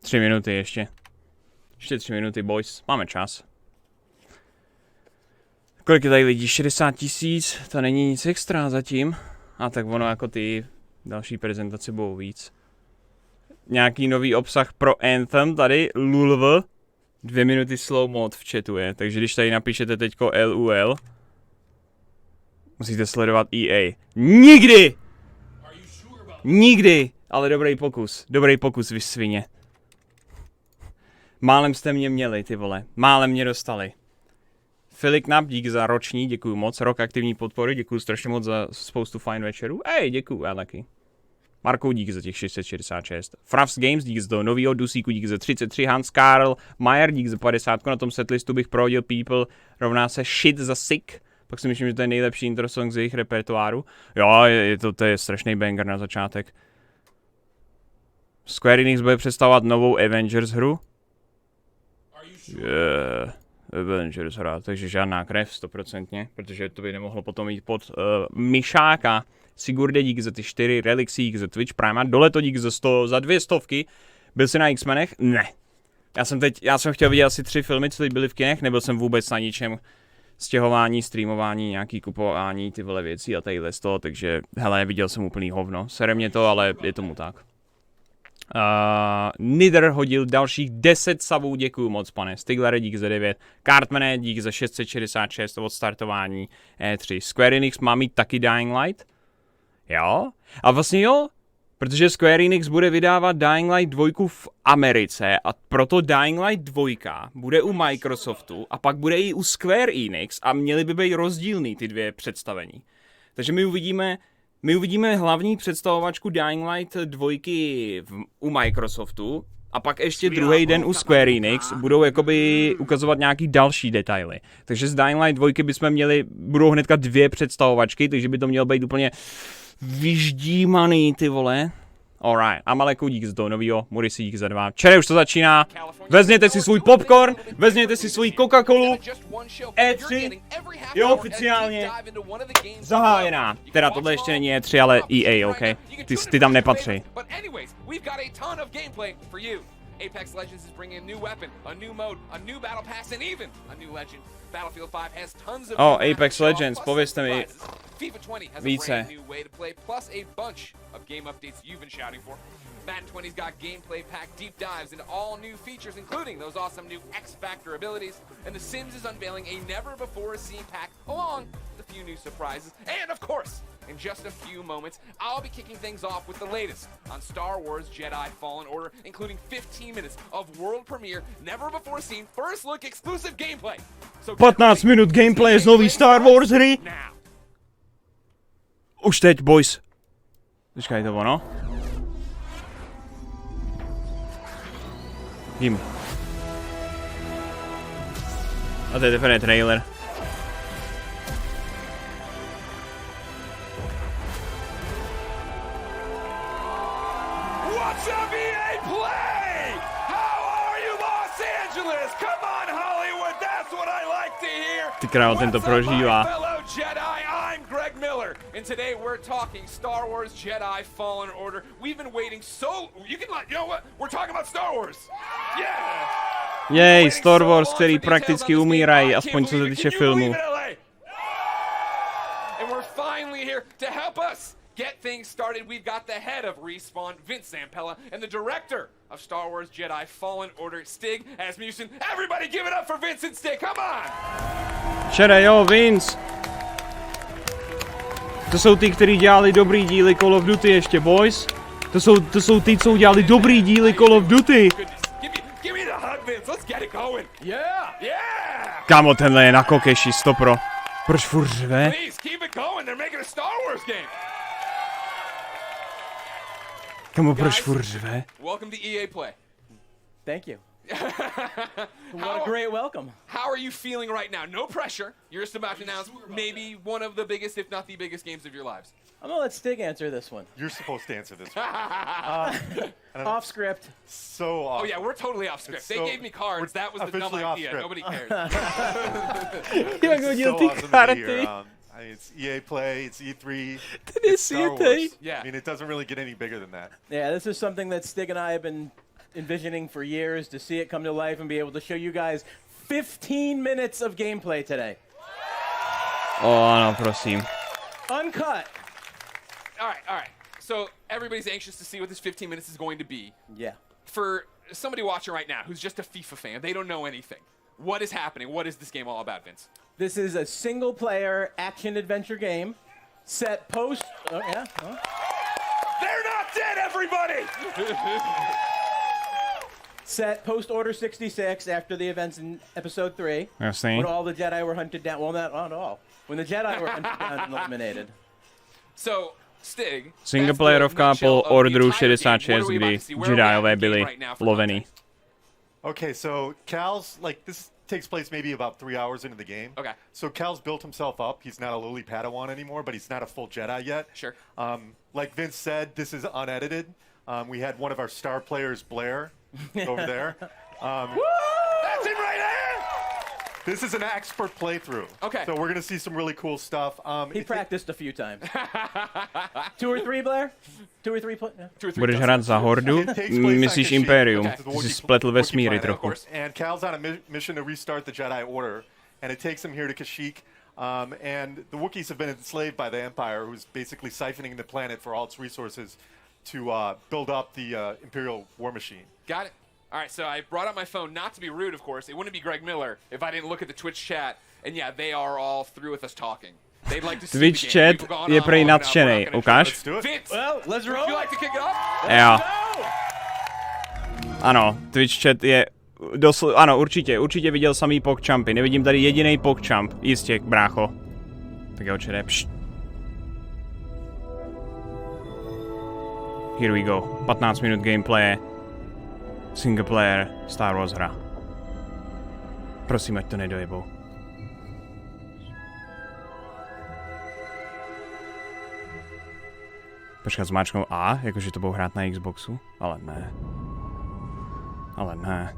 3 minuty ještě. Ještě 3 minuty, boys. Máme čas. Kolik je tady lidí? 60 000? To není nic extra zatím. A tak ono jako ty další prezentace budou víc. Nějaký nový obsah pro Anthem tady, lulv. 2 minuty slow mod v chatu je, takže když tady napíšete teďko LUL, musíte sledovat EA. Nikdy! Nikdy! Ale dobrý pokus, vy svině. Málem jste mě měli, ty vole, málem mě dostali. Filip Knap, dík za roční, děkuju moc, rok aktivní podpory, děkuju strašně moc za spoustu fajn večerů. Ej, děkuju, já taky. Markou dík za těch 666. Fravs Games dík za novýho Dusíku dík za 33. Hans Karl Mayer dík za 50. Na tom setlistu bych prohodil People rovná se shit za sick. Pak si myslím, že to je nejlepší intro song z jejich repertoáru. Jo, to je strašný banger na začátek. Square Enix bude představovat novou Avengers hru. Yeah, Avengers hra, takže žádná krev 100%, protože to by nemohlo potom jít pod myšáka. Sigurde dík za ty 4, Relixík za Twitch Prime, Doleto dík za 200. Byl jsi na X-Menech? Ne. Já jsem chtěl vidět asi 3 filmy, co teď byly v kinech, nebyl jsem vůbec na ničem. Stěhování, streamování, nějaký kupování, ty vole věcí a tadyhle z toho, takže hele, viděl jsem úplný hovno. Sere mě to, ale je tomu tak. Nidr hodil dalších 10 savů, děkuju moc, pane. Stigler dík za 9, Cartmane dík za 666 od startování E3. Square Enix má mít taky Dying Light? Jo? A vlastně jo, protože Square Enix bude vydávat Dying Light 2 v Americe a proto Dying Light 2 bude u Microsoftu a pak bude i u Square Enix a měly by být rozdílný ty dvě představení. Takže my uvidíme hlavní představovačku Dying Light 2 u Microsoftu a pak ještě druhý den u Square Enix budou jakoby ukazovat nějaký další detaily. Takže z Dying Light 2 budou hnedka 2 představovačky, takže by to mělo být úplně vyždímaný, ty vole. Alright, a Maleku dík z toho novýho, Morisi dík za 2. Čere už to začíná. Vezměte si svůj popcorn, vezměte si svůj Coca-Colu. E3 je oficiálně zahájená. Teda tohle ještě není E3, ale EA, OK? Ty tam nepatří. Apex Legends is bringing a new weapon, a new mode, a new battle pass, and even a new legend. Battlefield 5 has tons of Apex Legends, povězte mi FIFA 20 has více. a brand new way to play, plus a bunch of game updates you've been shouting for. Madden 20's got gameplay pack deep dives into all new features, including those awesome new X-Factor abilities. And The Sims is unveiling a never-before-seen pack, along with a few new surprises. And of course, in just a few moments, I'll be kicking things off with the latest on Star Wars Jedi Fallen Order, including 15 minutes of world premiere, never-before-seen, first-look exclusive gameplay. So 15 minut gameplay z nový Star Wars hry. Už teď, boys. Počkej, to ono. Jim. A to je teprve trailer. What's up, EA Play? How are you, Los Angeles? Come on, Hollywood, that's what I like to hear. Ty král, ten to prožívá. Fellow Jedi, I'm Greg Miller, and today we're talking Star Wars Jedi Fallen Order. We've been waiting so... You know what? We're talking about Star Wars. Yeah. Jej, Star Wars, který prakticky umírají, aspoň co se týče filmu. And we're finally here to help us get things started. We've got the head of Respawn, Vince Zampella, and the director of Star Wars Jedi Fallen Order, Stig Asmussen. Everybody give it up for Vince and Stig, come on! Šere, jo, Vince. To jsou ty, kteří dělali dobrý díly Call of Duty ještě, boys. To jsou ty, co udělali dobrý díly Call of Duty. Give me the hug, Vince. Let's get it going. Yeah. Kámo, tenhle je na kokeši, stopro. Proč furt řve? Please keep it going. They're making a Star Wars game. Kámo, proč furt řve? Welcome to EA Play. Thank you. What a great welcome. How are you feeling right now? No pressure. You're just about to announce maybe one of the biggest, if not the biggest, games of your lives. I'm gonna let Stig answer this one. You're supposed to answer this one. Off script. So off. Oh yeah, we're totally off script. They gave me cards. That was the dumb idea. Nobody cares. Jak hodil ty karty. I mean, it's EA Play, it's E3, Ty it's Star nesíte. Wars. Yeah. I mean, it doesn't really get any bigger than that. Yeah, this is something that Stig and I have been envisioning for years to see it come to life and be able to show you guys 15 minutes of gameplay today. Ano, prosím. Uncut. All right. So everybody's anxious to see what this 15 minutes is going to be. Yeah. For somebody watching right now who's just a FIFA fan, they don't know anything. What is happening? What is this game all about, Vince? This is a single-player action-adventure game set post... Oh, yeah. Oh. They're not dead, everybody! Set post-Order 66 after the events in Episode 3. Jasný. When all the Jedi were hunted down. Well, not all. When the Jedi were hunted down and eliminated. So, Stig... Singleplayerovka po Orderu 66, kdy Jediové byli lovení. Okay, so Cal's, like, this takes place maybe about 3 hours into the game. Okay. So Cal's built himself up. He's not a lowly Padawan anymore, but he's not a full Jedi yet. Sure. Like Vince said, this is unedited. We had one of our star players, Blair, over there. That's it right there! This is an expert playthrough. Okay. So we're going to see some really cool stuff. He practiced a few times. 2 or 3, Blair? 2 or 3? Yeah. 2 or 3 Budeš dozen. hrát za Hordu? It takes place on Myslíš Kashyyyk, Imperium? which is the Jsi Wookiee- spletl Wookiee vesmíry planet, of trochu. course. And Cal's on a mission to restart the Jedi Order, and it takes him here to Kashyyyk. And the Wookiees have been enslaved by the Empire, who's basically siphoning the planet for all its resources to build up the Imperial war machine. Got it. All right, so I brought up my phone, not to be rude, of course. It wouldn't be Greg Miller if I didn't look at the Twitch chat. And yeah, they are all through with us talking. They'd like to see Twitch the game. chat We've gone je on prej long enough. nadšenej. We're not gonna Ukáž? Let's do it. Vince, Well, let's roll. would you like to kick it off? Jo. Go! Ano, Twitch chat je ano, určitě viděl samý pokčampy. Nevidím tady jediný pokčamp. Jistě, brácho. Tak jo, čere, pšt. Here we go. 15 minut gameplay. Single player Star Wars hra. Prosím, ať to nedojebou. Počkat, zmáčknou A, jakože to budou hrát na Xboxu? Ale ne. Ale ne.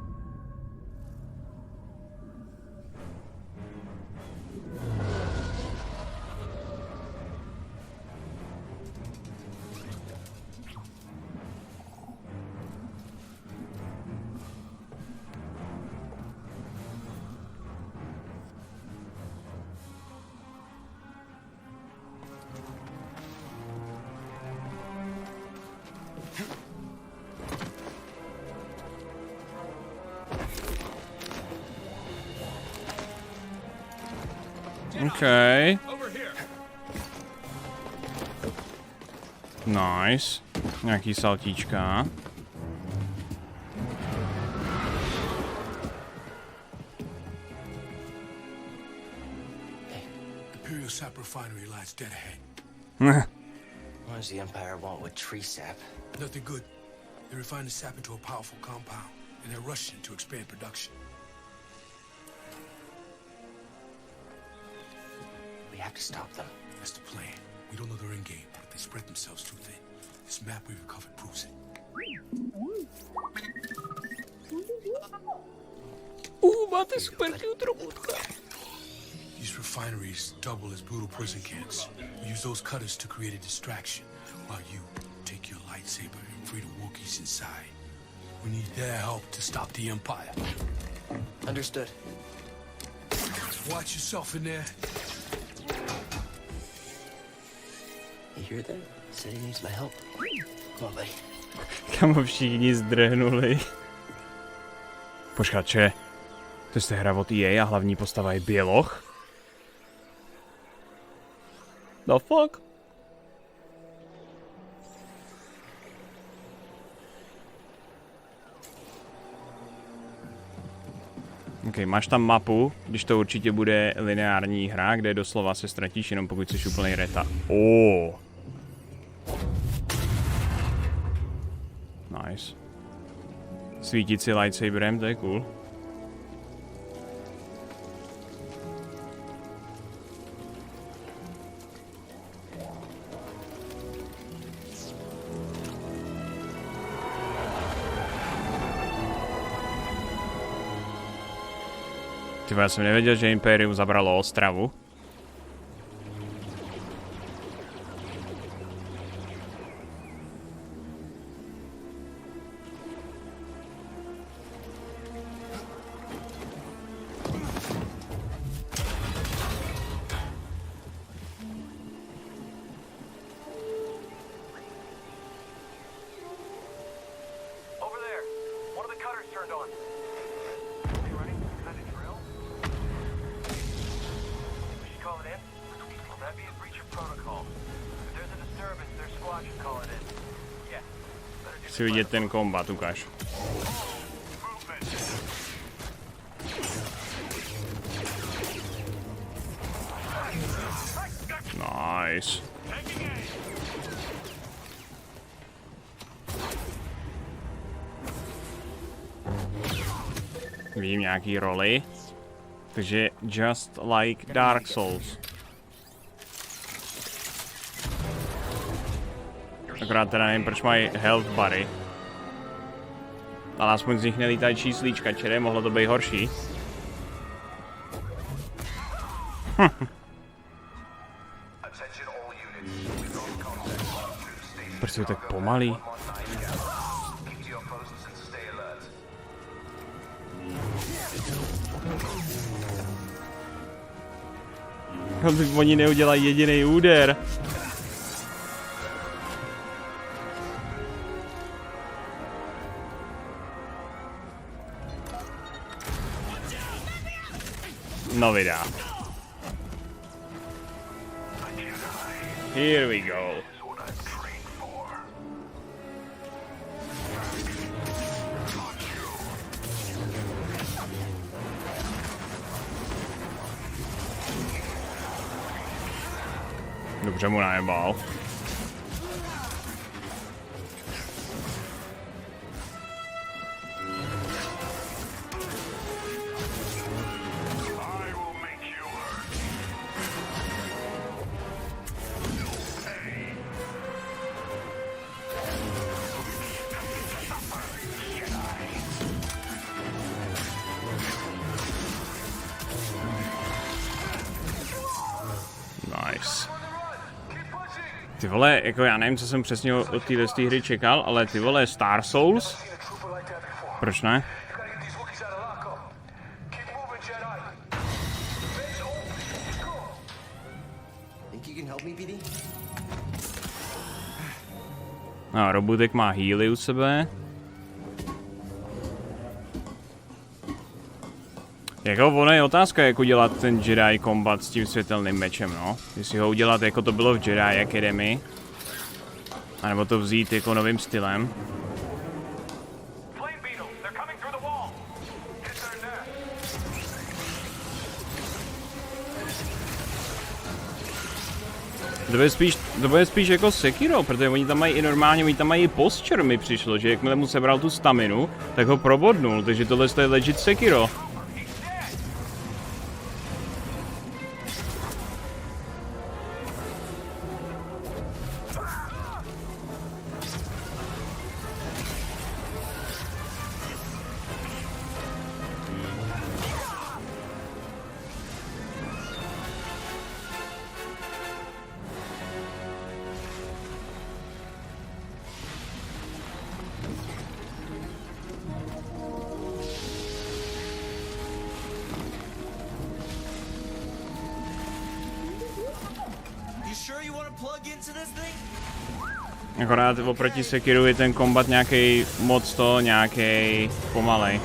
Okay. Nice. Nějaký saltíčka. Imperial sap refinery lies dead ahead. What does the Empire want with tree sap? Nothing good. They refine the sap into a powerful compound, and they're rushing to expand production. We have to stop them. That's the plan. We don't know their end game, but if they spread themselves too thin, this map we recovered proves it. Máte super cute robotka. These refineries double as brutal prison camps. We use those cutters to create a distraction, while you take your lightsaber and free the Wookiees inside. We need their help to stop the Empire. Understood. Watch yourself in there. You hear that? Said he needs my help. Come on, buddy. Kamo všichni zdrhnuli. Počkat, če? To je hra od EA a hlavní postava je běloch? The fuck? OK, máš tam mapu, když to určitě bude lineární hra, kde doslova se ztratíš jenom pokud jsi úplnej reta. Oh. Nice. Svítit si lightsaberem, to je cool. Tyba, já jsem nevěděl, že Imperium zabralo Ostravu. turned on. You ready? Is that a drill? We should call it in? Well, that'd be a breach of protocol. If there's a disturbance, their squad should call it in. Yeah. Better do Chci vidět ten kombat, ukáž. Nice. Vidím nějaký roli. Takže just like Dark Souls. Akorát teda nevím, proč mají health bary. Ale aspoň z nich nelítají číslíčka, čere, mohlo to být horší. Proč je tak pomalý? Oni neudělají jediný úder. No videa. Here we go. Dobře mu najebal. Nice. Ty vole, jako já nevím, co jsem přesně od téhle hry čekal, ale ty vole, Star Souls? Proč ne? No, Robutek má healy u sebe. Jako ono je otázka, jak udělat ten Jedi kombat s tím světelným mečem, no. Jestli ho udělat, jako to bylo v Jedi Academy. A nebo to vzít jako novým stylem. To bude spíš jako Sekiro, protože oni tam mají i normálně, oni tam mají i posture, mi přišlo, že jakmile mu sebral tu staminu, tak ho probodnul, takže tohle je legit Sekiro. Akorát oproti Sekiru je ten kombat nějaký moc to, nějaký pomalej.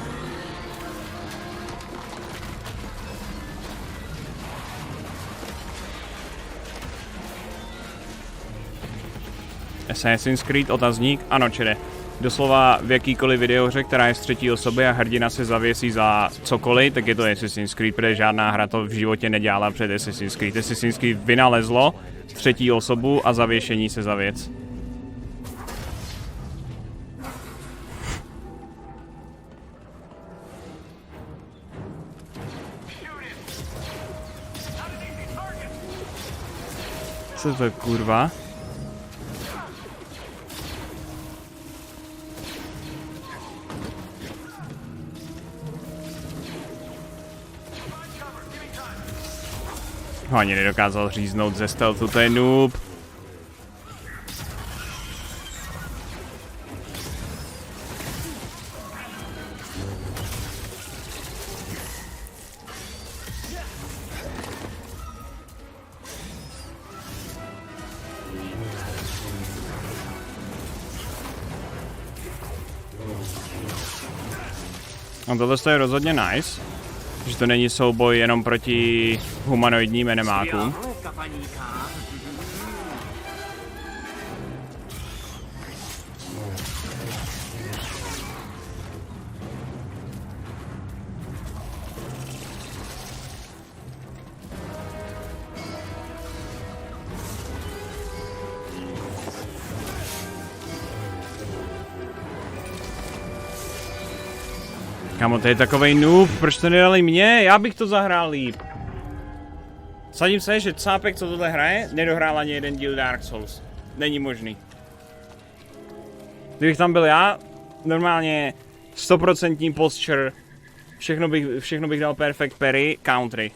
Assassin's Creed otazník? Ano, čere. Doslova v jakýkoliv videohře, která je z třetí osoby a hrdina se zavěsí za cokoliv, tak je to Assassin's Creed, protože žádná hra to v životě nedělala před Assassin's Creed. Assassin's Creed vynalezlo třetí osobu a zavěšení se za věc. Co to je, kurva? Ho ani nedokázal říznout ze stealthu, to je noob. No tohle je rozhodně nice, že to není souboj jenom proti humanoidním enemákům. Kamo, to je takovej noob, proč to nedali mě? Já bych to zahrál líp. Sadím se, že cápek, co tohle hraje, nedohrál ani jeden díl Dark Souls. Není možný. Kdybych tam byl já, normálně 100% posture, všechno bych dal perfect parry, country.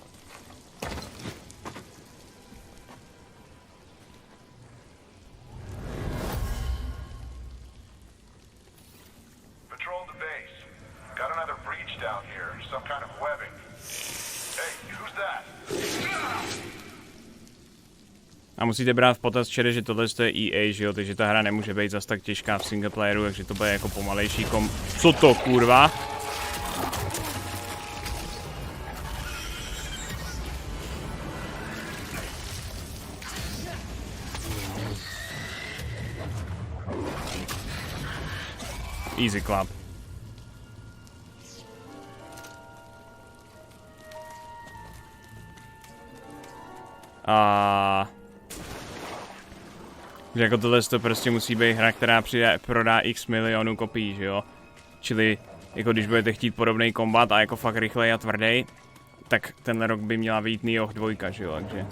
A musíte brát v potaz, čere, že tohle je EA, že jo, takže ta hra nemůže být zas tak těžká v singleplayeru, takže to bude jako pomalejší Co to, kurva? Easy club. Že jako tohle to prostě musí být hra, která prodá x milionů kopií, že jo? Čili jako když budete chtít podobný kombat a jako fakt rychlej a tvrdý, tak tenhle rok by měla vyjít Nioh 2, že jo? Takže...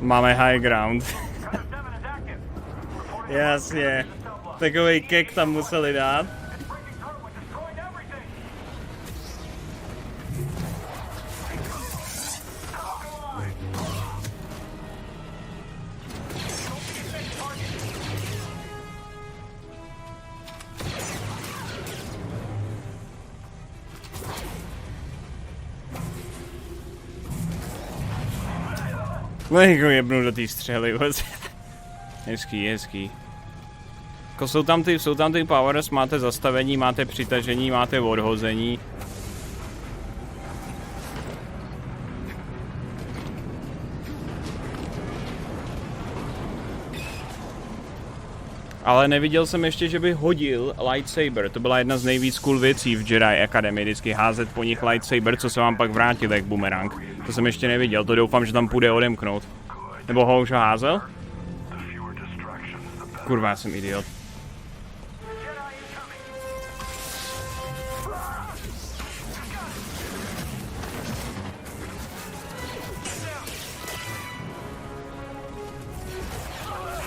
Máme high ground. Jasně. Takovej kek tam museli dát. No jako jebnu do té střely. Hezký, hezký. Jako jsou tam ty powers, máte zastavení, máte přitažení, máte odhození. Ale neviděl jsem ještě, že by hodil lightsaber. To byla jedna z nejvíc cool věcí v Jedi Academy, vždycky házet po nich lightsaber, co se vám pak vrátil jak bumerang. To jsem ještě neviděl, to doufám, že tam půjde odemknout. Nebo ho už ho házel? Kurva, já jsem idiot.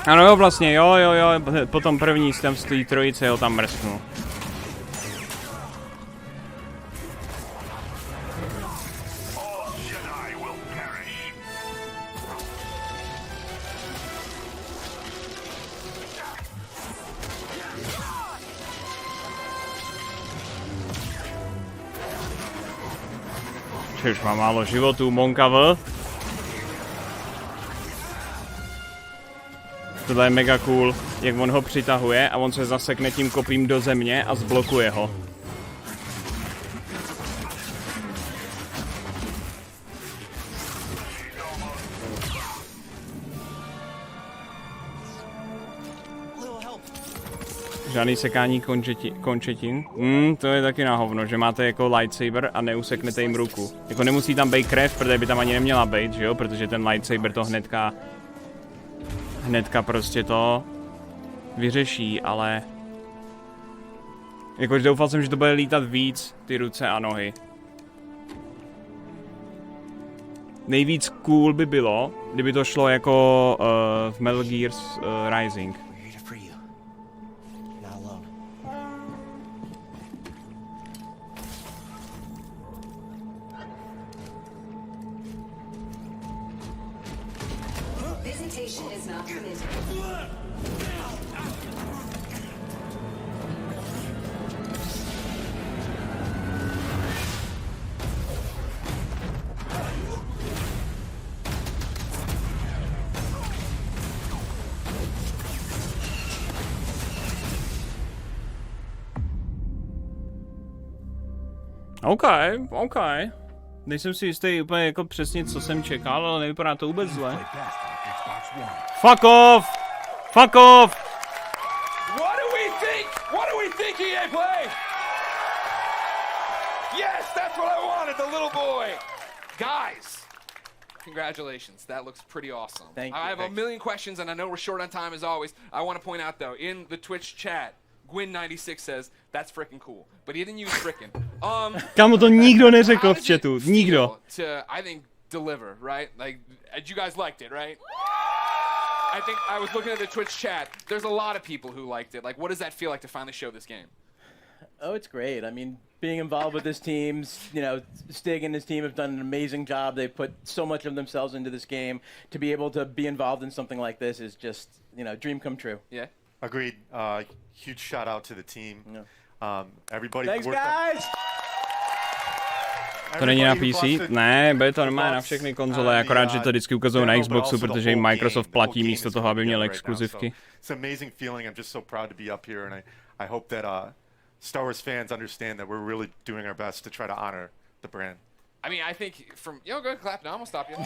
Ano jo, vlastně, jo, potom první z té trojice ho tam mrsknul. Už má málo životů, Monkavl. Tohle je mega cool, jak on ho přitahuje a on se zasekne tím kopím do země a zblokuje ho. Žádný sekání končetin. To je taky na hovno, že máte jako lightsaber a neuseknete jim ruku. Jako nemusí tam být krev, protože by tam ani neměla být, že jo? Protože ten lightsaber to hnedka prostě to vyřeší, ale... Jakož doufal jsem, že to bude lítat víc, ty ruce a nohy. Nejvíc cool by bylo, kdyby to šlo jako v Metal Gear Rising. Teleportation is not permitted. OK. Nejsem si jistý úplně jako přesně, co jsem čekal, ale nevypadá to vůbec zle. Fuck off! Fuck off! What do we think? What do we think, EA Play? Yes, that's what I wanted, the little boy. Guys, congratulations. That looks pretty awesome. Thank you. I have a million questions, and I know we're short on time as always. I want to point out, though, in the Twitch chat, Gwyn96 says, that's freaking cool. But he didn't use frickin'. Kámo, to nikdo neřekl How v does chatu. it Nikdo. feel to, I think, deliver, right? Like, you guys liked it, right? I think I was looking at the Twitch chat. There's a lot of people who liked it. Like, what does that feel like to finally show this game? Oh, it's great. I mean, being involved with this team, you know, Stig and his team have done an amazing job. They've put so much of themselves into this game. To be able to be involved in something like this is just, you know, dream come true. Yeah. Agreed. Huge shout out to the team. Yeah. Everybody. Thanks, worked on- guys! To není na Everybody who PC? busted Ne, bude to the normálně na butts všechny on konzole, the, akorát, že to vždycky ukazují na demo, but Xboxu, also the protože jim whole Microsoft game. The platí whole místo game toho, aby is měl right now, so exkluzivky. It's an amazing feeling. I'm just so proud to be up here, and I hope that Star Wars fans understand that we're really doing our best to try to honor the brand. I mean, I think from... Yo, go ahead, clap now. I'm going to stop you.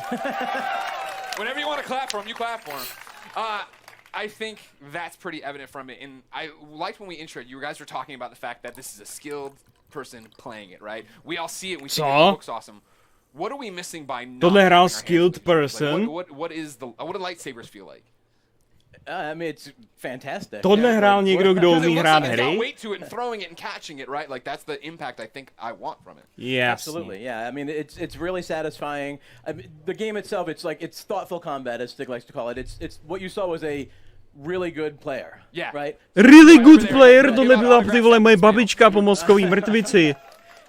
Whenever you want to clap for him, you clap for him. I think that's pretty evident from it. And I liked when we introed, you guys were talking about the fact that this is a skilled person playing it, right? We all see it and we think it looks awesome. What are we missing by not Tohle having hrál our hands skilled in the game? Like, person. what do lightsabers feel like? I mean, it's fantastic. Tohle hrál někdo, kdo Because it umí looks hrát like it's got hry? weight to it and throwing it and catching it, right? Like that's the impact I think I want from it. Jasně. Absolutely, yeah. I mean, it's really satisfying. I mean, the game itself, it's thoughtful combat, as Stig likes to call it. It's what you saw was a really good player. Yeah. Right. Really good player, tohle byla ty vole moje babička po mozkový mrtvici.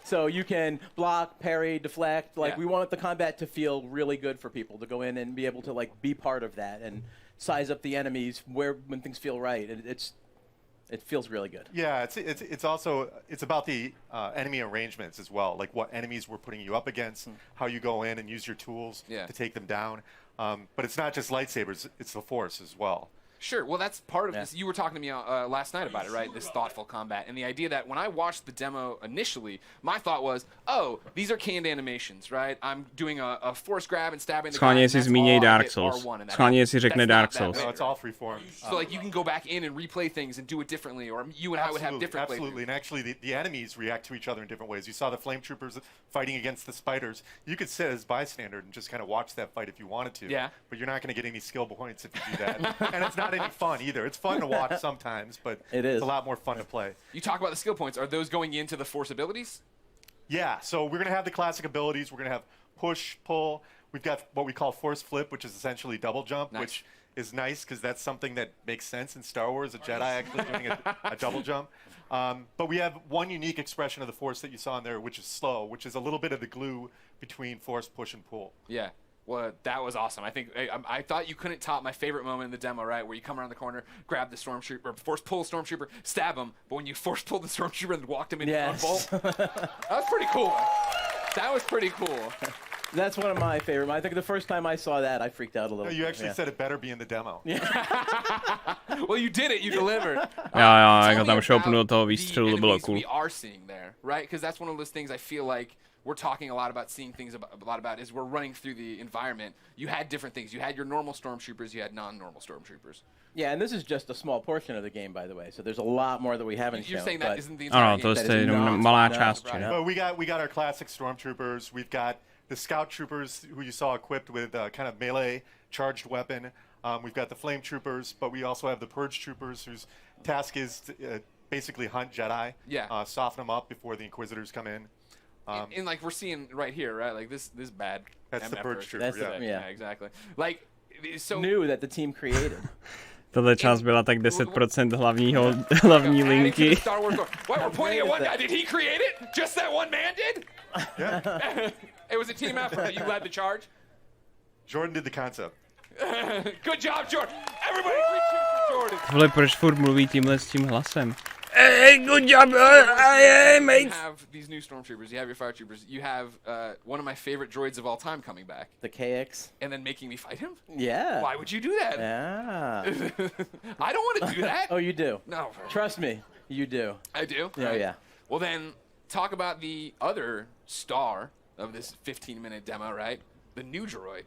So you can block, parry, deflect. Like Yeah. we want the combat to feel really good for people to go in and be able to like be part of that and size up the enemies when things feel right. It feels really good. Yeah, it's also about the enemy arrangements as well, like what enemies we're putting you up against, how you go in and use your tools to take them down. But it's not just lightsabers; it's the Force as well. Sure. Well, that's part of this. You were talking to me last night about it, right? This thoughtful combat. And the idea that when I watched the demo initially, my thought was, oh, these are canned animations, right? I'm doing a force grab and stabbing the guy. Schválně and si that's zmíněj all I Dark hit Souls. R1 and that Schválně si happens. řekne That's Dark not that Souls. way. No, it's all freeform. So like you can go back in and replay things and do it differently, or you and I would have different Absolutely. And actually, the enemies react to each other in different ways. You saw the flame troopers fighting against the spiders. You could sit as bystander and just kind of watch that fight if you wanted to. Yeah. But you're not going to get any skill points if you do that. And it's not any fun either. It's fun to watch sometimes, but it's a lot more fun to play. You talk about the skill points. Are those going into the force abilities? Yeah. So we're going to have the classic abilities. We're going to have push, pull. We've got what we call force flip, which is essentially double jump, which is nice because that's something that makes sense in Star Wars, a Jedi actually doing a double jump. But we have one unique expression of the Force that you saw in there, which is slow, which is a little bit of the glue between force, push, and pull. Yeah. Well, that was awesome. I think I thought you couldn't top my favorite moment in the demo, right? Where you come around the corner, grab the stormtrooper, force pull the stormtrooper, stab him, but when you force pulled the stormtrooper and walked him into a bolt, that was pretty cool. That was pretty cool. That's one of my favorite. I think the first time I saw that, I freaked out a little. No, you actually said it better be in the demo. Well, you did it. You delivered. Jo, jako tam šoupnu do toho výstřelu, to bylo cool. We are seeing there, right? Because that's one of those things I feel like we're talking a lot about, seeing things a lot about, is we're running through the environment. You had different things. You had your normal stormtroopers. You had non-normal stormtroopers. Yeah, and this is just a small portion of the game, by the way. So there's a lot more that we haven't You're shown. saying that isn't the entire game? To je malá část. But we got our classic stormtroopers. We've got the scout troopers who you saw equipped with kind of melee charged weapon. We've got the flame troopers, but we also have the purge troopers whose task is to basically hunt Jedi. Yeah. Soften them up before the Inquisitors come in. And like we're seeing right here, right? Like this bad. That's the purge trooper. That's yeah, exactly. Like so new that the team created. Tohle část byla tak 10% hlavní linky. Star Wars. Why we're pointing at one guy? Did he create it? Just that one man did? Yeah. It was a team effort. You led the charge. Jordan did the concept. Good job, Jordan. Everybody, great cheers for Jordan. Vole, proč furt mluví tímhle s tím hlasem? Hey, good job, hey, You mate. have these new stormtroopers. You have your fire troopers. You have one of my favorite droids of all time coming back, The KX. and then making me fight him. Yeah. Why would you do that? Yeah. I don't want to do that. Oh, you do. No, Trust me, you do. I do. Yeah, yeah. Well, then talk about the other star of this 15-minute demo, right? The new droid,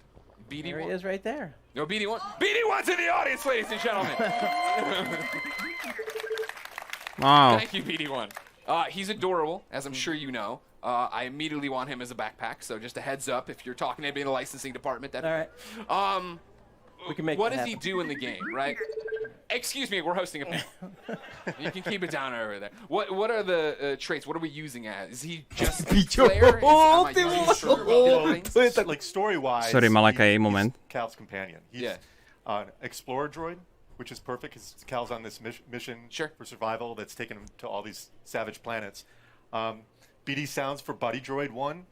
BD1. There he is right there. No, BD1. BD1's in the audience, ladies and gentlemen. Wow. Thank you, BD1. He's adorable, as I'm sure you know. I immediately want him as a backpack, so just a heads up if you're talking to anybody in the licensing department. That, All right. We can make what it does he happen. do in the game, right? Excuse me, we're hosting a panel. You can keep it down over there. What are the traits? What are we using as? Is he just a player? Am I using certain things? It's like story-wise. Sorry, Malaka, he's moment. Cal's companion. He's Yeah. an explorer droid, which is perfect because Cal's on this mission Sure. for survival that's taken him to all these savage planets. BD sounds for Buddy Droid 1,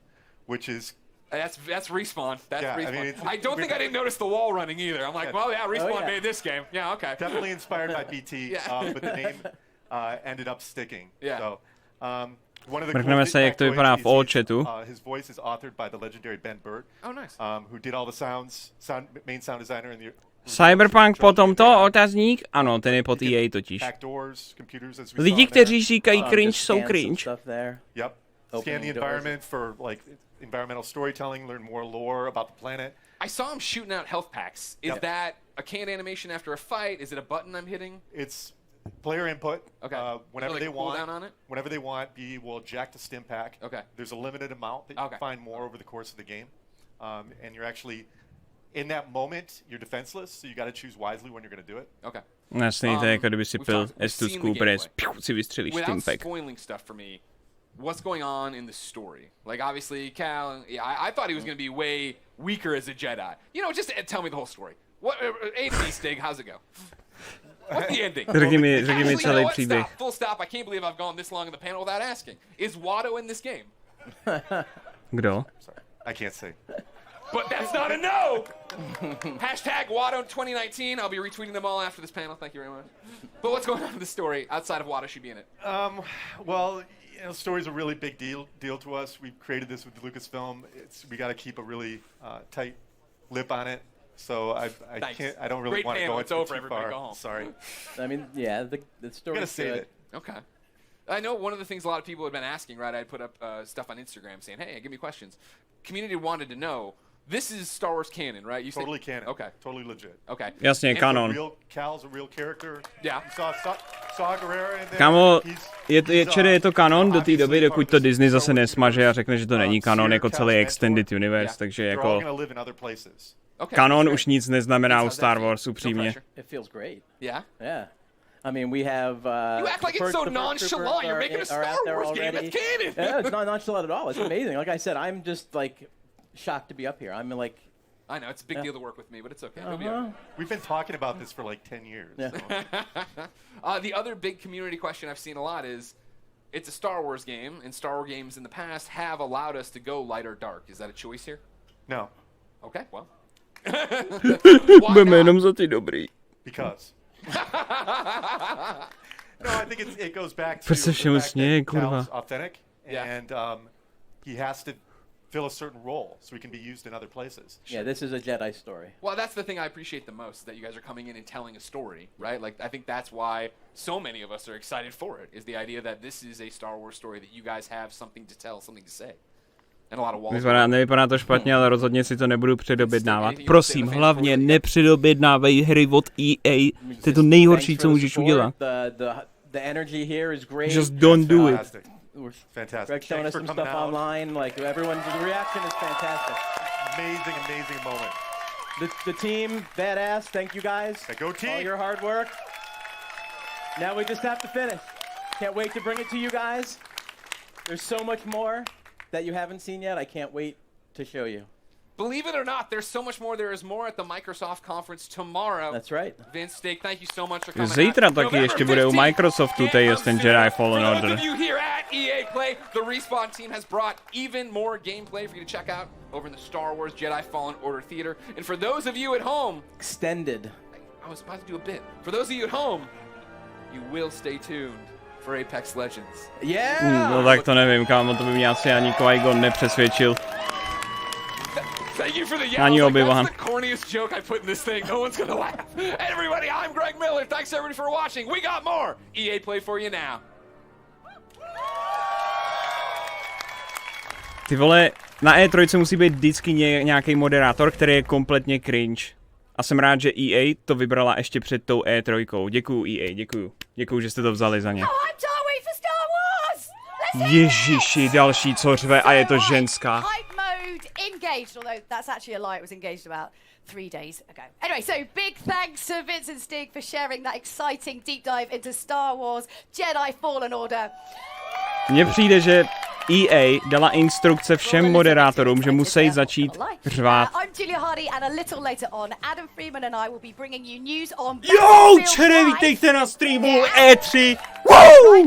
which is That's Respawn. That's Yeah, I Respawn. mean, I don't think I didn't notice the wall running either. I'm like, Yeah. well, yeah, Respawn yeah. made this game. Yeah, okay. definitely inspired by BT, Yeah. but the name ended up sticking. Yeah. So, one of the Mrkneme se, jak to vypadá v all-chatu. His voice is authored by the legendary Ben Burt, Oh, nice. who did all the main sound designer in the Cyberpunk po tomto, otazník? Ano, ten je pod EA totiž. backdoors, computers, as we Lidi, saw there. kteří říkají cringe, Just jsou scan some cringe. Stuff there. Yep. Opening Scan the doors. environment for like environmental storytelling, learn more lore about the planet. I saw him shooting out health packs. Is Yep. that a canned animation after a fight? Is it a button I'm hitting? It's player input. Okay. Whenever So, like, they a want, cooldown on it? whenever they want, BD will eject a stim pack. Okay. There's a limited amount that you Okay. can find more over the course of the game, and you're actually in that moment you're defenseless, so you got to choose wisely when you're going to do it. Okay. Jasný, to je jako kdyby si We've pil we've seen the S2 press, gameplay. si vystřelíš Without Steampack. spoiling stuff for me, what's going on in the story? Like, obviously, Cal, yeah, I thought he was going to be way weaker as a Jedi. You know, just tell me the whole story. What, A to B, Stig, how's it go? What's the ending? Řekni mi Actually, you know celý what? příběh. Stop. Full stop. I can't believe I've gone this long in the panel without asking. Is Watto in this game? Kdo? Sorry, I can't say. But that's not a no! Hashtag Watto 2019. I'll be retweeting them all after this panel. Thank you very much. But what's going on in the story outside of Watto should be in it? Well, you know, story's a really big deal to us. We've created this with Lucasfilm. We got to keep a really tight lip on it. So I Thanks. can't. I don't really Great want to panel. go It's into it over. too Everybody far. go home. Sorry. I mean, yeah, the I'm story's gonna save good. it. Okay. I know one of the things a lot of people have been asking, right? I'd put up stuff on Instagram saying, hey, give me questions. Community wanted to know, this is Star Wars canon, right? You said- Totally canon. Okay. Totally legit. Okay. Jasně, And kanon. Cal's a real character. Yeah. You saw Guerrera in there. Kámo, He's, čili je to kanon do té doby, obviously dokud part to of the Disney Star zase Wars nesmaže a řekne, že to není kanon, Seer, jako Cal's celý mentor. Extended Universe, Yeah. takže They're all jako gonna live in other places. Okay. kanon great. už nic neznamená u How's that Star feel? Wars, No upřímně. pressure. It feels great. Yeah? Yeah. I mean, we have. You act like it's so nonchalant. You're making a Star Wars game. It's canon. Yeah, it's not nonchalant at all. It's amazing. Like I said, I'm just like shocked to be up here. I'm like. I know, it's a big deal to work with me, but it's okay. It'll be all right. We've been talking about this for like 10 years. Yeah. So. The other big community question I've seen a lot is, it's a Star Wars game, and Star Wars games in the past have allowed us to go light or dark. Is that a choice here? No, Okay, well. Budeme jenom za ty dobrý. because. No, I think it goes back to Proč se the všemu fact směje, that kurva? Cal's authentic, Yeah. and he has to fill a certain role so he can be used in other places. Yeah, this is a Jedi story. Well, that's the thing I appreciate the most, that you guys are coming in and telling a story, right? Like, I think that's why so many of us are excited for it, is the idea that this is a Star Wars story, that you guys have something to tell, something to say. And a lot of walls. Nevypadá to špatně, ale rozhodně si to nebudu předobědnávat. Prosím, hlavně nepředobědnávej hry od EA. To je to nejhorší, co můžeš udělat. The energy here is great. Just don't do it. Fantastic. Fantastic. Greg showing us Thanks for some coming stuff out. online. Like everyone, the reaction is fantastic. Amazing moment. The team, badass. Thank you guys. Okay, go team. All your hard work. Now we just have to finish. Can't wait to bring it to you guys. There's so much more that you haven't seen yet. I can't wait to show you. Believe it or not, there's so much more. There is more at the Microsoft conference tomorrow. That's right. Vince, Steak, thank you so much for coming Zítra out. taky November ještě bude u 15th, Microsoftu, Get tady je of ten Cinema. Jedi Fallen For those Order. of you here at EA Play, the Respawn team has brought even more gameplay for you to check out over in the Star Wars Jedi Fallen Order Theater. And for those of you at home, Extended. I was about to do a bit. For those of you at home, you will stay tuned for Apex Legends. Yeah! No tak to nevím, kámo, to by mě asi ani Qui-Gon nepřesvědčil. Thank you for the Ani yells. Like, Obi-Wan. that's the corniest joke I put in this thing. No one's gonna laugh. Everybody, I'm Greg Miller. Thanks everybody for watching. We got more EA Play for you now. Ty vole, na E3 musí být vždycky nějaký moderátor, který je kompletně cringe. A jsem rád, že EA to vybrala ještě před tou E3. Děkuju EA, děkuju. Děkuju, že jste to vzali za ně. Ježiši, další co řve a je to ženská. Hype mode engaged, although that's actually a lie. It was engaged about 3 days ago. Anyway, so big thanks to Vince and Stig for sharing that exciting deep dive into Star Wars Jedi Fallen Order. Mně přijde, že EA dala instrukce všem moderátorům, že musí začít řvát. I'm Julia Hardy and a little later on, Adam Freeman and I will be bringing you news on Jo, čere, vítejte na streamu E3. Woo!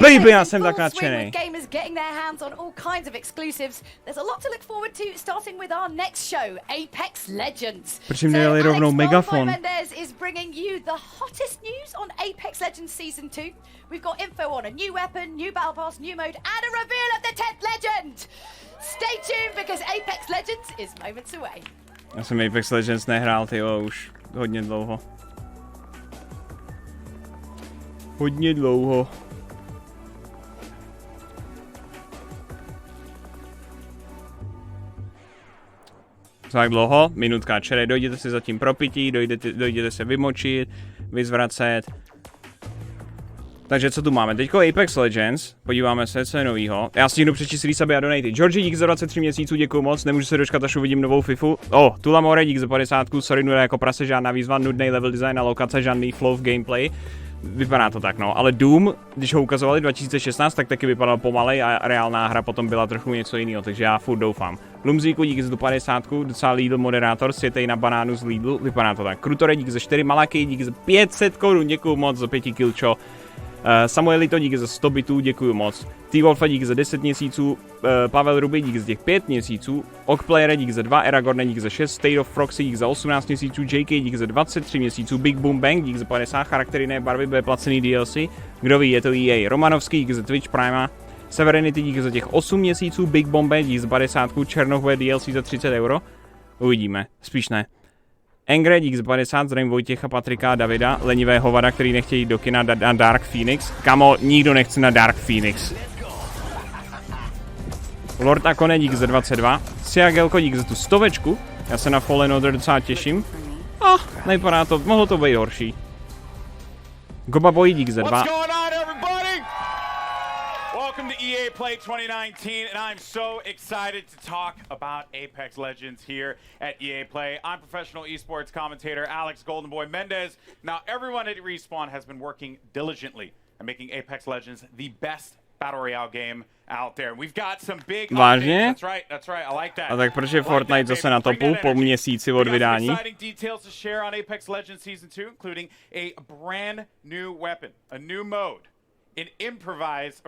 Baby, já jsem tak nadšený. Gamers getting their hands on all kinds of exclusives. There's a lot to look forward to, starting with our next show, Apex Legends. Proč jim nedali rovnou megafon? Mendez is bringing you the hottest news on Apex Legends Season 2. We've got info on a new weapon, new battle pass, new mode, and a reveal of the 10th legend. Stay tuned because Apex Legends is moments away. Já jsem Apex Legends nehrál, tyjo, už hodně dlouho. Hodně dlouho. Tak dlouho, minutka čere, dojděte si zatím propití, dojděte se vymočit, vyzvracet. Takže co tu máme? Teďko Apex Legends, podíváme se, co je novýho. Já si jdu přečíst resuby a donaty. Georgie, dík za 23 měsíců, děkuju moc, nemůžu se dočkat, až uvidím novou FIFU. Tula More, dík za 50, sorry, nuda jako prase, žádná výzva, nudný level design a lokace, žádný flow v gameplay. Vypadá to tak, no, ale Doom, když ho ukazovali 2016, tak taky vypadal pomalej a reálná hra potom byla trochu něco jiného, takže já furt doufám. Lumzíku, dík za 50, docela Lidl moderátor, světej na banánu z Lidlu, vypadá to tak. Krutore, dík za 4, Malaky, dík za 500 korun, děkuju moc za 5 kilčo. Samuelito, dík za 100 bitů, děkuju moc. T-Wolfa, dík za 10 měsíců, Pavel Ruby, dík za těch 5 měsíců, Okplayere, dík za 2, Aragorne, dík za 6, State of Proxy, dík za 18 měsíců, JK, dík za 23 měsíců, Big Boom Bang, dík za 50, charaktery barvy, bude placený DLC, kdo ví, je to EA, Romanovský, dík za Twitch Prima, Severenity, dík za těch 8 měsíců, Big Bombe, dík za 50, Černochové DLC za 30 euro, uvidíme, spíš ne. Engre, dík z 50, zdravím Vojtěcha, Patrika a Davida, lenivé hovada, který nechtějí do kina na Dark Phoenix. Kamo, nikdo nechce na Dark Phoenix. Lord Akone, dík za 22. Siagelko, dík za tu 100. Já se na Fallen Order docela těším. Nevypadá to, mohlo to být horší. Goba Boy, dík za 2. Welcome to EA Play 2019, and I'm so excited to talk about Apex Legends here at EA Play. I'm professional esports commentator Alex Goldenboy Mendez. Now, everyone at Respawn has been working diligently at making Apex Legends the best Battle Royale game out there. We've got some big Vážně? That's right, I like that. A tak proč je Fortnite zase na topu po měsíci od vydání? Exciting details to share on Apex Legends Season 2, including a brand new weapon, a new mode. An improvise,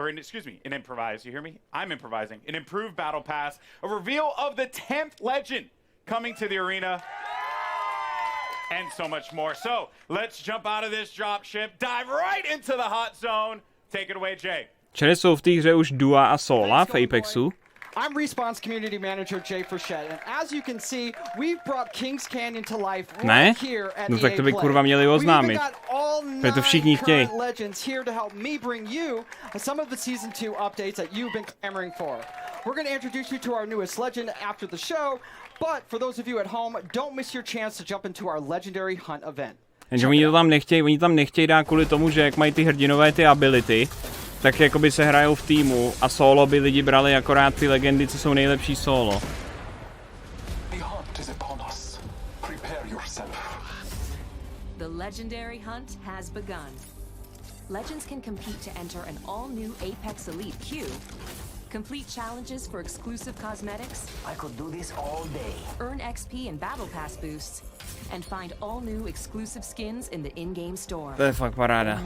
you hear me? I'm improvising. An improved battle pass, a reveal of the 10th legend coming to the arena, and so much more. So, let's jump out of this dropship, dive right into the hot zone. Take it away, Jay. Čili jsou v té hře už dua a sola v Apexu. I'm Respawn's community manager Jay Frechette, and as you can see, we've brought Kings Canyon to life right here at no tak to by EA kurva měli oznámit. Protože to všichni chtějí. Legends here to help me bring you some of the season 2 updates that you've been clamoring for. We're going to introduce you to our newest legend after the show, but for those of you at home, don't miss your chance to jump into our legendary hunt event. Jenže oni tam nechtějí dát kvůli tomu, že jak mají ty hrdinové ty ability, tak jakoby se hrajou v týmu a solo by lidi brali akorát ty legendy, co jsou nejlepší solo. The legendary hunt has begun. Legends can compete to enter an all-new Apex Elite queue, complete challenges for exclusive cosmetics. I could do this all day. Earn XP and battle pass boosts, and find all new exclusive skins in the in-game store. To je fakt paráda.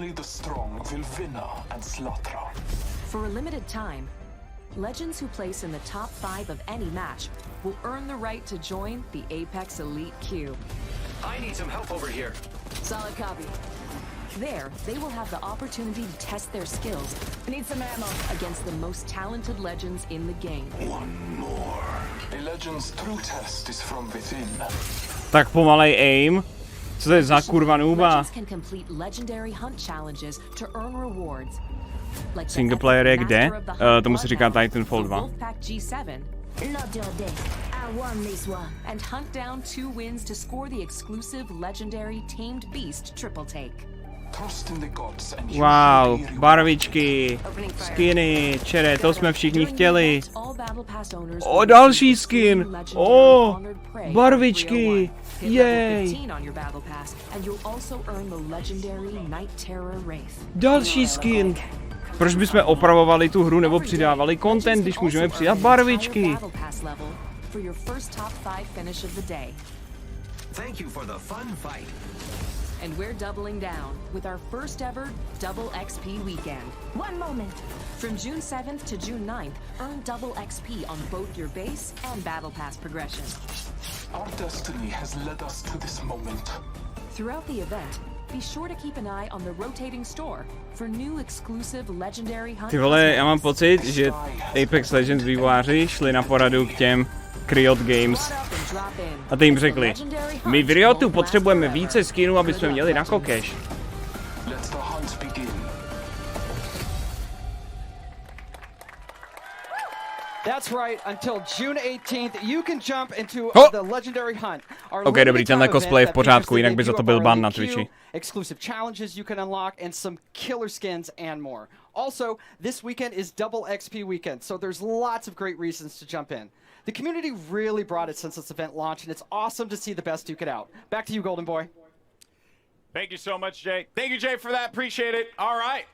For a limited time, Legends who place in the top 5 of any match will earn the right to join the Apex Elite Queue. I need some help over here. Solid copy. There, they will have the opportunity to test their skills. Need some ammo against the most talented legends in the game. One more. A legend's true test is from within. Tak pomalej aim. Co to je za kurva nooba? Legends can complete legendary hunt challenges to earn rewards. Like Single player je kde? Tomu se říká Titanfall 2. Wolfpack G7. Not your day. I won this one. And hunt down 2 wins to score the exclusive legendary Tamed Beast triple take. Trust in the gods and Wow, barvičky, skiny, čere, to jsme všichni chtěli. O, další skin! O, barvičky! Jej! Další skin! Proč bychom opravovali tu hru nebo přidávali content, když můžeme přidat barvičky? Thank you for the fun fight. And we're doubling down with our first ever Double XP weekend. One moment. From June 7th to June 9th, earn double XP on both your base and Battle Pass progression. Our destiny has led us to this moment. Throughout the event, be sure to keep an eye on the rotating store for new exclusive legendary hunt. Ty vole, já mám pocit, že Apex Legends vývojáři šli na poradu k těm Riot Games a ty jim řekli, my v Riotu potřebujeme více skinů, aby jsme měli na kokeš. That's right. Until June 18th, you can jump into the legendary hunt. Okay, dobrý, tenhle cosplay je v pořádku, jinak by za to byl ban na Twitchi. Exclusive challenges you can unlock and some killer skins and more. Also, this weekend is double XP weekend, so there's lots of great reasons to jump in. The community really brought it since this event launched, and it's awesome to see the best duke it out. Back to you, Golden Boy. Thank you so much, Jay. Thank you, Jay, for that. Appreciate it. All right.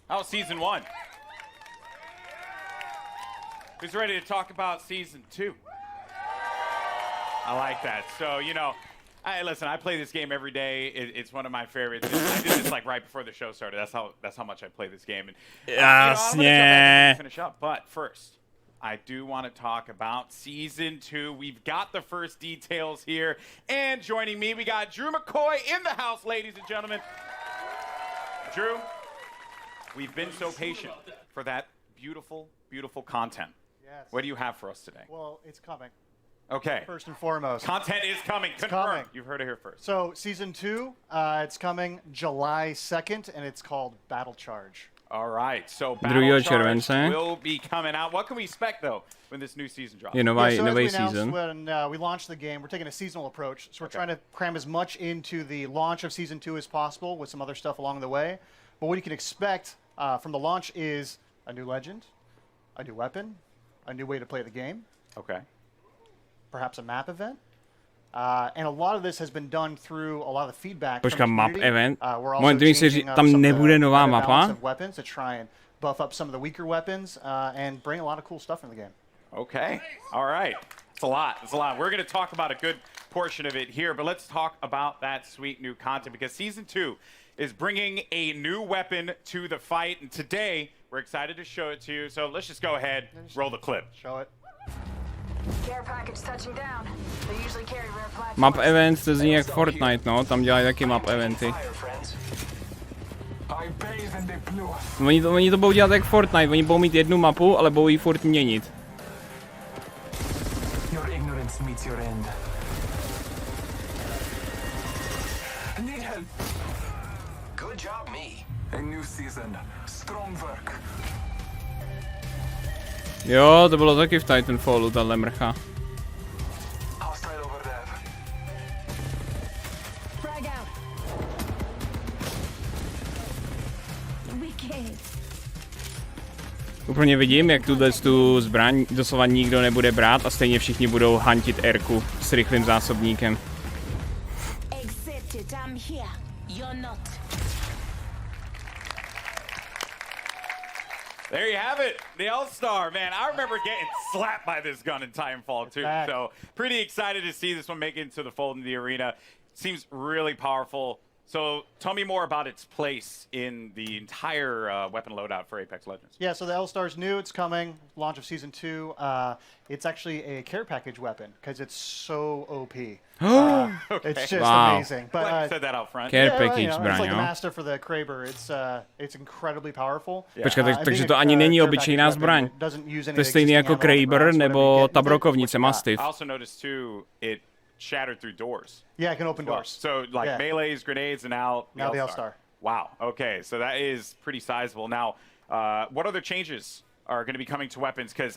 That was season 1. Who's ready to talk about season 2? I like that. So, you know, listen, I play this game every day. It's one of my favorites. I did this like right before the show started. That's how much I play this game. And I'm gonna finish up. But first, I do want to talk about season 2. We've got the first details here. And joining me, we got Drew McCoy in the house, ladies and gentlemen. Drew, we've been so patient for that beautiful, beautiful content. Yes. What do you have for us today? Well, it's coming. Okay. First and foremost. Content is coming. It's Confirmed. coming. You've heard it here first. So, season 2, it's coming July 2nd, and it's called Battle Charge. All right, so Battle Charge will be coming out. What can we expect, though, when this new season drops? So as we announced when we launched the game, we're taking a seasonal approach. So we're trying to cram as much into the launch of Season 2 as possible with some other stuff along the way. But what you can expect from the launch is a new legend, a new weapon, a new way to play the game. Okay. Perhaps a map event. And a lot of this has been done through a lot of the feedback. Počkám, map event? We're also changing up tam some nebude of the nová balance mapa? of weapons to try and buff up some of the weaker weapons and bring a lot of cool stuff in the game. Okay. All right. It's a lot. It's a lot. We're going to talk about a good portion of it here, but let's talk about that sweet new content because Season 2 is bringing a new weapon to the fight, and today we're excited to show it to you. So let's just go ahead, roll the clip. Show it. Care package touching down. They usually carry rare platforms. Map event to zní jak Fortnite, no, tam dělají taky map eventy. Oni to budou dělat jak Fortnite, oni budou mít jednu mapu, ale budou ji furt měnit. Your ignorance meets your end. Need help. Good job, me. A new season. Strong work. Jo, to bylo taky v Titanfallu, tahle mrcha. Hostile over there. Frag out. Wicked. Úplně vidím, jak tu zbraň doslova nikdo nebude brát a stejně všichni budou huntit Erku s rychlým zásobníkem. Accept it, I'm here. You're not. There you have it, the All-Star, man. I remember getting slapped by this gun in Titanfall 2, so pretty excited to see this one make it into the fold in the arena. Seems really powerful, So tell me more about its place in the entire weapon loadout for Apex Legends. Yeah, so the L-Star's new. It's coming. Launch of Season 2. It's actually a care package weapon because it's so OP. It's just amazing. But I said that out front. Care package it's zbraň, like the jo? master for the Kraber. It's incredibly powerful. Počkat, And takže being to a ani není care obyčejná package zbraň. weapon doesn't use any To je of the stejný existing jako ammo on the Kraber ground, so whatever you nebo get, ta you take brokovnice what you got. Mastiff. I also noticed too, it shattered through doors. Yeah, it can open Well, doors. so like melees, grenades, and now the L-Star. Wow. Okay, so that is pretty sizable. Now, what other changes are going to be coming to weapons? Because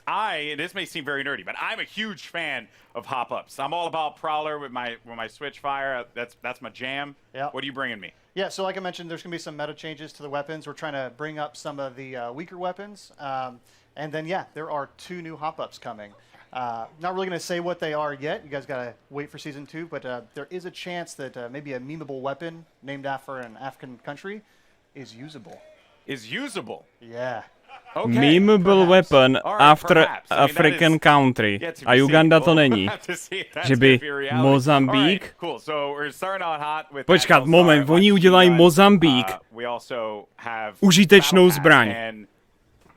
this may seem very nerdy, but I'm a huge fan of hop-ups. I'm all about Prowler with my switch fire. That's my jam. Yeah. What are you bringing me? Yeah, so like I mentioned, there's going to be some meta changes to the weapons. We're trying to bring up some of the weaker weapons. And then, yeah, there are 2 new hop-ups coming. Not really going to say what they are yet. You guys got to wait for Season 2. But there is a chance that maybe a memeable weapon named after an African country is usable. Is usable? Yeah. Okay. Memeable weapon All right, after perhaps. I mean, that African is country. yet to A be Uganda seen. to We'll není. have to see if that's Že gonna by be reality. Mozambík... All right, cool. So we're starting out hot with Počkat, that moment, L-Star. oni udělají But, Mozambík. We also have Užitečnou Battle Pass, zbraň. and,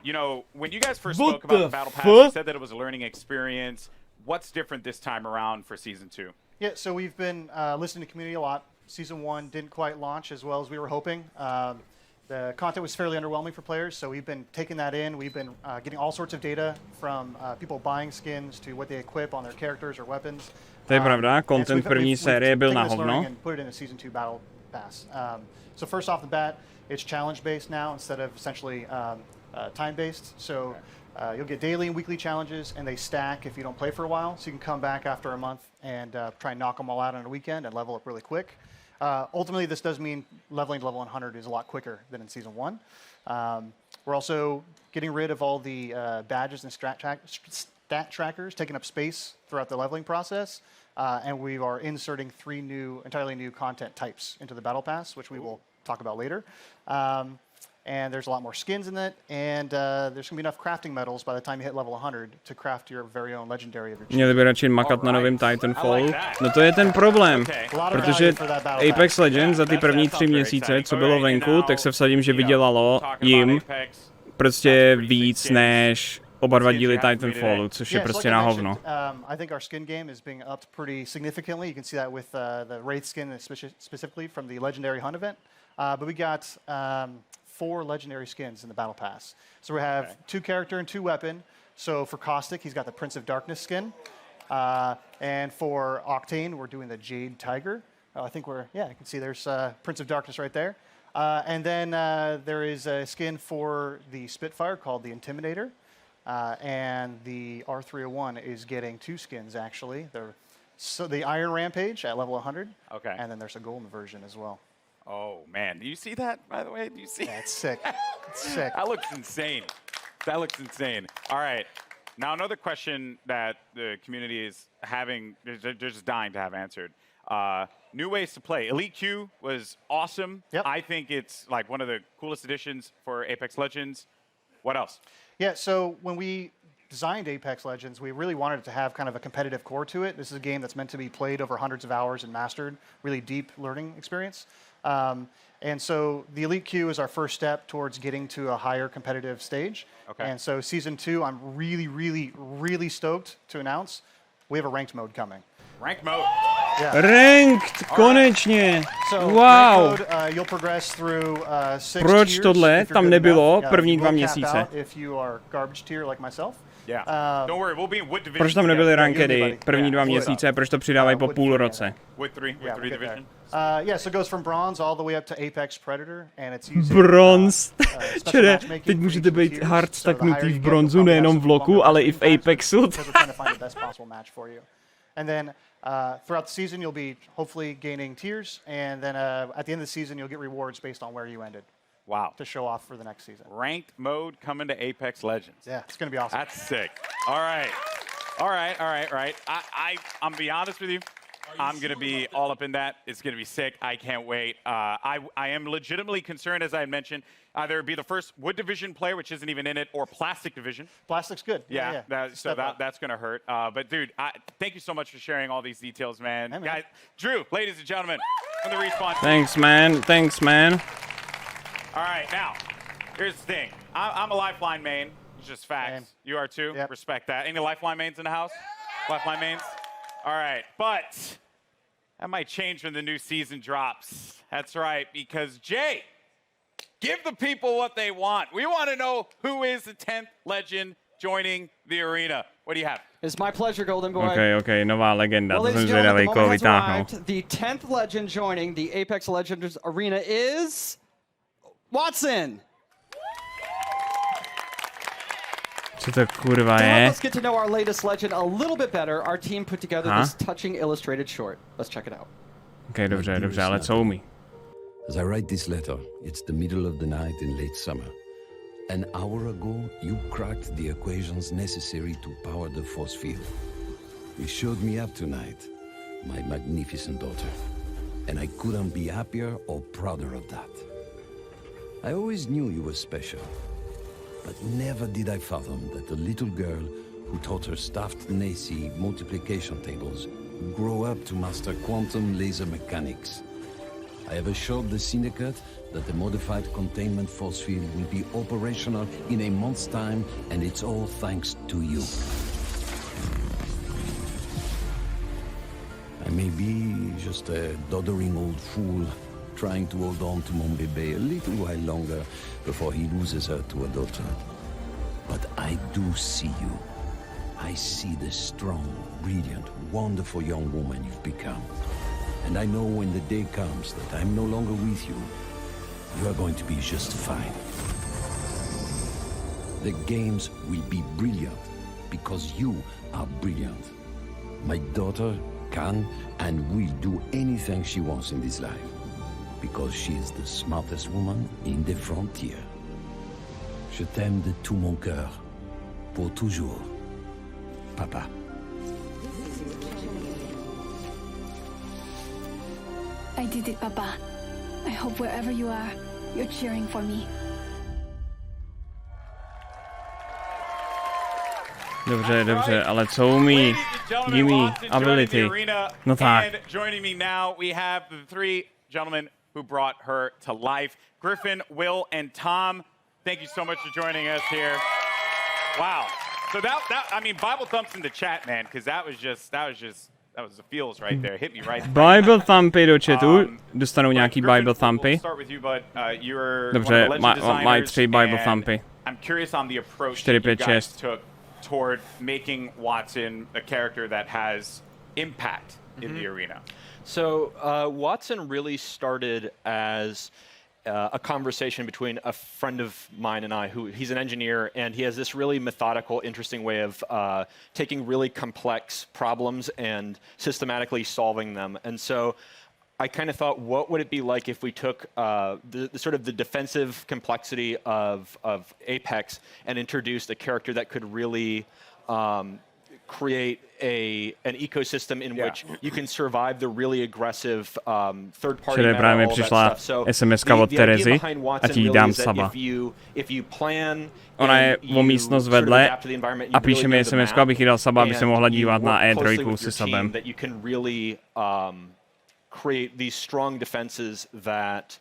you know, when you guys first What spoke about the the Battle Pass, fuck? you said that it was a learning experience. What's different this time around for Season 2? Yeah, so we've been listening to community a lot. Season 1 didn't quite launch as well as we were hoping. The content was fairly underwhelming for players, so we've been taking that in. We've been getting all sorts of data from people buying skins to what they equip on their characters or weapons. To je pravda, And so content první série byl na taken this learning hovno. and put it in a Season 2 Battle Pass. So first off the bat, it's challenge-based now instead of essentially time-based. So you'll get daily and weekly challenges, and they stack if you don't play for a while. So you can come back after a month and try and knock them all out on a weekend and level up really quick. Ultimately, this does mean leveling to level 100 is a lot quicker than in Season 1. We're also getting rid of all the badges and stat trackers, taking up space throughout the leveling process. And we are inserting 3 entirely new content types into the Battle Pass, which we will talk about later. And there's a lot more skins in it, and there's going to be enough crafting metals by the time you hit level 100 to craft your very own legendary of your choosing. Měli by radši makat na novém Titanfallu. No to je ten problém, protože Apex Legends za ty první 3 měsíce, co bylo venku, tak se vsadím, že vydělalo jim prostě víc než oba 2 díly Titanfallu, což je prostě na hovno. I think our skin game is being upped pretty significantly. You can see that with the Wraith skin specifically from the Legendary Hunt event. But we got 4 legendary skins in the Battle Pass. So we have 2 character and 2 weapon. So for Caustic, he's got the Prince of Darkness skin. And for Octane, we're doing the Jade Tiger. I think you can see there's Prince of Darkness right there. And then there is a skin for the Spitfire called the Intimidator. And the R301 is getting 2 skins, actually. So the Iron Rampage at level 100. Okay. And then there's a golden version as well. Oh, man. Do you see that, by the way? Do you see? Yeah, it's sick. It's sick. That looks insane. That looks insane. All right. Now, another question that the community is having, they're just dying to have answered. New ways to play. Elite Q was awesome. Yep. I think it's like one of the coolest additions for Apex Legends. What else? Yeah, so when we designed Apex Legends, we really wanted it to have kind of a competitive core to it. This is a game that's meant to be played over hundreds of hours and mastered, really deep learning experience. And so the Elite Q is our first step towards getting to a higher competitive stage. Okay. And so Season 2, I'm really, really, really stoked to announce we have a ranked mode coming. Ranked mode. Yeah. Ranked, konečně. So, Wow. ranked mode, you'll progress through 6 Proč tiers tohle if you're tam good nebylo enough. první You 2 will cap měsíce? out if you are garbage tier like myself. Yeah. Don't worry, we'll be in wood division. Proč tam nebyly rankedy buddy. první 2 Yeah. měsíce, proč to přidávají po půl roce? Wood 3 Yeah, we'll get division. there. So it goes from bronze all the way up to Apex Predator, and it's using Bronz. special Čere, matchmaking teď for můžete each být tiers. hard So the higher staknutý you v get, bronzu, you'll probably nejenom have v some loku, longer ale i v matching times Apexu. because we're trying to find the best possible match for you. And then throughout the season, you'll be hopefully gaining tiers, and then at the end of the season, you'll get rewards based on where you ended. Wow. To show off for the next season. Ranked mode coming to Apex Legends. Yeah, it's going to be awesome. That's sick. All right. I'm be honest with you. I'm going to be all up in that. It's going to be sick. I can't wait. I am legitimately concerned, as I had mentioned, either be the first wood division player, which isn't even in it, or plastic division. Plastic's good. Yeah, that's going to hurt. But, dude, thank you so much for sharing all these details, man. Hey, man. Guys, Drew, ladies and gentlemen, from the Respawn team. Thanks, man. Thanks, man. All right, now, here's the thing. I'm a Lifeline main. It's just facts. Same. You are too? Yep. Respect that. Any Lifeline mains in the house? Lifeline mains? All right, but that might change when the new season drops. That's right, because Jay, give the people what they want. We want to know who is the 10th legend joining the arena. What do you have? It's my pleasure, Golden Boy. Okay, nová legenda, Well, to ladies jsem and zvědavý, gentlemen, the koho moment has vytáhnou. arrived. The 10th legend joining the Apex Legends arena is Watson. Co to kurva To help je? us get to know our latest legend a little bit better, our team put together this touching illustrated short. Let's check it out. Okay, dobře, ale co umí? As I write this letter, it's the middle of the night in late summer. An hour ago, you cracked the equations necessary to power the force field. You showed me up tonight, my magnificent daughter, and I couldn't be happier or prouder of that. I always knew you were special, but never did I fathom that the little girl who taught her staffed Nazi multiplication tables would grow up to master quantum laser mechanics. I have assured the syndicate that the modified containment force field will be operational in a month's time, and it's all thanks to you. I may be just a doddering old fool trying to hold on to mon bébé a little while longer before he loses her to a daughter. But I do see you. I see the strong, brilliant, wonderful young woman you've become. And I know when the day comes that I'm no longer with you, you are going to be just fine. The games will be brilliant because you are brilliant. My daughter can and will do anything she wants in this life because she is the smartest woman in the frontier. Je t'aime de tout mon cœur, pour toujours, Papa. I did it, Papa. I hope wherever you are, you're cheering for me. Dobře, ale co umí? Gimme ability. No tak. And joining me now, we have the three gentlemen who brought her to life. Griffin, Will, and Tom. Thank you so much for joining us here. Wow. So I mean, Bible thumps in the chat, man, because that was the feels right there. Hit me right. Bible thumpy do chatu. Dostanou nějaký Bible thumpy. Dobře, mají 3 Bible thumpy. I'm curious on the approach that you guys took toward making Watson a character that has impact in the arena. So Watson really started as a conversation between a friend of mine and I, he's an engineer, and he has this really methodical, interesting way of taking really complex problems and systematically solving them. And so I kind of thought, what would it be like if we took the sort of the defensive complexity of Apex and introduced a character that could really create an ecosystem in which you can survive the really aggressive third-party meta, all that stuff. So SMS-ka od Terezy, ať jí dám saba. Ona je o místnost vedle a píše mi SMS-ku, abych jí dal saba, aby se mohla dívat na E3 se sabem. Create these strong defenses that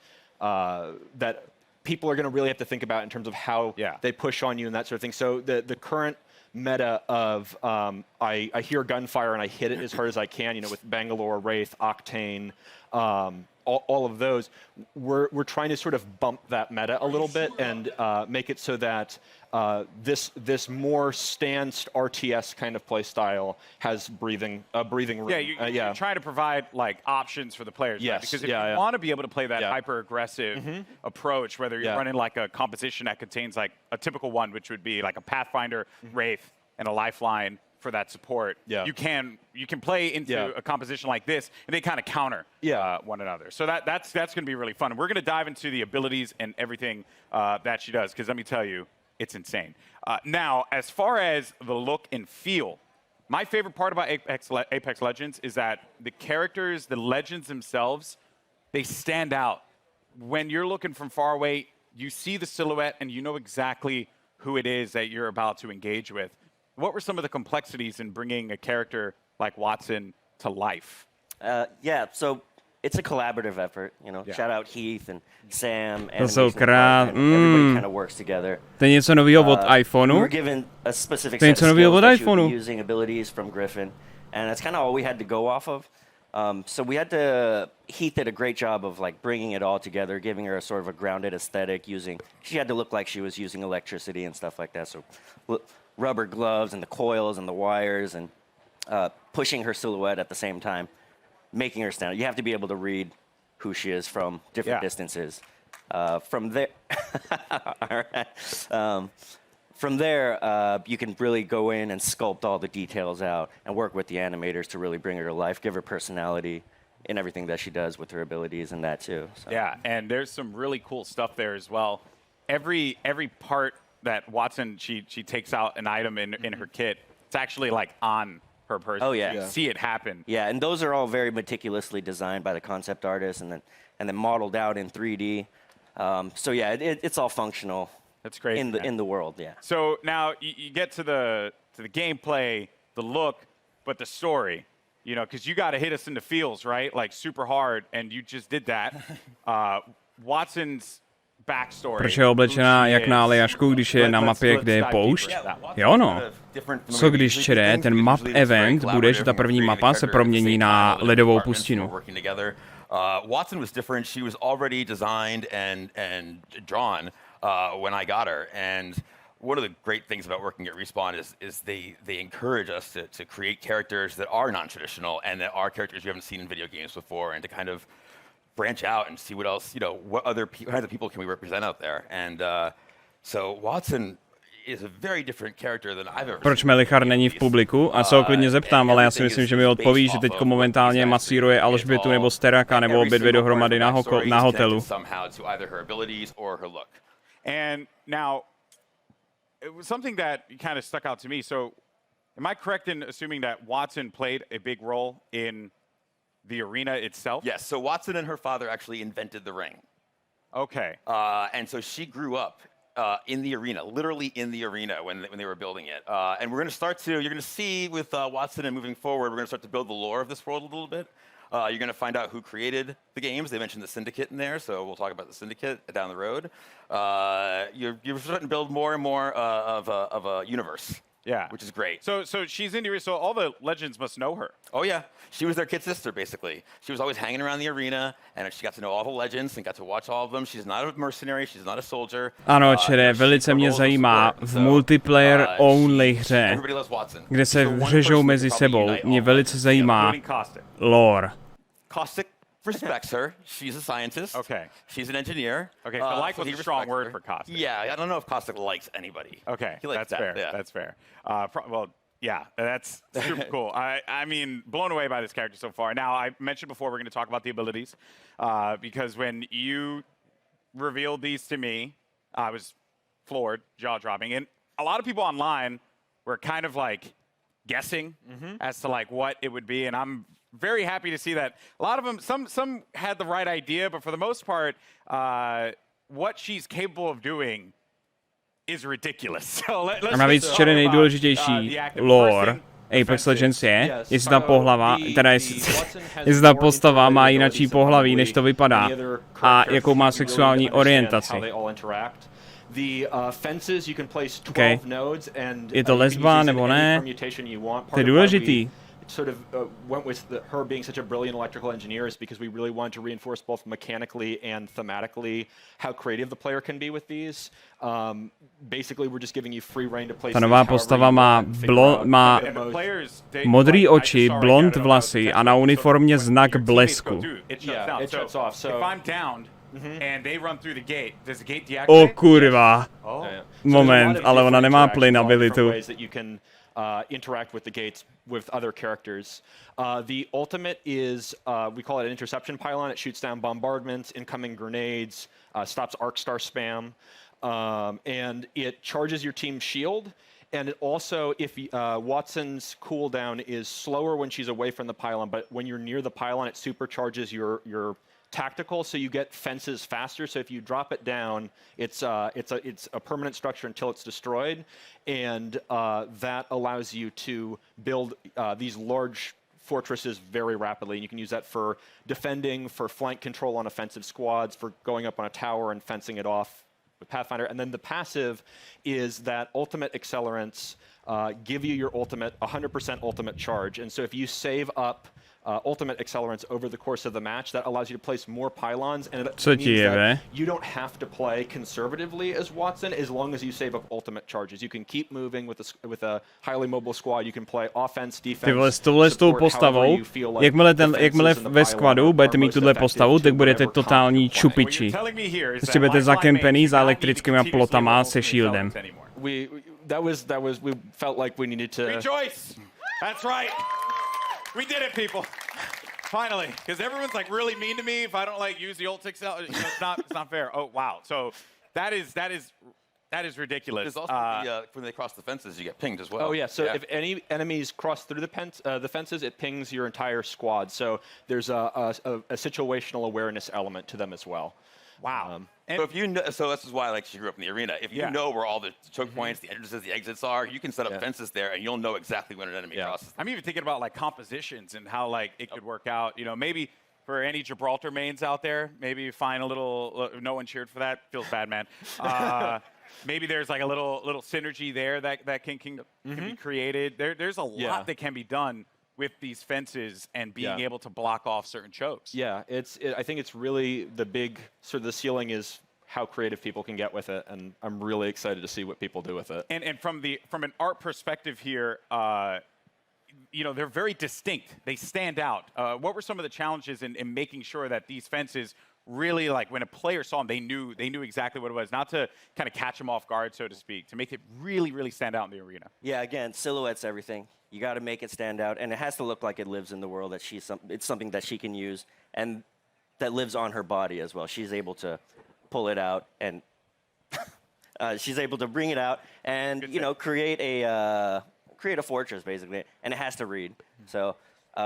people are going to really have to think about in terms of how they push on you and that sort of thing. So the current meta of I hear gunfire and I hit it as hard as I can, with Bangalore, Wraith, Octane, all of those, we're trying to sort of bump that meta a little bit and make it so that this more stanced RTS kind of play style has breathing room. Yeah, you're trying to provide like options for the players. Yes, right? Because if you want to be able to play that hyper aggressive approach, whether you're running like a composition that contains like a typical one, which would be like a Pathfinder, Wraith, and a Lifeline for that support, you can play into a composition like this, and they kind of counter one another. So that's going to be really fun. And we're going to dive into the abilities and everything that she does, because let me tell you, it's insane. Now, as far as the look and feel My favorite part about Apex Legends is that the characters, the legends themselves, they stand out. When you're looking from far away, you see the silhouette and you know exactly who it is that you're about to engage with. What were some of the complexities in bringing a character like Watson to life? Yeah, so it's a collaborative effort, you know. Yeah. Shout out Heath and Sam. To jsou Everybody kind of works together. To je něco nového od iPhoneu. We were given a specific To je set něco of nového skills od that she would iPhoneu. be using abilities from Griffin, and that's kind of all we had to go off of. So we had to. Heath did a great job of like bringing it all together, giving her a sort of a grounded aesthetic. She had to look like she was using electricity and stuff like that. So rubber gloves and the coils and the wires and pushing her silhouette at the same time, making her stand out. You have to be able to read who she is from different distances. From there, all right. From there, you can really go in and sculpt all the details out and work with the animators to really bring her to life, give her personality in everything that she does with her abilities and that too. So. Yeah, and there's some really cool stuff there as well. Every part that Watson, she takes out an item in her kit, it's actually like on her person. Oh yeah. You see it happen. Yeah, and those are all very meticulously designed by the concept artist and then modeled out in 3D. So yeah, it's all functional. That's great in the world. Yeah. So now you get to the gameplay, the look, but the story. You know, because you got to hit us in the feels, right? Like super hard, and you just did that. Watson's backstory. Proč je oblečená jak na Aljašku, když je na mapě, kde je poušť? Jo no. Co když čere, ten map event bude, že ta první mapa se promění na ledovou pustinu. Watson was different. She was already designed and drawn when I got her. And one of the great things about working at Respawn is they encourage us to create characters that are non-traditional and that are characters you haven't seen in video games before, and to kind of branch out and see what else, what other kinds of people can we represent out there. And so Watson is a very different character than I've ever Proč seen. Melichar není v publiku? A co klidně zeptám, ale já si myslím, že mi odpoví, že teďko momentálně masíruje Alžbětu nebo Steraka nebo obě dvě dohromady na hotelu. And now, it was something that kind of stuck out to me. So, am I correct in assuming that Watson played a big role in the arena itself? Yes, so Watson and her father actually invented the ring. Okay. And so she grew up in the arena, literally in the arena when they were building it. And we're going to start to, you're going to see with Watson and moving forward, we're going to start to build the lore of this world a little bit. You're going to find out who created the games. They mentioned the Syndicate in there, so we'll talk about the Syndicate down the road. You're starting to build more and more of a universe. Yeah. Which is great. So she's into it, so all the legends must know her. Oh, yeah. She was their kid sister, basically. She was always hanging around the arena, and she got to know all the legends and got to watch all of them. She's not a mercenary, she's not a soldier. Ano, čere, velice mě zajímá v multiplayer only hře, kde se řežou mezi sebou, mě velice zajímá lore. Caustic respects her. She's a scientist. Okay. She's an engineer. Okay, so like was he a strong word her. for Caustic. Yeah, I don't know if Caustic likes anybody. Okay, He likes that's that, fair. yeah. That's fair. Well, yeah, that's super cool. I mean, blown away by this character so far. Now, I mentioned before we're going to talk about the abilities, because when you revealed these to me, I was floored, jaw-dropping. And a lot of people online were kind of like guessing as to like what it would be, and I'm very happy to see that a lot of them, some had the right idea, but for the most part, what she's capable of doing is ridiculous. So let's A navíc čere nejdůležitější lore Apex Legends je, jestli ta pohlava, teda jestli ta postava má jinačí pohlaví, než to vypadá, a jakou má sexuální orientaci. Okay. Je to lesba nebo ne? To je důležitý. Sort of went with her being such a brilliant electrical engineer is because we really wanted to reinforce both mechanically and thematically how creative the player can be with these. Basically, we're just giving you free reign to play. Ta nová postava má modrý oči, blond vlasy a na uniformě znak blesku. O kurva. Moment, ale ona nemá plyn abilitu. Interact with the gates with other characters. The ultimate is, we call it an interception pylon. It shoots down bombardments, incoming grenades, stops arc star spam, and it charges your team's shield. And also, if Watson's cooldown is slower when she's away from the pylon, but when you're near the pylon, it supercharges your tactical, so you get fences faster. So if you drop it down, it's a permanent structure until it's destroyed, and that allows you to build these large fortresses very rapidly. And you can use that for defending, for flank control on offensive squads, for going up on a tower and fencing it off with Pathfinder. And then the passive is that ultimate accelerants give you your ultimate 100% ultimate charge. And so if you save up ultimate accelerants over the course of the match, that allows you to place more pylons, and it means that you don't have to play conservatively as Watson as long as you save up ultimate charges. You can keep moving with a highly mobile squad. You can play offense, defense. Ty vole, s tou postavou, jakmile ve squadu budete mít tuhle postavu, tak budete totální čupiči. Prostě budete zakempený za elektrickými plotama se shieldem. We felt like we needed to rejoice. That's right. We did it, people. Finally, because everyone's like really mean to me if I don't like use the ult excel. You know, it's not fair. Oh wow. So that is ridiculous. There's also when they cross the fences, you get pinged as well. Oh yeah. So if any enemies cross through the fences, it pings your entire squad. So there's a situational awareness element to them as well. Wow. So if you know, so this is why like she grew up in the arena. If you know where all the choke points, the entrances, the exits are, you can set up fences there, and you'll know exactly when an enemy crosses. I'm even thinking about like compositions and how like it could work out. You know, maybe for any Gibraltar mains out there, maybe find a little. No one cheered for that. Feels bad, man. Maybe there's like a little synergy there that can be created. There's a lot that can be done with these fences and being able to block off certain chokes. Yeah, I think it's really the big sort of the ceiling is how creative people can get with it, and I'm really excited to see what people do with it. And from an art perspective here, you know, they're very distinct. They stand out. What were some of the challenges in making sure that these fences really, like when a player saw them, they knew exactly what it was, not to kind of catch them off guard, so to speak, to make it really, really stand out in the arena? Yeah, again, silhouette's everything. You got to make it stand out, and it has to look like it lives in the world, that it's something that she can use, and that lives on her body as well. She's able to pull it out, and she's able to bring it out, and you know, create a fortress basically, and it has to read. So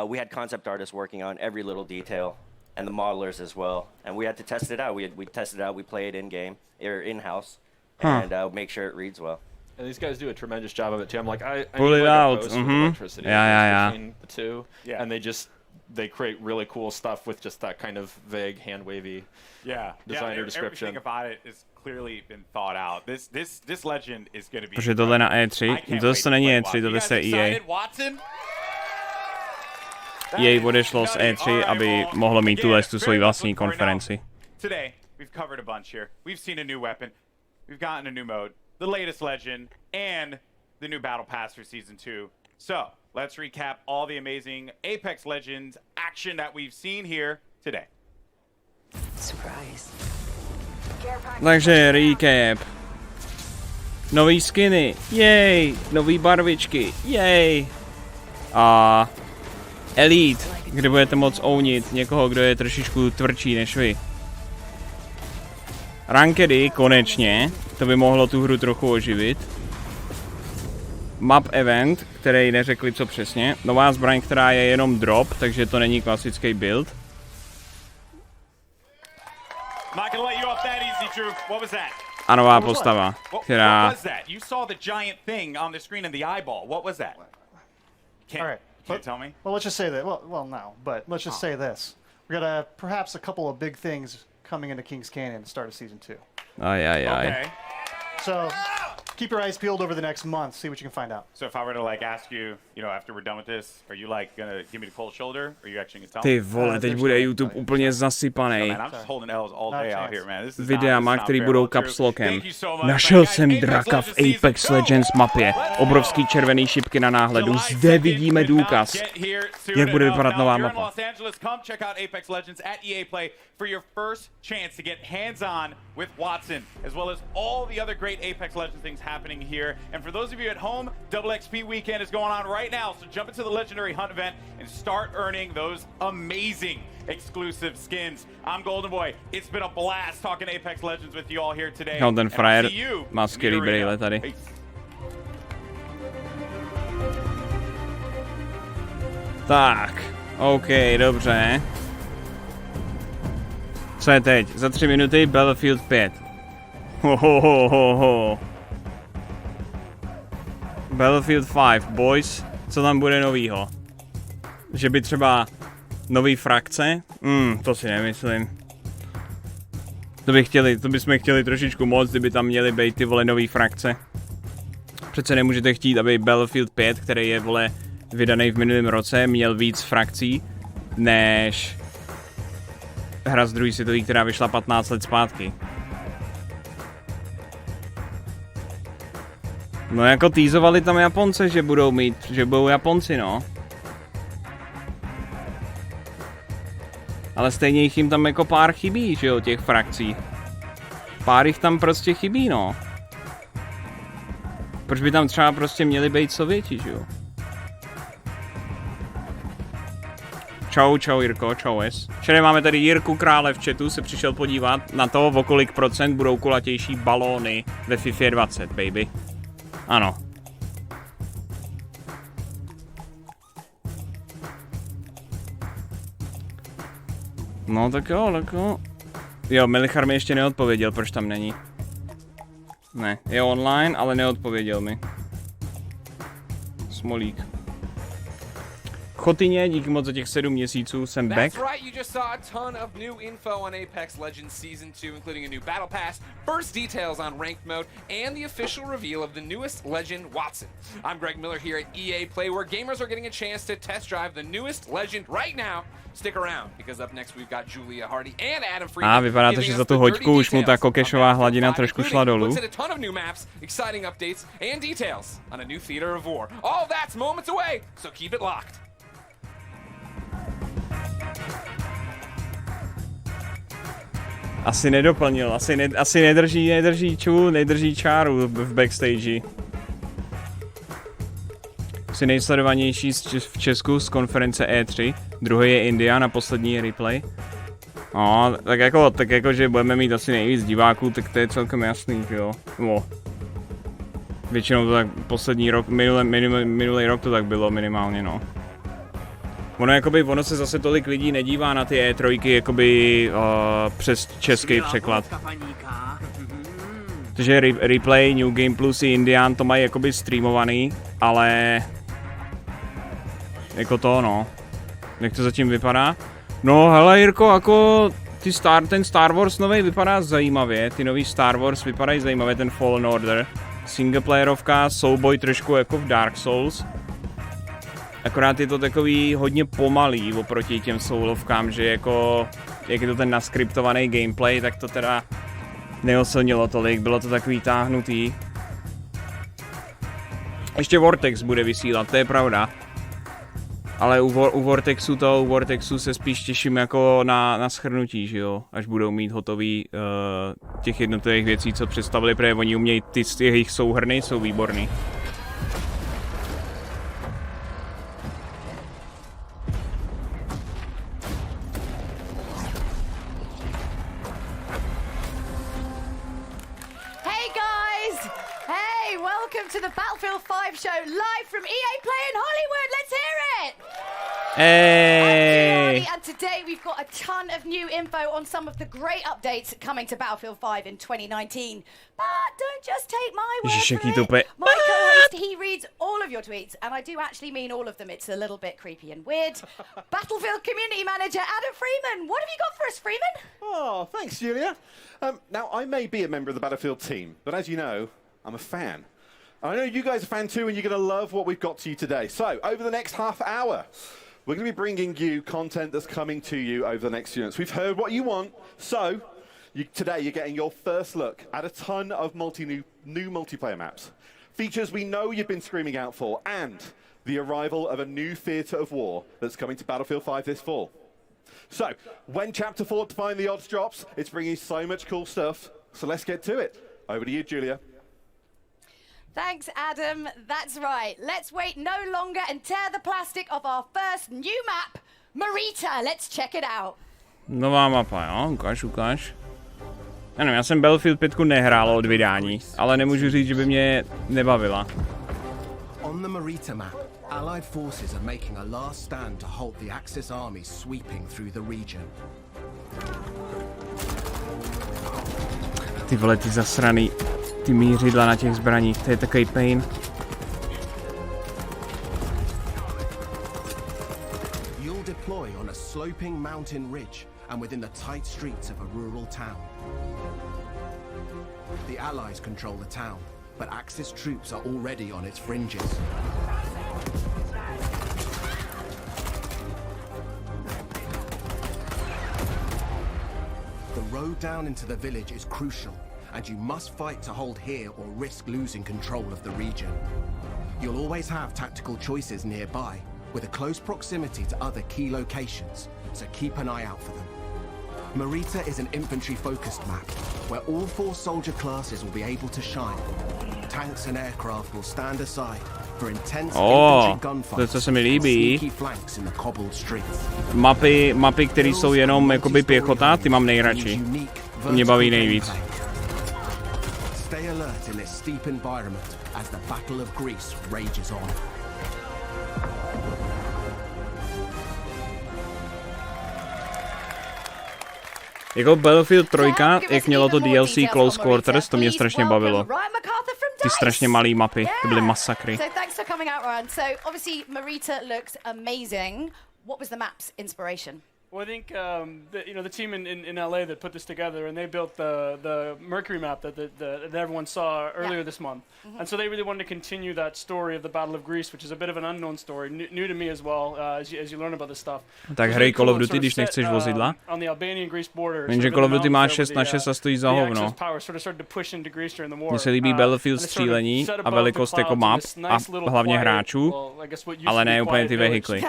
we had concept artists working on every little detail, and the modelers as well, and we had to test it out. We tested it out. We play it in game or in house, and make sure it reads well. And these guys do a tremendous job of it too. I'm like, I pull need it like out. A post with electricity between the two, and they create really cool stuff with just that kind of vague, hand wavy designer description. Everything about it has clearly been thought out. This legend is going to be. Protože tohle na E3, to není E3, tohle se EA. EA odešlo z E3, aby mohlo mít tu svoji vlastní konferenci. Today, we've covered a bunch here. We've seen a new weapon. We've gotten a new mode, the latest legend, and the new battle pass for season 2. So let's recap all the amazing Apex Legends action that we've seen here today. Surprise. Takže recap. Nový skiny, jej, nový barvičky, jej. A Elite, kde budete moct ownit někoho, kdo je trošičku tvrdší než vy. Rankedy, konečně, to by mohlo tu hru trochu oživit. Map event, který neřekli co přesně. Nová zbraň, která je jenom drop, takže to není klasický build. A nová postava, která... Can't tell me? Well, let's just say that. Well, no, but let's just say this. We got perhaps a couple of big things coming into Kings Canyon at the start of season 2. Okay. So keep your eyes peeled over the next month. See what you can find out. So if I were to like ask you, you know, after we're done with this, are you like gonna give me the cold shoulder? Or are you actually gonna tell me? Ty vole, teď bude YouTube úplně zasypaný. Videama, který budou capslokem. Našel jsem draka v Apex Legends mapě. Obrovský červený šipky na náhledu. Zde vidíme důkaz, jak bude vypadat nová mapa. For your first chance to get hands-on with Watson, as well as all the other great Apex Legends things happening here. And for those of you at home, Double XP Weekend is going on right now, so jump into the Legendary Hunt event and start earning those amazing exclusive skins. I'm Golden Boy. It's been a blast talking Apex Legends with you all here today. Ten frajer má skvělý brýle tady. Peace. Tak, OK, dobře. Co je teď? Za 3 minuty Battlefield 5. Ho. Battlefield 5, boys. Co tam bude novýho? Že by třeba nový frakce? To si nemyslím. To bychom chtěli trošičku moc, kdyby tam měly být ty vole nový frakce. Přece nemůžete chtít, aby Battlefield 5, který je vole vydaný v minulém roce, měl víc frakcí, než hra z druhé světové, která vyšla 15 let zpátky. No jako týzovali tam Japonce, že budou Japonci, no. Ale stejně jim tam jako pár chybí, že jo, těch frakcí. Pár jich tam prostě chybí, no. Proč by tam třeba prostě měli být Sověti, že jo? Čau Jirko, čau es. Včera máme tady Jirku Krále v chatu, se přišel podívat na to, o kolik procent budou kulatější balóny ve FIFA 20, baby. Ano. No tak jo. Jo, Melichar mi ještě neodpověděl, proč tam není. Ne, je online, ale neodpověděl mi. Smolík. Chotyně, díky moc za těch 7 měsíců, jsem back. That's right, you just saw a ton of new info on Apex Legends Season 2, including a new battle pass, first details on ranked mode, and the official reveal of the newest legend, Watson. I'm Greg Miller here at EA Play, where gamers are getting a chance to test drive the newest legend right now. Stick around, because up next we've got Julia Hardy and Adam Freeman. Vypadá to, že za tu hoďku už mu ta kokešová hladina trošku šla dolů. A ton of new maps, exciting updates, and details on a new theater of war. All that's moments away, so keep it locked. Asi nedoplnil, asi nedrží čáru v backstage. Asi nejsledovanější v Česku z konference E3, druhý je India, na poslední je replay. No, tak jako, že budeme mít asi nejvíc diváků, tak to je celkem jasný, jo. No. Většinou to tak poslední rok, minulý rok to tak bylo minimálně, no. Ono se zase tolik lidí nedívá na ty E3, jakoby přes český překlad. Takže replay, New Game Plus i Indian to mají jakoby streamovaný, ale jako to, no. Jak to zatím vypadá? No hele Jirko, jako ten Star Wars nový vypadá zajímavě, ty nový Star Wars vypadají zajímavě, ten Fallen Order. Singleplayerovka, souboj trošku jako v Dark Souls. Akorát je to takový hodně pomalý oproti těm soulovkám, že jako, jak je to ten naskriptovaný gameplay, tak to teda neoslnilo tolik, bylo to takový táhnutý. Ještě Vortex bude vysílat, to je pravda. Ale u Vortexu se spíš těším jako na shrnutí, že jo, až budou mít hotový těch jednotlivých věcí, co představili, protože oni umějí, ty jejich souhrny jsou výborný. To the Battlefield 5 show live from EA Play in Hollywood. Let's hear it! Hey! And today we've got a ton of new info on some of the great updates coming to Battlefield 5 in 2019. But don't just take my word for it. My co-host, he reads all of your tweets, and I do actually mean all of them. It's a little bit creepy and weird. Battlefield Community Manager Adam Freeman, what have you got for us, Freeman? Oh, thanks, Julia. Now, I may be a member of the Battlefield team, but as you know, I'm a fan. I know you guys are a fan too, and you're going to love what we've got to you today. So, over the next half hour, we're going to be bringing you content that's coming to you over the next few months. We've heard what you want, so today you're getting your first look at a ton of new multiplayer maps. Features we know you've been screaming out for, and the arrival of a new theatre of war that's coming to Battlefield 5 this fall. So, when Chapter 4 Define the Odds drops, it's bringing so much cool stuff, so let's get to it. Over to you, Julia. Thanks, Adam. That's right. Let's wait no longer and tear the plastic of our first new map, Marita. Let's check it out. Nová mapa, jo? Ukáž. Já nevím, já jsem Battlefield 5 nehrál od vydání, ale nemůžu říct, že by mě nebavila. On the Marita map, Allied forces are making a last stand to halt the Axis armies sweeping through the region. Ty vole, ty zasraný, ty mířidla na těch zbraních, to je takový pain. You'll deploy on a sloping mountain ridge and within the tight streets of a rural town. The Allies control the town, but Axis troops are already on its fringes. The road down into the village is crucial, and you must fight to hold here or risk losing control of the region. You'll always have tactical choices nearby, with a close proximity to other key locations, so keep an eye out for them. Marita is an infantry-focused map, where all 4 soldier classes will be able to shine. Tanks and aircraft will stand aside for intense infantry gunfights to se mi líbí. sneaky flanks in the cobbled streets. Mapy, které jsou jenom jakoby pěchota, ty mám nejradši. To mě baví nejvíc. Stay alert in this steep environment as the Battle of Greece rages on. Jako Battlefield 3, jak mělo to DLC Close Quarters, to mě strašně bavilo. Ty strašně malý mapy, ty byly masakry. So thanks for coming out, Ryan. So obviously Marita looks amazing. What was the map's inspiration? Well, I think the team in LA that put this together, and they built the Mercury map that everyone saw earlier this month, and so they really wanted to continue that story of the Battle of Greece, which is a bit of an unknown story, new to me as well, as you learn about this stuff. Tak hry Call of Duty, když nechceš vozidla. Jenže Call of Duty má 6x6 a stojí za hovno. Mně se líbí Battlefield střílení a velikost jako map a hlavně hráčů, ale ne úplně ty vehikly.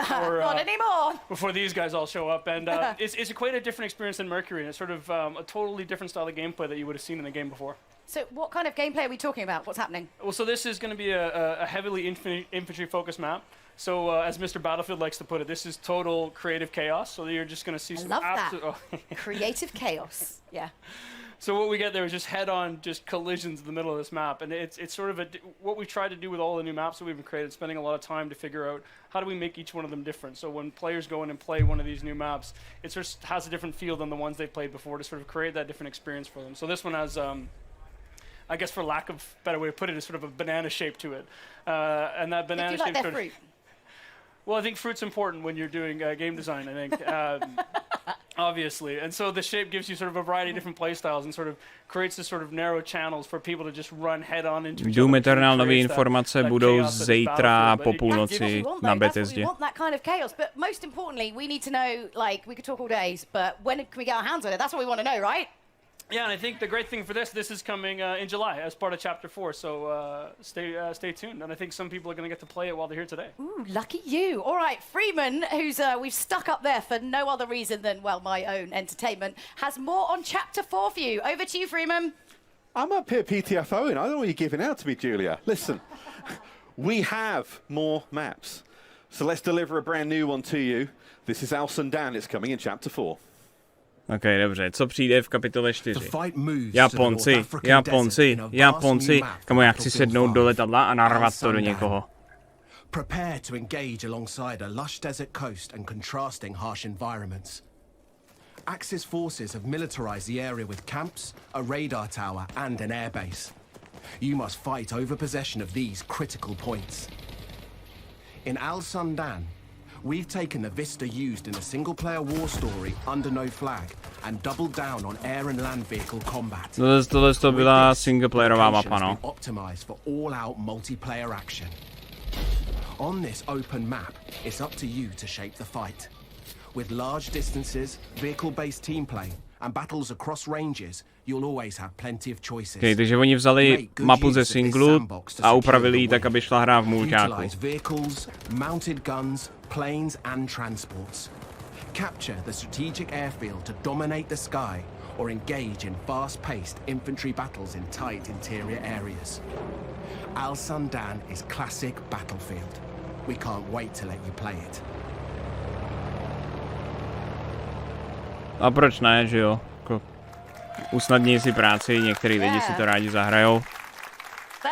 Before these guys all show up. And it's quite a different experience than Mercury, and it's sort of a totally different style of gameplay that you would have seen in the game before. So what kind of gameplay are we talking about? What's happening? Well, so this is going to be a heavily infantry-focused map. So as Mr. Battlefield likes to put it, this is total creative chaos. So you're just going to see some absolute creative chaos. Yeah. So what we get there is just head-on, just collisions in the middle of this map, and it's sort of what we've tried to do with all the new maps that we've been created, spending a lot of time to figure out how do we make each one of them different. So when players go in and play one of these new maps, it sort of has a different feel than the ones they've played before to sort of create that different experience for them. So this one has, I guess for lack of a better way to put it, is sort of a banana shape to it, and that banana shape. Like fruit? Well, I think fruit's important when you're doing game design, I think. Obviously, and so the shape gives you sort of a variety of different play styles and sort of creates this sort of narrow channels for people to just run head on into each Doom Eternal nové informace budou zítra po půlnoci na Bethesdě. We want that kind of chaos, but most importantly, we need to know, like, we could talk all days, but when can we get our hands on it? That's what we want to know, right? Yeah, and I think the great thing for this is coming in July as part of Chapter 4, so stay tuned. And I think some people are going to get to play it while they're here today. Ooh, lucky you. All right, Freeman, who's we've stuck up there for no other reason than, well, my own entertainment, has more on Chapter 4 for you. Over to you, Freeman. I'm up here PTFOing. I don't know what you're giving out to me, Julia. Listen, we have more maps. So let's deliver a brand new one to you. This is Al Sundan. It's coming in Chapter 4. Ok, dobře, co přijde v kapitole 4? Japonci. Kamu já chci sednout do letadla a narvat to do někoho. Prepare to engage alongside a lush desert coast and contrasting harsh environments. Axis forces have militarized the area with camps, a radar tower, and an airbase. You must fight over possession of these critical points. In Al Sundan, we've taken the vista used in a single-player war story under no flag and doubled down on air and land vehicle combat. Tohle to byla singleplayerová mapa, no. Optimized for all-out multiplayer action. On this open map, it's up to you to shape the fight. With large distances, vehicle-based team play, and battles across ranges, you'll always have plenty of choices. Okay, takže oni vzali mapu ze singlu a upravili ji tak, aby šla hra v mulťáku. Vehicles, mounted guns, planes and transports. Capture the strategic airfield to dominate the sky or engage in fast-paced infantry battles in tight interior areas. Al Sundan is classic battlefield. We can't wait to let you play it. A proč ne, že jo? Usnadní si práci, některý lidi si to rádi zahrajou.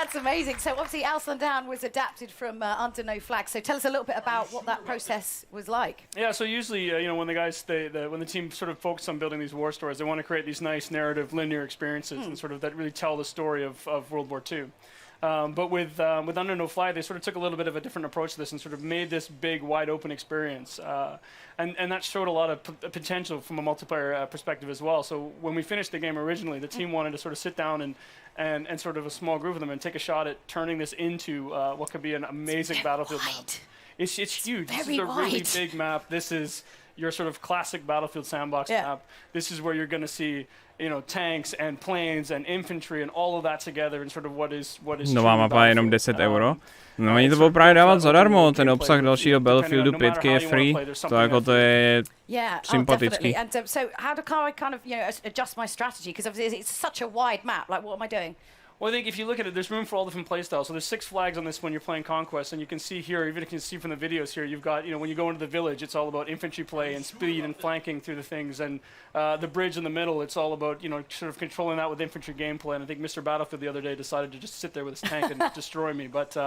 That's amazing. So obviously Alcyon Down was adapted from Under No Flag. So tell us a little bit about what that process was like. Yeah, so usually, you know, when the guys, when the team sort of focus on building these war stories, they want to create these nice narrative, linear experiences and sort of that really tell the story of World War II. But with Under No Flag, they sort of took a little bit of a different approach to this and sort of made this big, wide open experience. And that showed a lot of potential from a multiplayer perspective as well. So when we finished the game originally, the team wanted to sort of sit down and sort of a small group of them and take a shot at turning this into what could be an amazing battlefield map. It's huge. This is a really big map. This is your sort of classic Battlefield sandbox map. This is where you're going to see, you know, tanks and planes and infantry and all of that together and sort of what is Nová mapa je jenom 10 euro. No oni to budou právě dávat zadarmo, ten obsah dalšího Battlefieldu 5 je free, to jako to je sympatický. And so how do I kind of, you know, adjust my strategy? Because obviously it's such a wide map, like what am I doing? Well, I think if you look at it, there's room for all different playstyles. So there's 6 flags on this when you're playing Conquest, and you can see here, even if you can see from the videos here, you've got, you know, when you go into the village, it's all about infantry play and speed and flanking through the things, and the bridge in the middle, it's all about, you know, sort of controlling that with infantry gameplay. And I think Mr. Battlefield the other day decided to just sit there with his tank and destroy me. But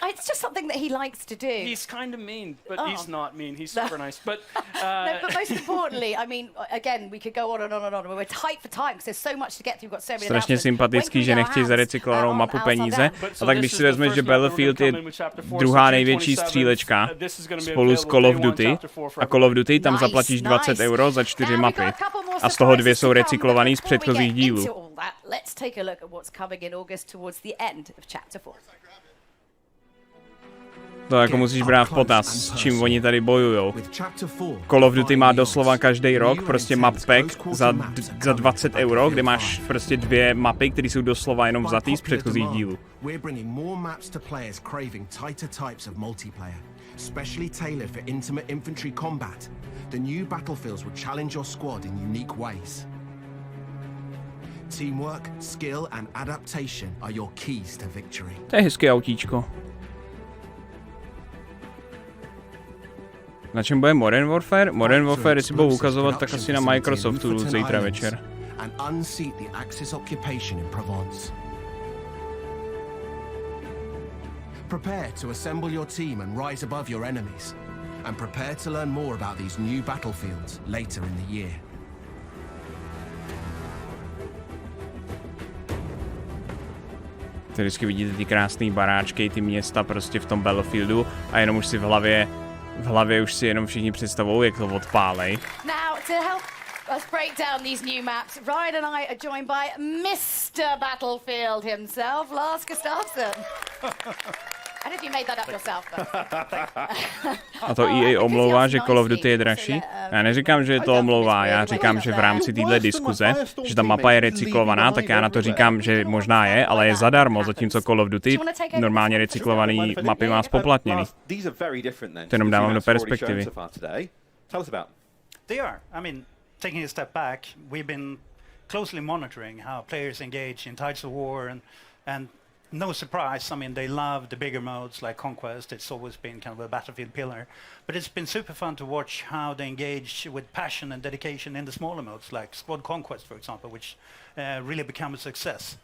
it's just something that he likes to do. He's kind of mean, but he's not mean. He's super nice. But no, but most importantly, I mean, again, we could go on and on and on. We're tight for time because there's so much to get through. We've got so many. Strašně sympatický, že nechtějí zarecyklovanou mapu peníze. A tak když si vezmeš, že Battlefield je druhá největší střílečka spolu s Call of Duty a Call of Duty tam zaplatíš 20 euro za 4 mapy. A z toho 2 jsou recyklovaný z předchozích dílů. To jako musíš brát v potaz, s čím oni tady bojujou. Call of Duty má doslova každý rok prostě map pack za 20 euro, kde máš prostě 2 mapy, které jsou doslova jenom vzatý z předchozích dílů. Specially tailored for intimate infantry combat, the new battlefields will challenge your squad in unique ways. Teamwork, skill and adaptation are your keys to victory. To je hezké autíčko. Na čem bude Modern Warfare? Modern Warfare, si budou ukazovat, tak asi na Microsoftu zítra večer. And unseat the Axis occupation in Provence. Prepare to assemble your team and rise above your enemies. And prepare to learn more about these new battlefields later in the year. Tady vždycky vidíte ty krásné baráčky, ty města prostě v tom Battlefieldu a jenom už si v hlavě už si jenom všichni představují, jak to odpálej. Now, to help us break down these new maps, Ryan and I are joined by Mr. Battlefield himself, Lars Gustafsson. I don't know if you made that up yourself, but... A to EA omlouvá, že Call of Duty je dražší? Já neříkám, že je to omlouvá, já říkám, že v rámci téhle diskuze, že ta mapa je recyklovaná, tak já na to říkám, že možná je, ale je zadarmo, zatímco Call of Duty normálně recyklovaný mapy má spoplatněný. To jenom dávám do perspektivy. They are. I mean, taking a step back, we've been closely monitoring how players engage in Tides of War and no surprise, I mean, they love the bigger modes like Conquest. It's always been kind of a Battlefield pillar. But it's been super fun to watch how they engage with passion and dedication in the smaller modes like Squad Conquest, for example, which really become a success.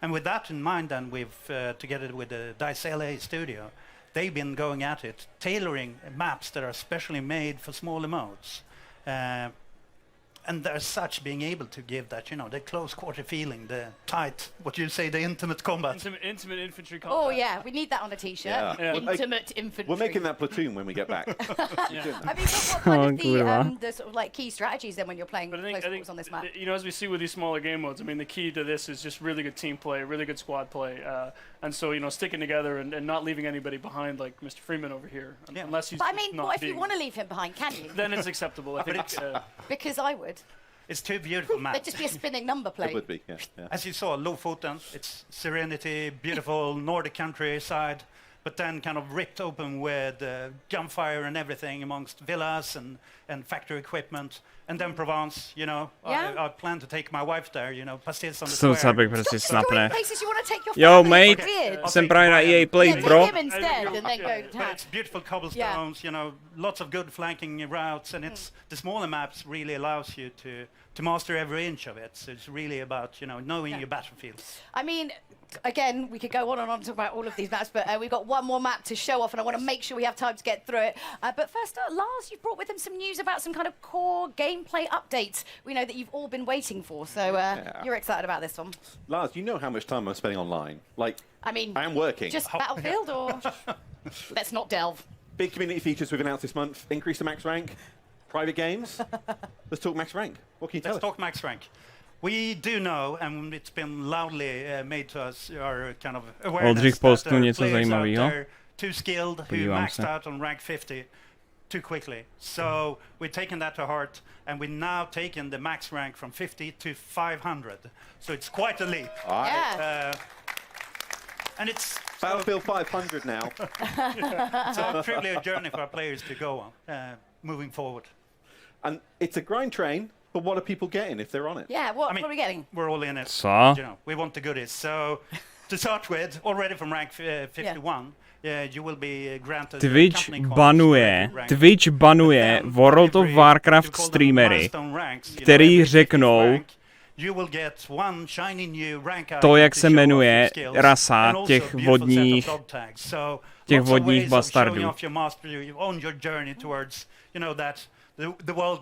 And with that in mind, then we've, together with the DICE LA studio, they've been going at it, tailoring maps that are specially made for smaller modes. And as such, being able to give that, you know, the close quarter feeling, the tight, what you say, the intimate combat. Intimate infantry combat. Oh yeah, we need that on a t-shirt. Yeah. Intimate infantry. We're making that platoon when we get back. I mean, what kind of the sort of like key strategies then when you're playing close quarters on this map? You know, as we see with these smaller game modes, I mean, the key to this is just really good team play, really good squad play, and so, you know, sticking together and not leaving anybody behind like Mr. Freeman over here, unless he's. But I mean, what if you want to leave him behind? Can you? Then it's acceptable. I think. Because I would. It's 2 beautiful maps. There'd just be a spinning number plate. It would be, yeah. As you saw, Lofoten, it's serenity, beautiful Nordic countryside, but then kind of ripped open with gunfire and everything amongst villas and factory equipment. And then Provence, you know, I plan to take my wife there, you know, pastilles on the square. Co bych prostě snapne. Places you want to take your Yo, mate, jsem právě na EA Play, bro. Him instead and then go to But it's beautiful cobblestones, you know, lots of good flanking routes, and it's the smaller maps really allows you to master every inch of it. So it's really about, you know, knowing your battlefield. I mean, again, we could go on and on to talk about all of these maps, but we've got one more map to show off, and I want to make sure we have time to get through it. But first, Lars, you've brought with him some news about some kind of core gameplay updates we know that you've all been waiting for, so you're excited about this one. Lars, you know how much time I'm spending online. Like, I mean, I am working. Just Battlefield, or let's not delve. Big community features we've announced this month. Increase the max rank, private games. Let's talk max rank. What can you tell us? Let's talk max rank. We do know, and it's been loudly made to us, our kind of awareness that players out there too skilled who maxed out on rank 50 too quickly. So we've taken that to heart, and we've now taken the max rank from 50 to 500. So it's quite a leap. Yeah. And it's Battlefield 500 now. So truly a journey for our players to go on, moving forward. And it's a grind train. But what are people getting if they're on it? Yeah, what are we getting? We're all in it. So? You know, we want the goodies. So to start with, already from rank 51, you will be granted Twitch banuje World of Warcraft streamery, který řeknou to, jak se jmenuje rasa těch vodních bastardů.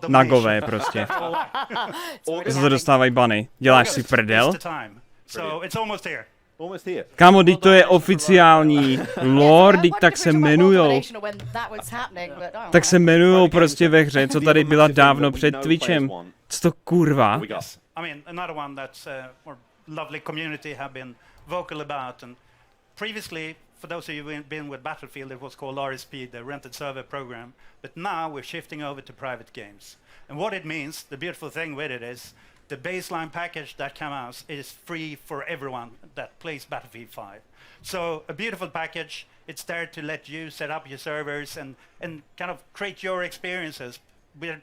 Nagové prostě. Za to dostávají bany. Děláš si prdel? Kámo, teď to je oficiální. Lord, teď tak se jmenujou. Tak se jmenujou prostě ve hře, co tady byla dávno před Twitchem. Co to kurva? I mean, another one that's our lovely community have been vocal about, and previously, for those of you who've been with Battlefield, it was called RSP, the rented server program, but now we're shifting over to private games. And what it means, the beautiful thing with it is, the baseline package that comes out is free for everyone that plays Battlefield 5. So a beautiful package, it's there to let you set up your servers and kind of create your experiences,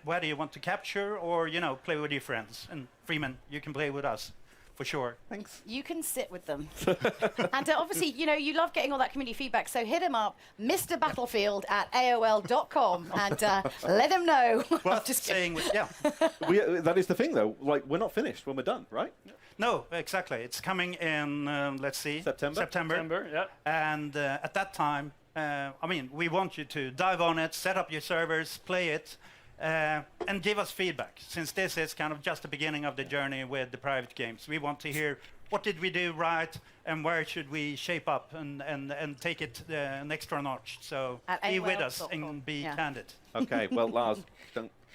whether you want to capture or, you know, play with your friends. And Freeman, you can play with us. For sure. Thanks. You can sit with them. And obviously, you know, you love getting all that community feedback, so hit him up, Mr. Battlefield at AOL.com, and let him know. Well, just saying, yeah. That is the thing, though. Like, we're not finished when we're done, right? No, exactly. It's coming in, let's see. September, yeah. And at that time, I mean, we want you to dive on it, set up your servers, play it, and give us feedback, since this is kind of just the beginning of the journey with the private games. We want to hear what did we do right and where should we shape up and take it an extra notch. So be with us and be candid. Okay, well, Lars,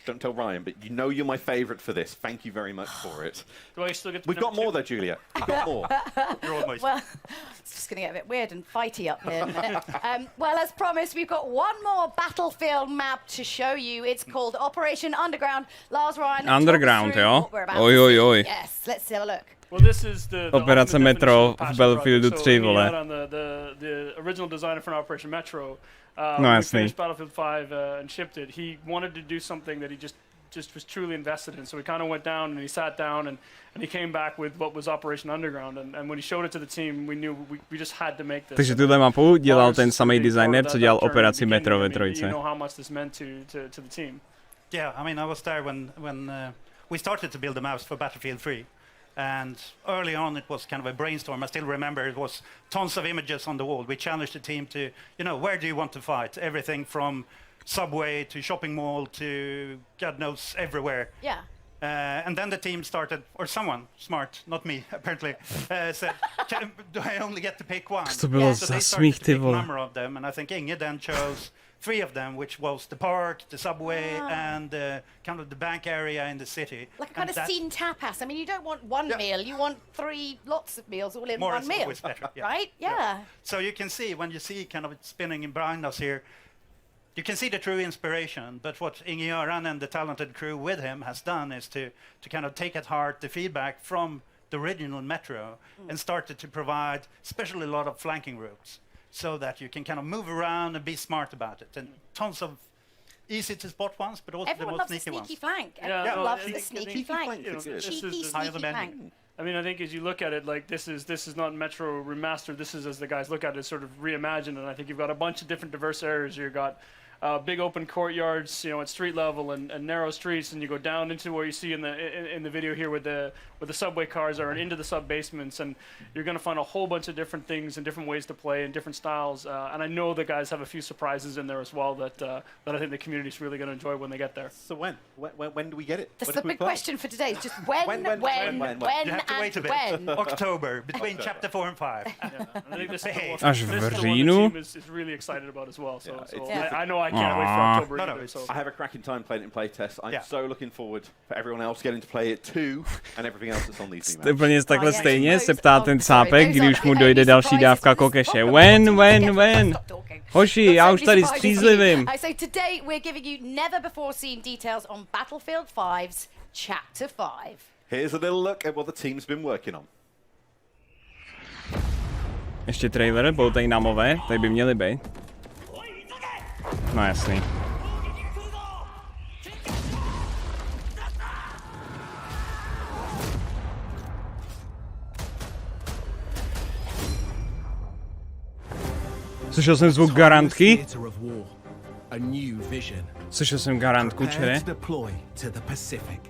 don't tell Ryan, but you know you're my favourite for this. Thank you very much for it. Do I still get to We've got more though, Julia. We've got more. You're almost. Well, it's just going to get a bit weird and fighty up here in a minute. Well, as promised, we've got one more Battlefield map to show you. It's called Operation Underground. Lars, Ryan, Underground, jo? Oj. Yes, let's have a look. Well, this is the Operace Metro v Battlefieldu 3, vole. The original designer for Operation Metro. No, we finished Battlefield 5 and shipped it. He wanted to do something that he just was truly invested in. So he kind of went down and he sat down and he came back with what was Operation Underground. And when he showed it to the team, we knew we just had to make this. Takže tuhle mapu dělal ten samý designer, co dělal Operaci Metro ve trojce. You know how much this meant to the team. Yeah, I mean, I was there when we started to build the maps for Battlefield 3. And early on, it was kind of a brainstorm. I still remember it was tons of images on the wall. We challenged the team to, you know, where do you want to fight? Everything from subway to shopping mall to God knows everywhere. Yeah. And then the team started, or someone smart, not me, apparently, said, do I only get to pick one? To bylo So they started to pick a number of them, and I think Inge then chose 3 of them, which was the park, the subway, and kind of the bank area in the city. Like a kind of scene tapas. I mean, you don't want one meal, you want 3 lots of meals all in one meal. Always better, yeah. Right? Yeah. So you can see, when you see kind of it spinning in behind us here, you can see the true inspiration, but what Inge Göran and the talented crew with him has done is to kind of take at heart the feedback from the original Metro and started to provide especially a lot of flanking routes, so that you can kind of move around and be smart about it. And tons of easy to spot ones, but also Everyone the most loves sneaky a sneaky ones. flank. Yeah, Everyone loves I the think sneaky flank. Cheeky, sneaky flank. I mean, I think as you look at it, like this is not Metro remastered. This is, as the guys look at it, sort of reimagined. And I think you've got a bunch of different diverse areas. You've got big open courtyards, at street level and narrow streets, and you go down into where you see in the video here with the subway cars are, and into the sub basements, and you're going to find a whole bunch of different things and different ways to play and different styles. And I know the guys have a few surprises in there as well that I think the community's really going to enjoy when they get there. So when do we get it? That's the big question for today. It's just when, You have to wait a bit. when. October, between chapter 4 and 5. I think this is the one, Až v this is the one the říjnu? team is really excited about as well. So, Yeah. I know I can't wait for October No, either. So. I have a cracking time playing it in playtest. I'm Yeah. so looking forward for everyone else getting to play it too, and everything else that's on these new maps. Úplně takhle Oh, yeah. stejně se ptá ten cápek, když už mu dojde další dávka kokeše. When? Hoši, já už tady střízlivím. So today we're giving you never before seen details on Battlefield 5's Chapter 5. Here's a little look at what the team's been working on. Ještě trailer, budou tady námové, tady by měly být. No jasný. Slyšel jsem zvuk garantky? A new vision. Slyšel jsem garantku, Prepare čere? to deploy to the Pacific.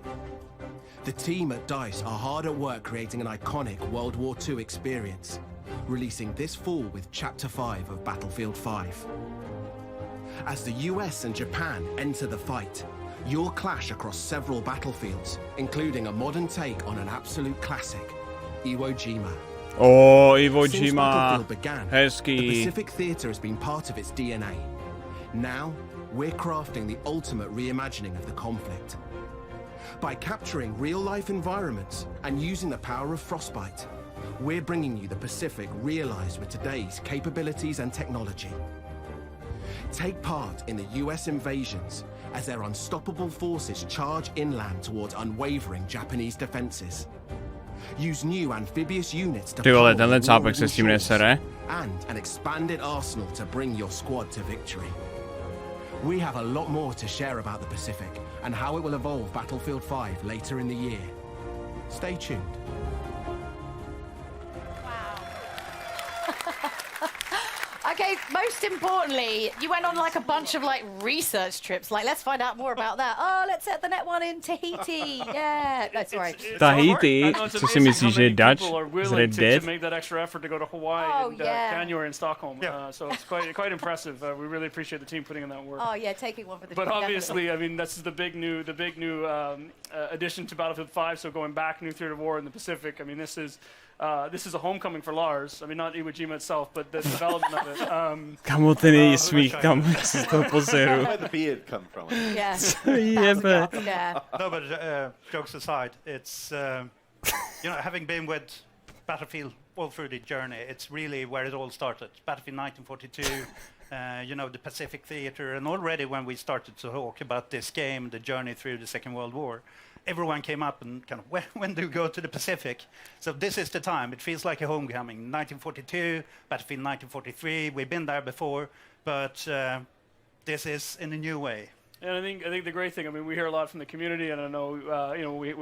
The team at DICE are hard at work creating an iconic World War II experience, releasing this fall with Chapter 5 of Battlefield 5. As the US and Japan enter the fight, you'll clash across several battlefields, including a modern take on an absolute classic, Iwo Jima. Oh, Iwo Since Jima. Battlefield began, the Hezký. Pacific Theatre has been part of its DNA. Now, we're crafting the ultimate reimagining of the conflict. By capturing real-life environments and using the power of Frostbite, we're bringing you the Pacific realized with today's capabilities and technology. Take part in the US invasions as their unstoppable forces charge inland towards unwavering Japanese defenses. Use new amphibious units to Ty vole, patrol tenhle the cápek walls se and s tím shores, nesere. and an expanded arsenal to bring your squad to victory. We have a lot more to share about the Pacific and how it will evolve Battlefield 5 later in the year. Stay tuned. Okay, most importantly, you went on like a bunch of like research trips. Like, let's find out more about that. Oh, let's set the net one in Tahiti. Yeah. No, sorry. Tahiti? Co si myslíš, že je Dutch? People are Is willing it to dead? make that extra effort to go to Hawaii in January and Stockholm. So it's quite impressive. We really appreciate the team putting in that work. Oh yeah, taking one for the But team, obviously, definitely. I mean, that's the big new addition to Battlefield 5. So going back, new theater of war in the Pacific. I mean, this is a homecoming for Lars. I mean, not Iwo Jima itself, but the development of it. Kamo ten její smích, kam z toho poseru. Where the beard come from? Yeah. Jebe. No, but jokes aside, it's having been with Battlefield all through the journey, it's really where it all started. Battlefield 1942, the Pacific Theater, and already when we started to talk about this game, the journey through the Second World War, everyone came up and kind of, when do we go to the Pacific? So this is the time. It feels like a homecoming. 1942, Battlefield 1943. We've been there before, but this is in a new way. And I think the great thing, I mean, we hear a lot from the community, and I know,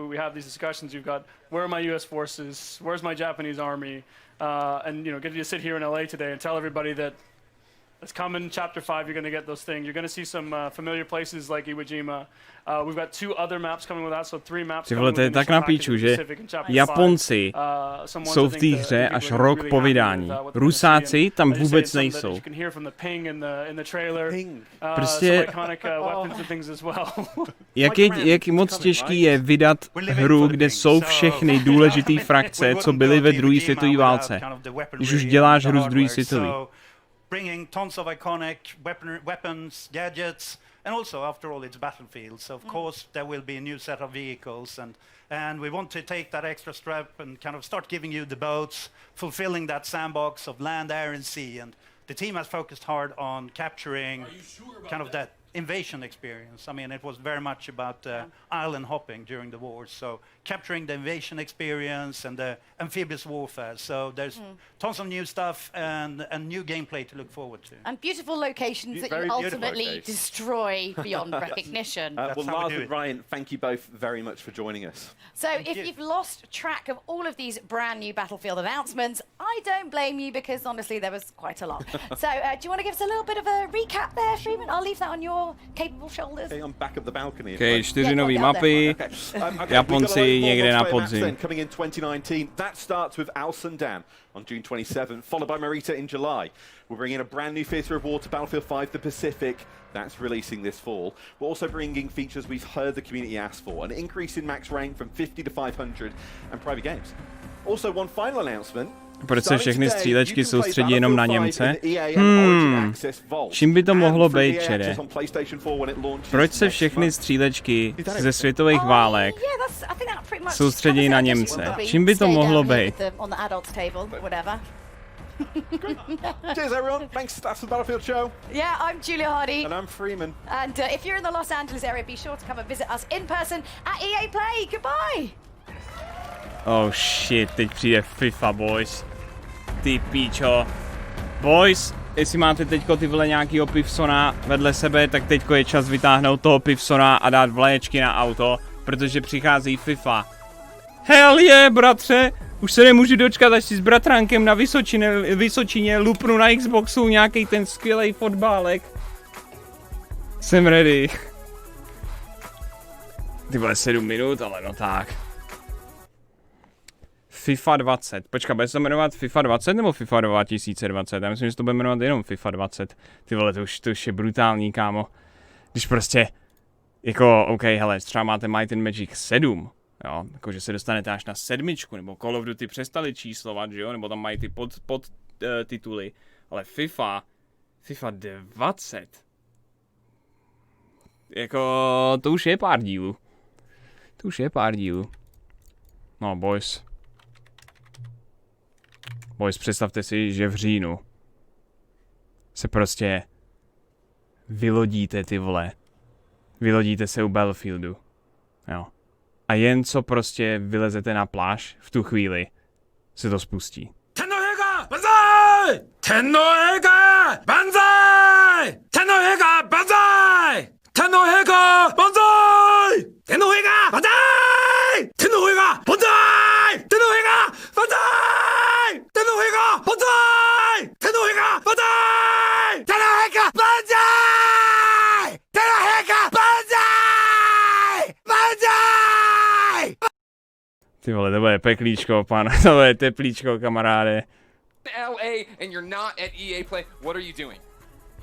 we have these discussions. You've got, where are my U.S. forces? Where's my Japanese army? And getting to sit here in LA today and tell everybody that it's coming, Chapter 5, you're going to get those things. You're going to see some familiar places like Iwo Jima. We've got 2 other maps coming with that, so 3 maps Ty coming vole, with to je the tak mission na package píču, in the že Pacific in Chapter 5. Japonci Some ones jsou I v think té that hře people až are rok really po happy with, vydání. what they're gonna Rusáci see. And tam I just say vůbec it's something that nejsou. You can hear from the ping in the trailer. Prostě- Some iconic weapons and things as well. Jak moc těžký je vydat hru, kde jsou všechny důležité frakce, co byly ve druhé světové válce. Když už děláš hru z druhé světové. Bringing tons of iconic weapons, gadgets, and also, after all, it's Battlefield. So, of course, there will be a new set of vehicles, and we want to take that extra step and kind of start giving you the boats, fulfilling that sandbox of land, air, and sea. And the team has focused hard on capturing kind of that invasion experience. I mean, it was very much about island hopping during the war, so capturing the invasion experience and the amphibious warfare. So there's tons of new stuff and new gameplay to look forward to. And beautiful locations that you ultimately destroy beyond recognition. Well, Lars and Ryan, thank you both very much for joining us. So if you've lost track of all of these brand new Battlefield announcements, I don't blame you because honestly there was quite a lot. So do you want to give us a little bit of a recap there, Freeman? I'll leave that on your capable shoulders. Okay, I'm back of the balcony. Okay, 4 nové mapy, Japonci někde na podzim. Coming in 2019, that starts with Al Sundan on June 27th, followed by Marita in July. We're bringing a brand new theatre of war to Battlefield 5, the Pacific. That's releasing this fall. We're also bringing features we've heard the community ask for, an increase in max rank from 50 to 500, and private games. Also, one final announcement. Proč se všechny střílečky soustředí jenom na Němce? Čím by to mohlo být, Čere? Proč se všechny střílečky ze světových válek soustředí na Němce? Čím by to mohlo být? Cheers, everyone. Thanks. That's the Battlefield show. Yeah, I'm Julia Hardy. And I'm Freeman. And if you're in the Los Angeles area, be sure to come and visit us in person at EA Play. Goodbye. Oh shit, teď přijde FIFA, boys. Ty píčo. Boys, jestli máte teďko ty vole nějakýho Pivsona vedle sebe, tak teďko je čas vytáhnout toho Pivsona a dát vlaječky na auto, protože přichází FIFA. Hell yeah, bratře! Už se nemůžu dočkat, až si s bratránkem na Vysočině lupnu na Xboxu nějaký ten skvělej fotbálek. Jsem ready. Ty vole 7 minut, ale no tak. FIFA 20. Počkat, bude se to jmenovat FIFA 20 nebo FIFA 2020? Já myslím, že to bude jmenovat jenom FIFA 20. Ty vole, to už je brutální, kámo. Když prostě, jako, OK, hele, třeba máte Might and Magic 7, jo, jakože se dostanete až na 7, nebo Call of Duty přestali číslovat, že jo, nebo tam mají ty podtituly, ale FIFA 20. Jako, to už je pár dílů. No, boys, představte si, že v říjnu se prostě vylodíte, ty vole. Vylodíte se u Battlefieldu. Jo. A jen co prostě vylezete na pláž, v tu chvíli se to spustí. Tennohega banzai! Tennohega banzai! Tennohega banzai! Tennohega banzai! Tennohega banzai! Tennohega banzai! Tennohega banzai! Tennohega banzai! Tennohega banzai! Tennohega banzai! Tennohega banzai! Banzai! Ty vole, to bude peklíčko, pan, to bude teplíčko, kamaráde. LA and you're not at EA Play, what are you doing?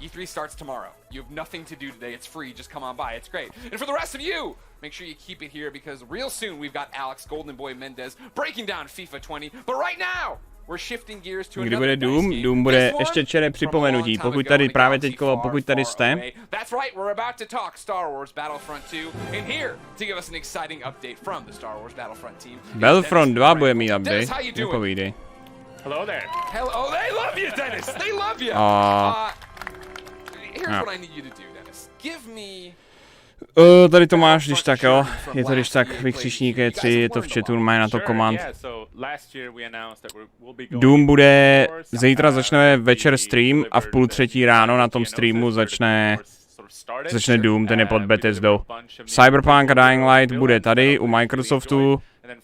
E3 starts tomorrow. You have nothing to do today. It's free. Just come on by. It's great. And for the rest of you, make sure you keep it here because real soon we've got Alex Golden Boy Mendez breaking down FIFA 20. But right now, we're shifting gears to Kdy bude Doom? Doom bude ještě čere připomenutí. Pokud tady právě teďko, pokud tady jste. That's right. We're about to talk Star Wars Battlefront 2 and here to give us an exciting update from the Star Wars Battlefront team. Battlefront 2 bude mít update. Jako vyjde. Hello there. Hello. They love you, Dennis. They love you. Here's what I need you to do, Dennis. Give me... Tady to máš, když tak jo. Je to když tak vykřičník E3, je to v chatu, mají na to komand. Doom bude, zítra začne večer stream a v 2:30 ráno na tom streamu začne Doom, ten je pod Bethesdou. Cyberpunk a Dying Light bude tady u Microsoftu.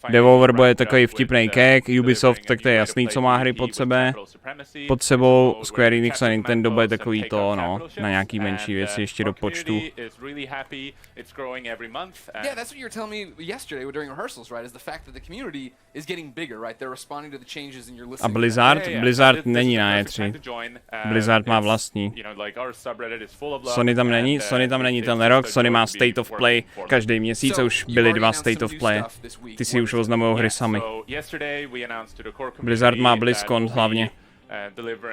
Devolver bude takový vtipnej kek, Ubisoft, tak to je jasný, co má hry pod sebou, Square Enix a Nintendo bude takový to, no, na nějaký menší věci ještě do počtu. Yeah, that's what you were telling me yesterday during rehearsals, right? Is the fact that the community is getting bigger, right? They're responding to the changes and you're listening. A Blizzard není na E3. Blizzard má vlastní. Sony tam není ten rok, Sony má State of Play každý měsíc a už byly 2 State of Play. Ty si už oznamujou hry sami. Blizzard má BlizzCon hlavně.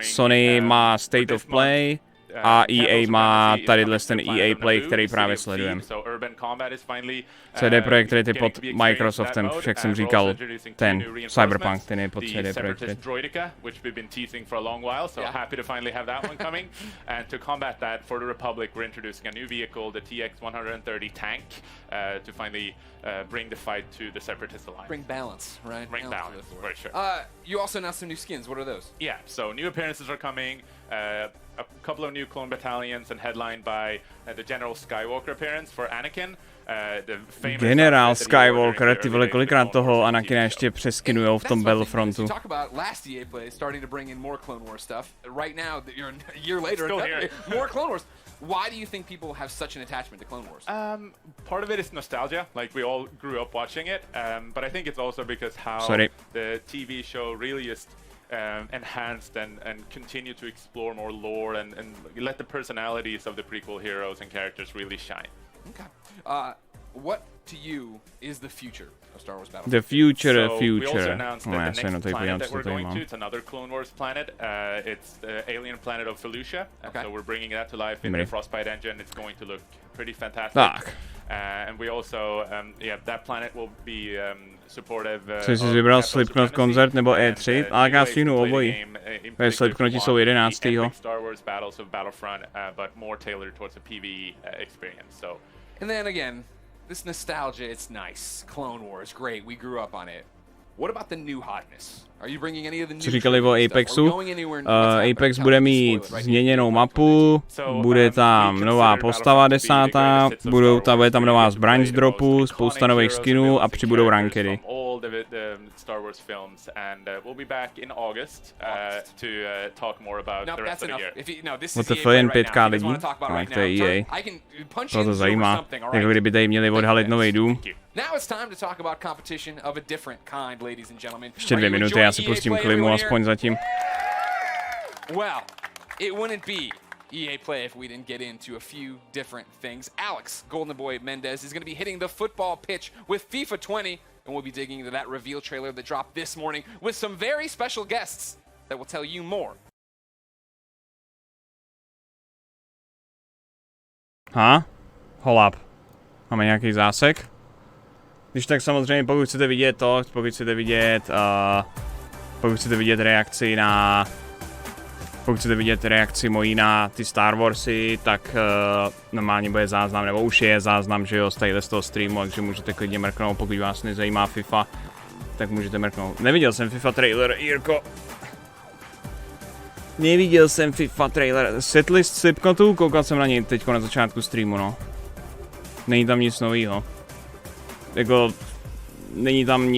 Sony má State of Play a EA má tadyhle ten EA Play, který právě sledujeme. urban combat is finally CD Projekt Red je pod Microsoftem, jak jsem říkal, ten Cyberpunk, ten je pod CD Projekt Red. Droideka, which we've been teasing for a long while, so happy to finally have that one coming. And to combat that, for the Republic, we're introducing a new vehicle, the TX-130 tank, to finally bring the fight to the Separatist Alliance. Bring balance, right? Bring balance, for sure. You also announced some new skins. What are those? Yeah, so new appearances are coming. A couple of new clone battalions, and headlined by the General Skywalker appearance for Anakin. Generál Skywalker, ty vole, kolikrát toho Anakina ještě přeskinujou v tom Battlefrontu. Talk about last EA Play starting to bring in more Clone Wars stuff. Right now, you're a year later, Still here. more Clone Wars. Why do you think people have such an attachment to Clone Wars? Part of it is nostalgia, like we all grew up watching it, but I think it's also because how the TV show really just enhanced and continue to explore more lore and let the personalities of the prequel heroes and characters really shine. Okay. What to you is the future of Star Wars Battlefront? The future. We also announced that the next planet that we're going to, it's another Clone Wars planet. It's the alien planet of Felucia. So we're bringing that to life in the Frostbite engine. It's going to look pretty fantastic. And we also, that planet will be supportive. Co jsi vybral, Slipknot koncert nebo E3? Ale já stihnu obojí. Slipknoti jsou 11. Star Wars battles of Battlefront, but more tailored towards a PvE experience. So. And then again, this nostalgia, it's nice. Clone Wars, great. We grew up on it. What about the new hotness? Are you bringing any of the new? Co říkali o Apexu? Apex bude mít změněnou mapu, bude tam nová postava 10, bude tam nová zbraň z dropu, spousta nových skinů a přibudou rankedy. Star Wars films, and we'll be back in August to talk more about the rest of the year. What the fuck, jen 5K lidí? To je EA. To zajímá, jako kdyby tady měli odhalit nový Doom. Now it's time to talk about competition of a different kind, ladies and gentlemen. Ještě 2 minuty, já si pustím klimu aspoň zatím. Well, it wouldn't be EA Play if we didn't get into a few different things. Alex Golden Boy Mendez is going to be hitting the football pitch with FIFA 20, and we'll be digging into that reveal trailer that dropped this morning with some very special guests that will tell you more. Hold up. Máme nějaký zásek? Když tak samozřejmě, pokud chcete vidět reakci na... Pokud chcete vidět reakci mojí na ty Star Warsy, tak normálně bude záznam, nebo už je záznam, že jo, z toho streamu, takže můžete klidně mrknout, pokud vás nezajímá FIFA, tak můžete mrknout. Neviděl jsem FIFA trailer, Jirko. Neviděl jsem FIFA trailer. Setlist Slipknotu, koukal jsem na něj teďko na začátku streamu, no. Není tam nic novýho. Jako, není tam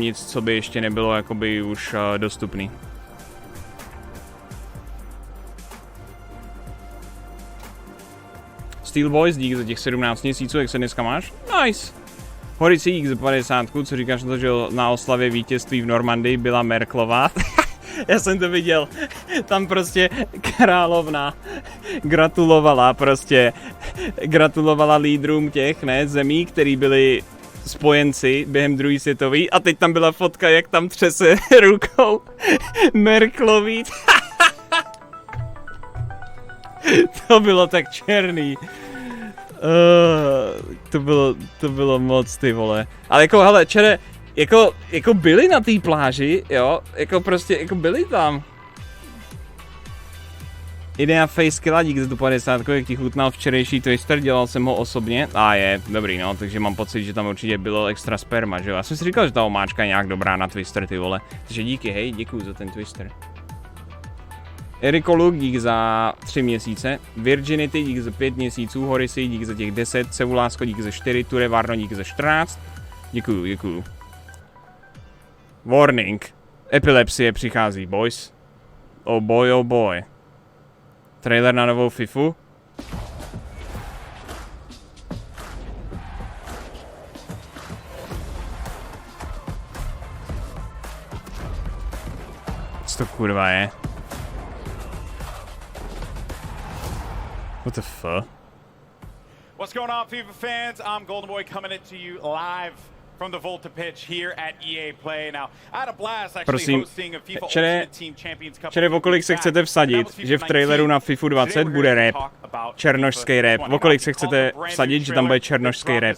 nic, co by ještě nebylo jakoby už dostupný. Steel Boys, díky za těch 17 měsíců, jak se dneska máš? Nice! Horici, díky za 50, co říkáš na to, že na oslavě vítězství v Normandii byla Merklová? Já jsem to viděl, tam prostě královna gratulovala lídrům těch, zemí, který byli spojenci během druhé světové, a teď tam byla fotka, jak tam třese rukou Merklový. To bylo tak černý. To bylo moc, ty vole. Ale jako, hele, čere, jako byli na té pláži, jo, jako byli tam. Idea Facekilla, díky za tu 50, jak ti chutnal včerejší Twister, dělal jsem ho osobně. A je, dobrý, no, takže mám pocit, že tam určitě bylo extra sperma, že jo. Já jsem si říkal, že ta omáčka je nějak dobrá na Twister, ty vole. Takže díky, hej, děkuju za ten Twister. Eriko Luke, díky za 3 měsíce. Virginity, díky za 5 měsíců. Horisy, díky za těch 10. Sevulásko, díky za 4. Ture Varno, díky za 14. Děkuju. Warning. Epilepsie přichází, boys. Oh boy. Trailer na novou FIFU. Co to kurva je? What the fuck? What's going on, FIFA fans? I'm Golden Boy coming to you live from the Volta pitch here at EA Play. Now, I had a blast actually Prosím, hosting a FIFA čere, Ultimate Team Champions Cup. čere, o kolik se chcete vsadit, že v traileru na FIFA 20 bude rap, černošský rap. O kolik se chcete vsadit, že tam bude černošský rap.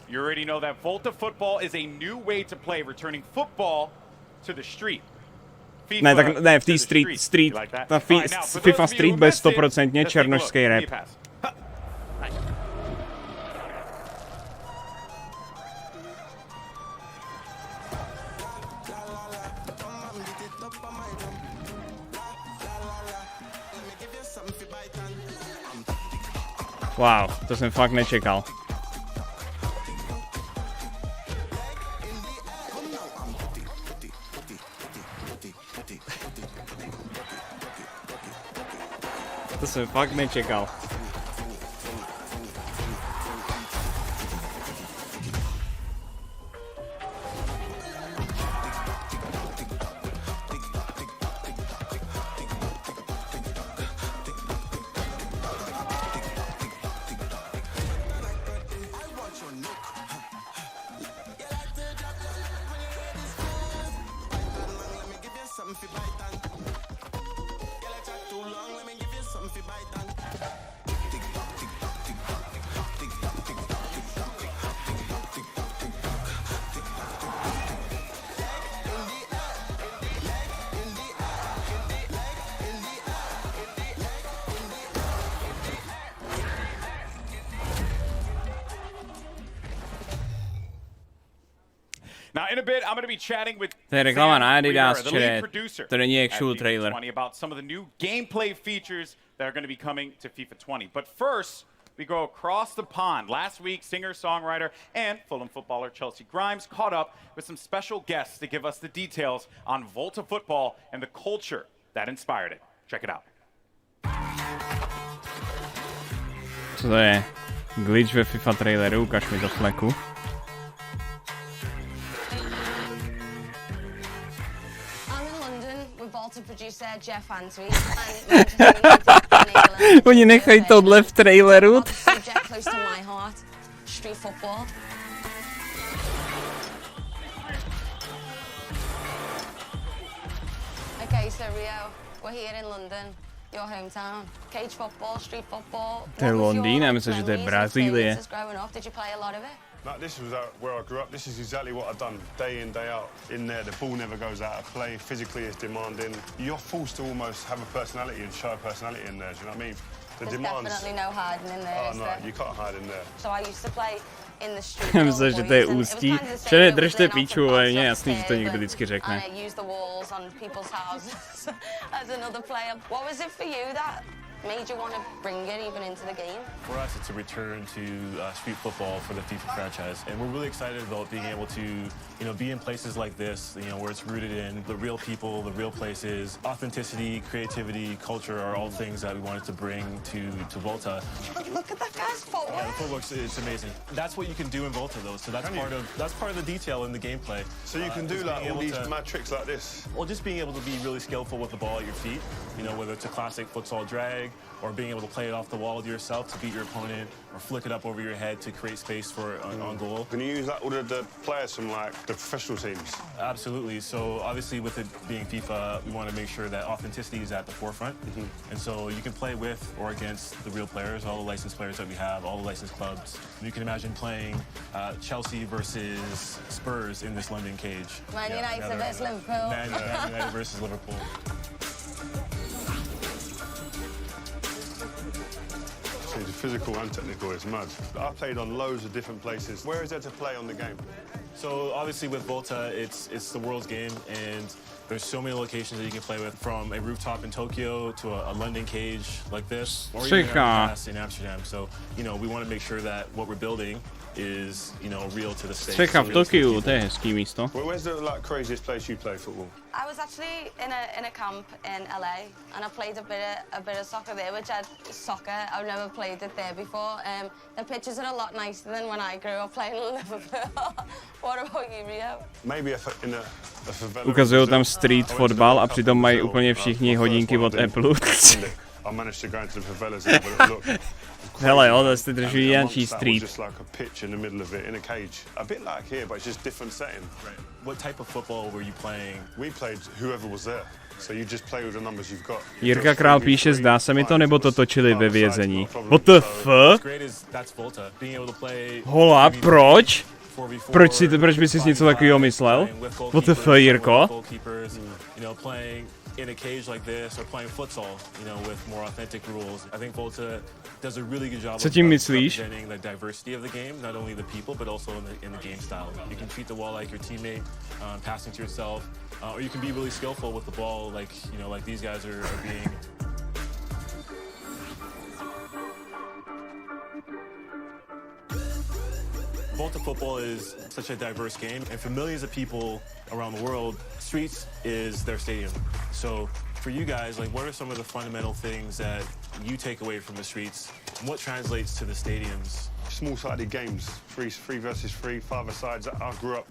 You already know that Volta football is a new way to play, returning football to the street. Ne, tak ne, v té street, ta FIFA Street bude 100% černošský rap. Wow, to jsem fakt nečekal. To jsem fakt nečekal. Now, in a bit, I'm going to be chatting with To je reklama na Adidas, the čere, lead producer to není at actual FIFA trailer. 20 about some of the new gameplay features that are going to be coming to FIFA 20. But first, we go across the pond. Last week, singer-songwriter and Fulham footballer Chelsea Grimes caught up with some special guests to give us the details on Volta football and the culture that inspired it. Check it out. Co to je? Glitch ve FIFA traileru, ukaž mi to fleku. Oni nechají tohle v traileru. Okay, so Rio, we're here in London, your hometown. Cage football, street football. To je Londýn, já myslím, že to je Brazílie. Growing up, did you play a lot of it? No, this was where I grew up. This is exactly what I've done day in, day out. In there, the ball never goes out of play. Physically, it's demanding. You're forced to almost have a personality and show a personality in there. Do you know what I mean? The There's demands. definitely no hiding in there, Oh is no, there? you can't hide in there. So I used to play in the street. Já myslím, že to je ústí. Čere, držte píču, ale je jasný, že to někdo vždycky řekne. And I used the walls on people's houses as another player. What was it for you that made you want to bring it even into the game? For us, it's a return to street football for the FIFA franchise, and we're really excited about being able to, be in places like this, where it's rooted in the real people, the real places. Authenticity, creativity, culture are all things that we wanted to bring to Volta. Look at that guy's footwork. Yeah, the footwork is amazing. That's what you can do in Volta, though. So that's part of the detail in the gameplay. So you can do like all these mad tricks like this. Well, just being able to be really skillful with the ball at your feet. Whether it's a classic futsal drag, or being able to play it off the wall to yourself to beat your opponent, or flick it up over your head to create space for on goal. Can you use that all the players from like the professional teams? Absolutely. So obviously, with it being FIFA, we want to make sure that authenticity is at the forefront. And so you can play with or against the real players, all the licensed players that we have, all the licensed clubs. You can imagine playing Chelsea versus Spurs in this London cage. Man United versus Liverpool. Man United versus Liverpool. It's physical and technical, it's mad. I've played on loads of different places. Where is there to play on the game? So obviously with Volta, it's the world's game, and there's so many locations that you can play with, from a rooftop in Tokyo to a London cage like this, or even in Amsterdam. So, we want to make sure that what we're building is, real to the States. Střecha v Tokiu, to je hezký místo. Where's the craziest place you play football? I was actually in a camp in LA, and I played a bit of soccer there, which I've never played it there before. The pitches are a lot nicer than when I grew up playing in Liverpool. What about you, Rio? Maybe in a favela. Ukazují tam street fotbal a přitom mají úplně všichni hodinky od Apple. I managed to go into the favelas and have a look. Hele jo, to jste drží Jančí Street. Just like a pitch in the middle of it in a cage. A bit like here, but it's just different setting. Right. What type of football were you playing? We played whoever was there. So you just play with the numbers you've got. Jirka Král píše, zdá se mi to, nebo to točili ve vězení. What the f? Hola, proč? Proč by si něco takového myslel? What the f, Jirko? In a cage like this or playing futsal, you know, with more authentic rules. I think Volta does a really good job Co tím myslíš? representing the diversity of the game, not only the people, but also in the game style. You can treat the wall like your teammate, passing to yourself, or you can be really skillful with the ball, like, you know, like these guys are being. Volta football is such a diverse game, and for millions of people around the world, streets is their stadium. So for you guys, like, what are some of the fundamental things that you take away from the streets, and what translates to the stadiums? Small-sided games, three versus three, five-a-sides. I grew up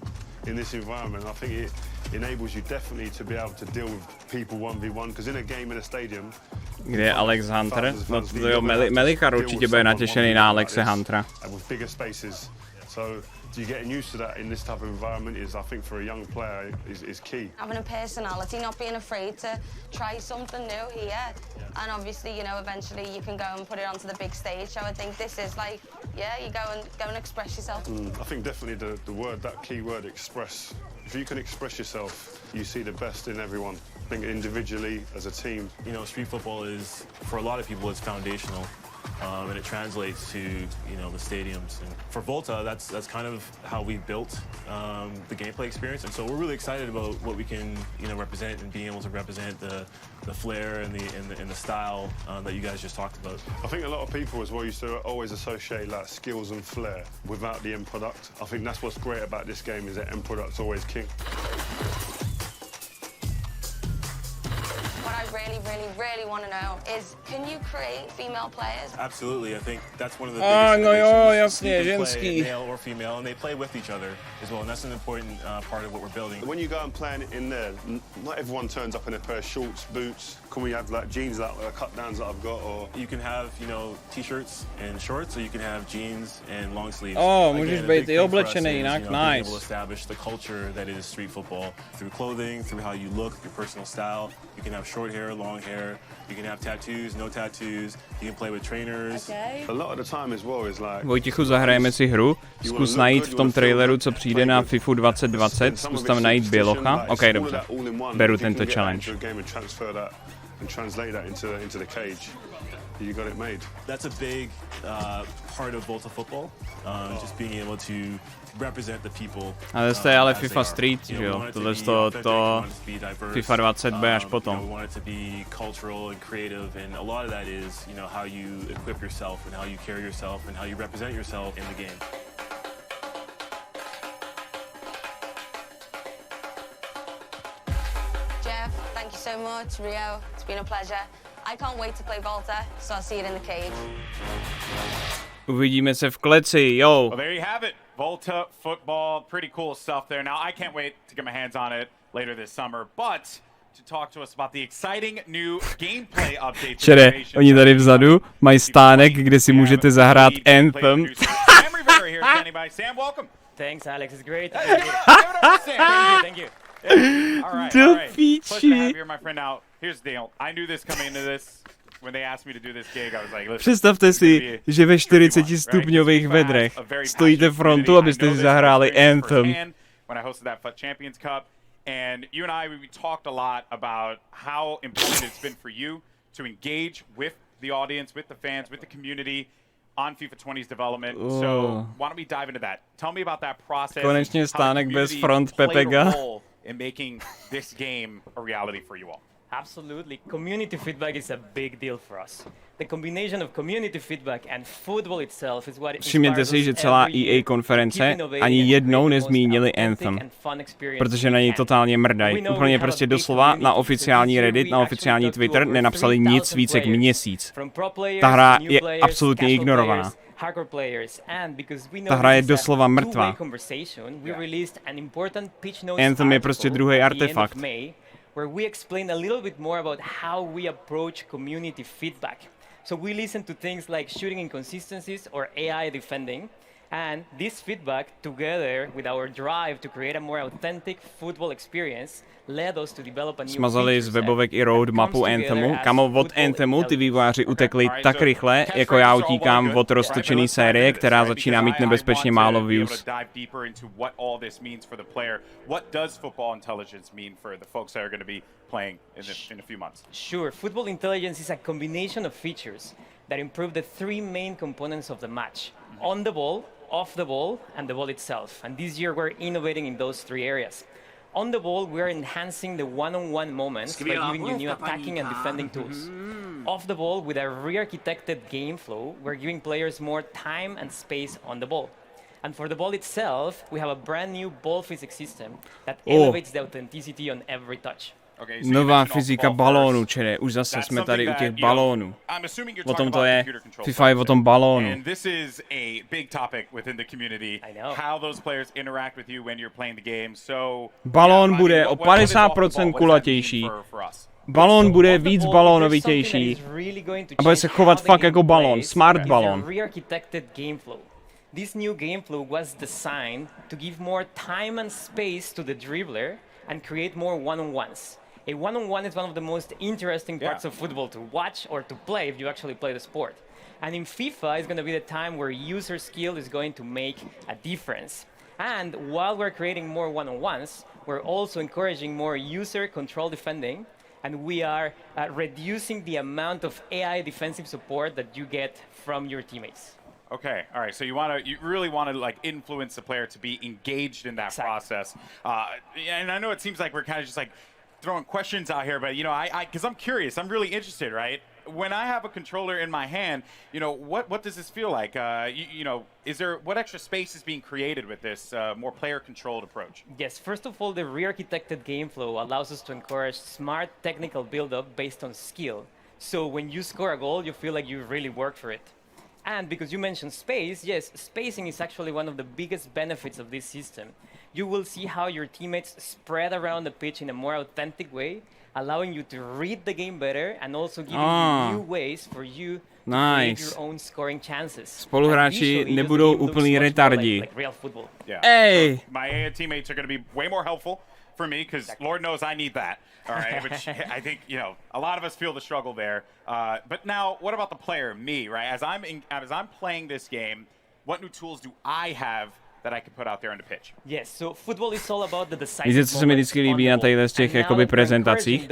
in this environment. I think it enables you definitely to be able to deal with people 1v1, because in a game in a stadium. Kde je Alex Hunter? No to jo, Melichar určitě bude natěšený na Alexe Huntera. With bigger spaces. So getting used to that in this type of environment is, I think, for a young player, is key. Having a personality, not being afraid to try something new here. And obviously, you know, eventually you can go and put it onto the big stage. So I think this is like, yeah, you go and express yourself. I think definitely the word, that key word, express. If you can express yourself, you see the best in everyone. I think individually, as a team. You know, street football is, for a lot of people, it's foundational. And it translates to, you know, the stadiums. And for Volta, that's kind of how we built the gameplay experience. And so we're really excited about what we can, you know, represent and being able to represent the flair and the style that you guys just talked about. I think a lot of people as well used to always associate like skills and flair without the end product. I think that's what's great about this game, is that end product's always king. What I really want to know is, can you create female players? Absolutely, I think that's one of the biggest no jo, jasně, you can ženský. play male or female, and they play with each other as well, and that's an important part of what we're building. When you go and play in there, not everyone turns up in a pair of shorts, boots. Can we have like jeans, like cut downs that I've got, or you can have, you know, t-shirts and shorts, or you can have jeans and long sleeves. Můžeš být i oblečený jinak, nice. Being able to establish the culture that is street football through clothing, through how you look, your personal style. You can have short hair, long hair. You can have tattoos, no tattoos. You can play with trainers. Okay. A lot of the time as well is like. Vojtichu, zahrajeme si hru. Zkus najít v tom traileru, co přijde na FIFA 2020. Zkus tam najít Bělocha. OK, dobře. Beru tento challenge. And translate that into the cage. You got it made. That's a big part of Volta football. Just being able to represent the people. Ale to je ale FIFA Street, že jo? Tohle to FIFA 20 bude až potom. We want it to be cultural and creative, and a lot of that is, you know, how you equip yourself and how you carry yourself and how you represent yourself in the game. Jeff, thank you so much. Rio, it's been a pleasure. I can't wait to play Volta, so I'll see you in the cage. Uvidíme se v kleci, yo. Well, there you have it. Volta football, pretty cool stuff there. Now, I can't wait to get my hands on it later this summer, but to talk to us about the exciting new gameplay updates. Čere, oni tady vzadu mají stánek, kde si můžete zahrát Anthem. Sam, welcome. Thanks, Alex. It's great. Thank you. All right. Pleasure to have you here, my friend. Now, here's the deal. I knew this coming into this. When they asked me to do this gig, I was like, listen. Představte si, že ve 40 stupňových vedrech stojíte frontu, abyste si zahráli Anthem. When I hosted that FUT Champions Cup, and you and I, we talked a lot about how important it's been for you to engage with the audience, with the fans, with the community on FIFA 20's development. So why don't we dive into that? Tell me about that process. Konečně stánek bez front Pepega. In making this game a reality for you all. Absolutely. Community feedback is a big deal for us. The combination of community feedback and football itself is what Všimněte si, že celá EA konference ani jednou nezmínili Anthem, protože na něj totálně mrdají. Úplně prostě doslova na oficiální Reddit, na oficiální Twitter nenapsali nic více jak měsíc. Ta hra je absolutně ignorovaná. Ta hra je doslova mrtvá. Anthem je prostě druhý artefakt. where we explain a little bit more about how we approach community feedback. So we listen to things like shooting inconsistencies or AI defending. And this feedback, together with our drive to create a more authentic football experience, led us to develop a new Smazali z webovek i roadmapu Anthemu. Kamo, od Anthemu ty vývojáři utekli tak rychle, jako já utíkám od roztočený série, která začíná mít nebezpečně málo views. Playing in a few months. Sure, football intelligence is a combination of features that improve the three main components of the match: on the ball, off the ball, and the ball itself. And this year we're innovating in those three areas. On the ball, we're enhancing the one-on-one moments by giving you new attacking and defending tools. Off the ball, with a re-architected game flow, we're giving players more time and space on the ball. And for the ball itself, we have a brand new ball physics system that elevates the authenticity on every touch. Nová fyzika balónu, čere, už zase jsme tady u těch balónů. O tom to je, FIFA je o tom balónu. And this is a big topic within the community. How those players interact with you when you're playing the game. So balón bude o 50% kulatější. Balón bude víc balónovitější. A bude se chovat fakt jako balón, smart balón. This new game flow was designed to give more time and space to the dribbler and create more one-on-ones. A one-on-one is one of the most interesting parts of football to watch or to play if you actually play the sport. And in FIFA, it's going to be the time where user skill is going to make a difference. And while we're creating more one-on-ones, we're also encouraging more user control defending, and we are reducing the amount of AI defensive support that you get from your teammates. Okay, all right. So you really want to like influence the player to be engaged in that process. And I know it seems like we're kind of just like throwing questions out here, but you know, because I'm curious, I'm really interested, right? When I have a controller in my hand, you know, what does this feel like? You know, what extra space is being created with this more player-controlled approach? Yes, first of all, the re-architected game flow allows us to encourage smart technical build-up based on skill. So when you score a goal, you feel like you really worked for it. And because you mentioned space, yes, spacing is actually one of the biggest benefits of this system. You will see how your teammates spread around the pitch in a more authentic way, allowing you to read the game better and also giving you new ways for you to create your own scoring chances. Spoluhráči nebudou úplný retardi. Like real football. Yeah. Hey! My teammates are going to be way more helpful for me because Lord knows I need that. All right, which I think, you know, a lot of us feel the struggle there. But now, what about the player, me, right? As I'm playing this game, what new tools do I have that I can put out there on the pitch? Yes, so football is all about the decisive. Víte, co se mi vždycky líbí na těchto z těch jakoby prezentacích?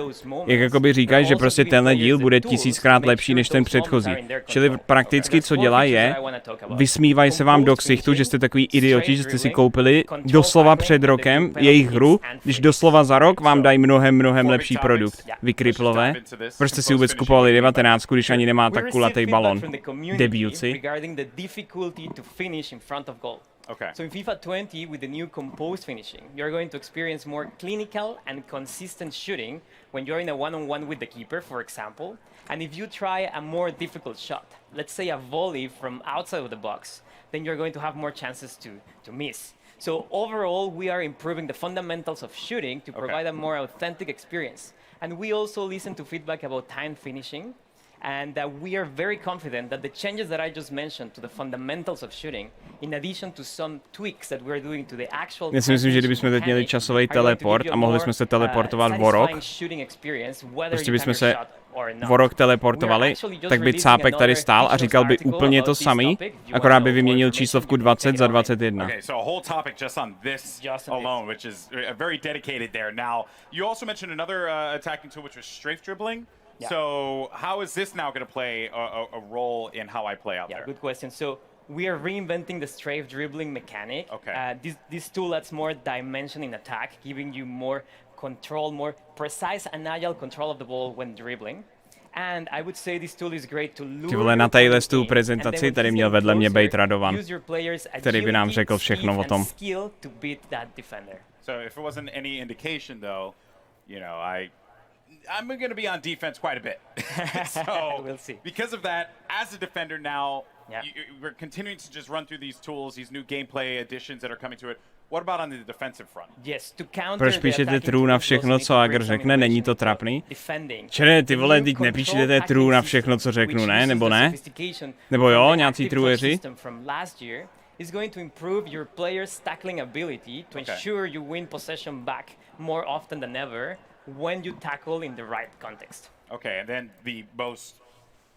Jak jakoby říkají, že prostě tenhle díl bude 1000krát lepší než ten předchozí. Čili prakticky, co dělají je, vysmívají se vám do ksichtu, že jste takový idioti, že jste si koupili doslova před rokem jejich hru, když doslova za rok vám dají mnohem lepší produkt. Vy kriplové, proč jste si vůbec kupovali 19, když ani nemá tak kulatý balon? Debilci. Okay. So in FIFA 20, with the new composed finishing, you're going to experience more clinical and consistent shooting when you're in a one-on-one with the keeper, for example. And if you try a more difficult shot, let's say a volley from outside of the box, then you're going to have more chances to miss. So overall, we are improving the fundamentals of shooting to provide a more authentic experience. And we also listen to feedback about time finishing. And we are very confident that the changes that I just mentioned to the fundamentals of shooting, in addition to some tweaks that we're doing to the actual. Já si myslím, že kdybychom teď měli časový teleport a mohli jsme se teleportovat o rok, prostě bychom se o rok teleportovali, tak by Cápek tady stál a říkal by úplně to samý, akorát by vyměnil číslovku 20 za 21. Okay, so a whole topic just on this alone, which is very dedicated there. Now, you also mentioned another attacking tool, which was strafe dribbling. Yeah. So how is this now going to play a role in how I play out there? Good question. So we are reinventing the strafe dribbling mechanic. Okay. This tool adds more dimension in attack, giving you more control, more precise and agile control of the ball when dribbling. And I would say this tool is great to lure. Ty vole, na téhle tu prezentaci tady měl vedle mě bejt Radovan, který by nám řekl všechno o tom. So if it wasn't any indication though, you know, I'm going to be on defense quite a bit. So we'll see. Because of that, as a defender now, we're continuing to just run through these tools, these new gameplay additions that are coming to it. What about on the defensive front? Yes, to counter Proč píšete true na všechno, co Agr řekne, není to trapný? Čere, ty vole, teď nepíšete true na všechno, co řeknu, ne? Nebo ne? Nebo jo, nějací trueři? Is going to improve your player's tackling ability to ensure you win possession back more often than ever when you tackle in the right context. Okay, and then the most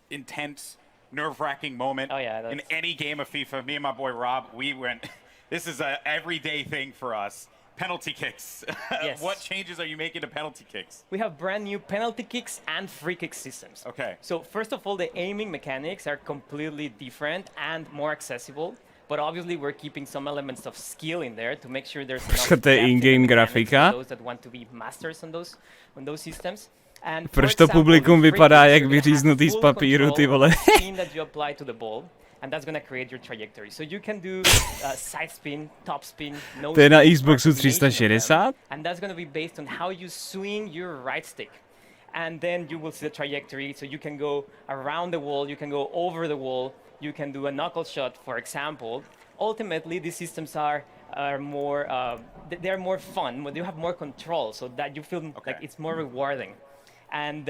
intense, nerve-wracking moment in any game of FIFA. Me and my boy Rob, we went. This is a everyday thing for us. Penalty kicks. Yes. What changes are you making to penalty kicks? We have brand new penalty kicks and free kick systems. Okay. So first of all, the aiming mechanics are completely different and more accessible. But obviously we're keeping some elements of skill in there to make sure there's enough to je in-game grafika? those that want to be masters on those systems. And proč to publikum vypadá jak vyříznutý z papíru, ty vole? Spin that you apply to the ball, and that's going to create your trajectory. So you can do side spin, top spin, no. To je na Xboxu 360? And that's going to be based on how you swing your right stick. And then you will see the trajectory, so you can go around the wall, you can go over the wall, you can do a knuckle shot, for example. Ultimately, these systems are more, they're more fun, but you have more control, so that you feel like it's more rewarding. And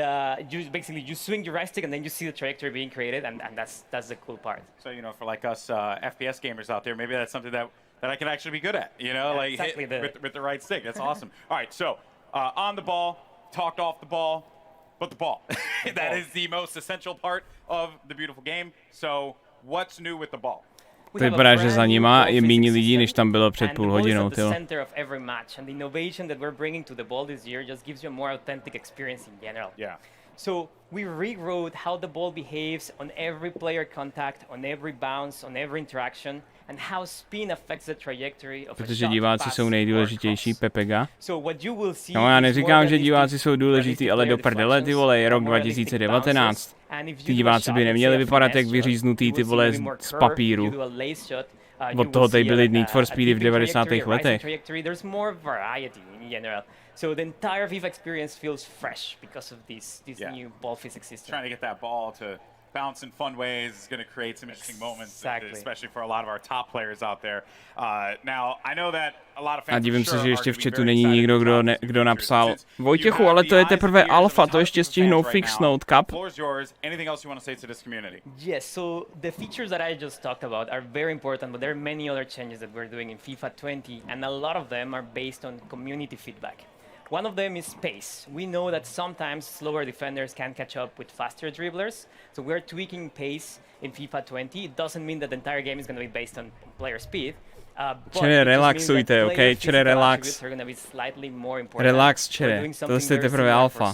you swing your right stick, and then you see the trajectory being created, and that's the cool part. So, you know, for like us FPS gamers out there, maybe that's something that I can actually be good at, you know, like exactly hit with the right stick. That's awesome. All right, so on the ball, talked off the ball, but the ball. That is the most essential part of the beautiful game. So what's new with the ball? To vypadá, že za nima je méně lidí, než tam bylo před půl hodinou, tyjo. Center of every match, and the innovation that we're bringing to the ball this year just gives you a more authentic experience in general. Yeah. So we rewrote how the ball behaves on every player contact, on every bounce, on every interaction, and how spin affects the trajectory of a Protože shot diváci pass jsou nejdůležitější, Pepega. So what you will see No já neříkám, že diváci jsou důležitý, ale do prdele, ty vole, je rok 2019. Ty diváci by neměli vypadat jak vyříznutý, ty vole, z papíru. Od toho tady byly Need for Speedy v 90. letech. There's more variety in general. So the entire FIFA experience feels fresh because of this new ball physics system. Trying to get that ball to bounce in fun ways is going to create some interesting moments, especially for a lot of our top players out there. Now, I know that a lot of fans. A divím se, že ještě v chatu není nikdo, kdo napsal: Vojtěchu, ale to je teprve alfa, to ještě stihnou fixnout, kap. Anything else you want to say to this community? Yes, so the features that I just talked about are very important, but there are many other changes that we're doing in FIFA 20, and a lot of them are based on community feedback. One of them is pace. We know that sometimes slower defenders can catch up with faster dribblers, so we're tweaking pace in FIFA 20. It doesn't mean that the entire game is going to be based on player speed. Čere, relaxujte, ok? Čere, relax. Relax, čere. To je teprve alfa.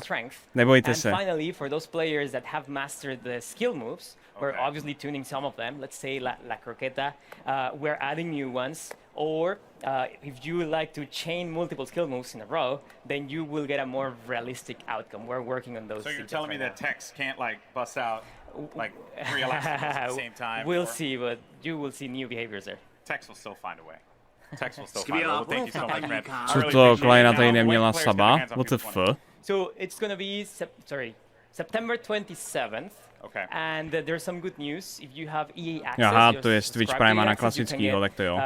Nebojte se. And finally, for those players that have mastered the skill moves, we're obviously tuning some of them. Let's say La Croqueta. We're adding new ones. Or if you like to chain multiple skill moves in a row, then you will get a more realistic outcome. We're working on those. So you're telling me that Tex can't like bust out like 3 elasticals at the same time? We'll see, but you will see new behaviors there. Tex will still find a way. Tex will still find a way. Well, thank you so much, man. Co to, Kvalita tady neměla saba? What the fuck? So it's gonna be September 27th. Okay. And there's some good news. If you have EA access, aha, to je Twitch Prime na klasickýho, tak to jo.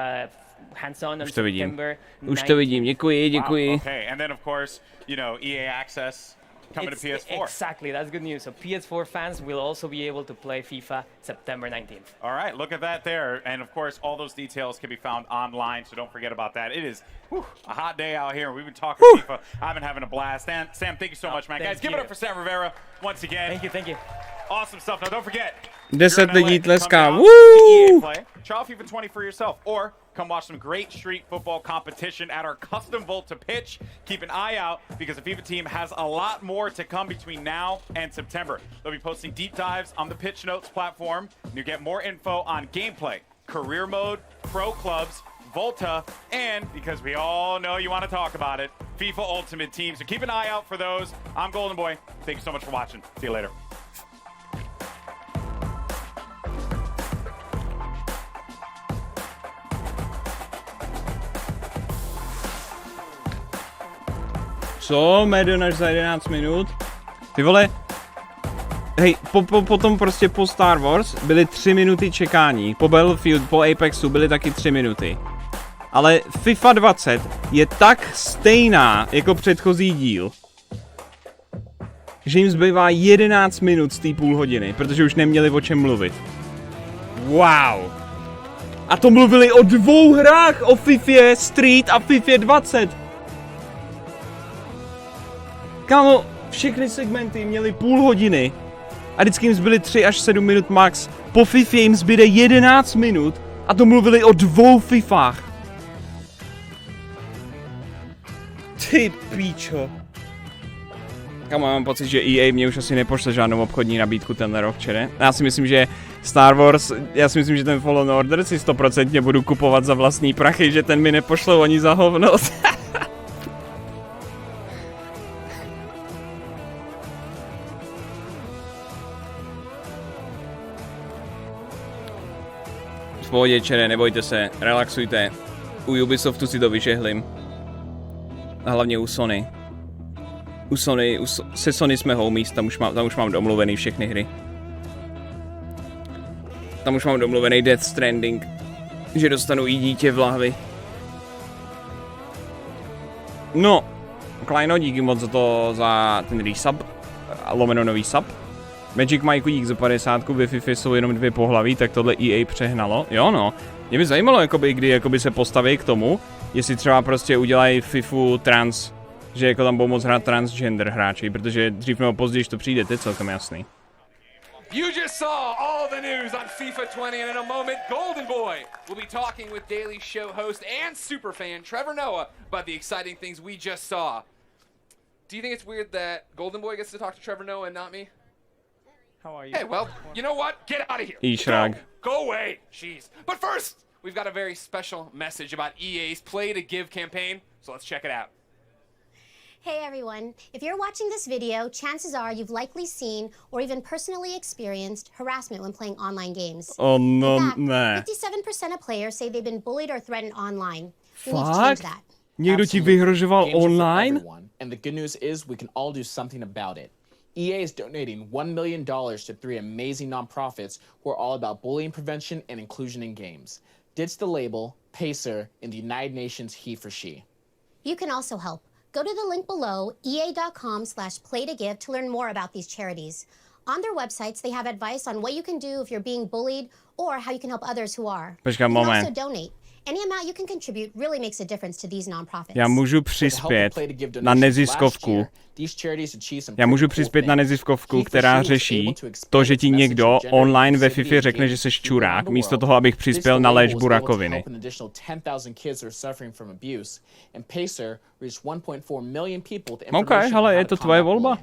Už to vidím. Už to vidím, děkuji. Wow, okay, and then of course, you know, EA access coming to PS4. Exactly, that's good news. So PS4 fans will also be able to play FIFA September 19th. All right, look at that there. And of course, all those details can be found online, so don't forget about that. It is a hot day out here. We've been talking FIFA. I've been having a blast. And Sam, thank you so much, man. Guys, give it up for Sam Rivera once again. Thank you. Awesome stuff. Now, don't forget. 10 lidí tleská. Woo! Try FIFA 20 for yourself, or come watch some great street football competition at our custom Volta pitch. Keep an eye out because the FIFA team has a lot more to come between now and September. They'll be posting deep dives on the Pitch Notes platform. You get more info on gameplay, career mode, pro clubs, Volta, and because we all know you want to talk about it, FIFA Ultimate Team. So keep an eye out for those. I'm Golden Boy. Thank you so much for watching. See you later. Co? Medonaž za 11 minut? Ty vole. Hej, potom prostě po Star Wars byly 3 minuty čekání. Po Battlefield, po Apexu byly taky 3 minuty. ale FIFA 20 je tak stejná jako předchozí díl, že jim zbývá 11 minut z té půl hodiny, protože už neměli o čem mluvit. Wow. A to mluvili o 2 hrách, o FIFA Street a FIFA 20. Kámo, všechny segmenty měly půl hodiny a vždycky jim zbyly 3 až 7 minut max. Po FIFA jim zbyde 11 minut a to mluvili o 2 FIFách. Ty píčo. Kámo, mám pocit, že EA mě už asi nepošle žádnou obchodní nabídku tenhle rok, čere? Já si myslím, že Star Wars, já si myslím, že ten Fallen Order si 100% budu kupovat za vlastní prachy, že ten mi nepošlou ani za hovno. V pohodě, čere, nebojte se, relaxujte. U Ubisoftu si to vyžehlím. A hlavně u Sony. Se Sony jsme homies, tam už mám domluvený všechny hry. Tam už mám domluvený Death Stranding, že dostanu i dítě v lahvi. No, Kleino, díky moc za ten resub, lomeno nový sub. Magic Mike, dík za 50, ve FIFA jsou jenom 2 pohlaví, tak tohle EA přehnalo. Jo no, mě by zajímalo, kdy se postaví k tomu, jestli třeba prostě udělají FIFU trans, že jako tam budou moc hrát transgender hráči, protože dřív nebo později to přijde, to je celkem jasný. You just saw all the news on FIFA 20, and in a moment, Golden Boy will be talking with Daily Show host and superfan Trevor Noah about the exciting things we just saw. Do you think it's weird that Golden Boy gets to talk to Trevor Noah and not me? How are you? Hey, well, you know what? Get out of here. Ishrag. Go away. Jeez. But first, we've got a very special message about EA's Play to Give campaign, so let's check it out. Hey everyone, if you're watching this video, chances are you've likely seen or even personally experienced harassment when playing online games. Oh no, In fact, 57% of players say they've been bullied or threatened online. We need to change that. Někdo ti vyhrožoval online? And the good news is we can all do something about it. EA is donating $1 million to 3 amazing nonprofits who are all about bullying prevention and inclusion in games. Ditch the label, Pacer, and the United Nations He for She. You can also help. Go to the link below, ea.com/playtogive to learn more about these charities. On their websites, they have advice on what you can do if you're being bullied or how you can help others who are. Počkej, you can moment. also donate. Any amount you can contribute really makes a difference to these nonprofits. Já můžu přispět na neziskovku. Která řeší to, že ti někdo online ve FIFA řekne, že seš čurák, místo toho, abych přispěl na léčbu rakoviny. OK, hele, je to tvoje volba.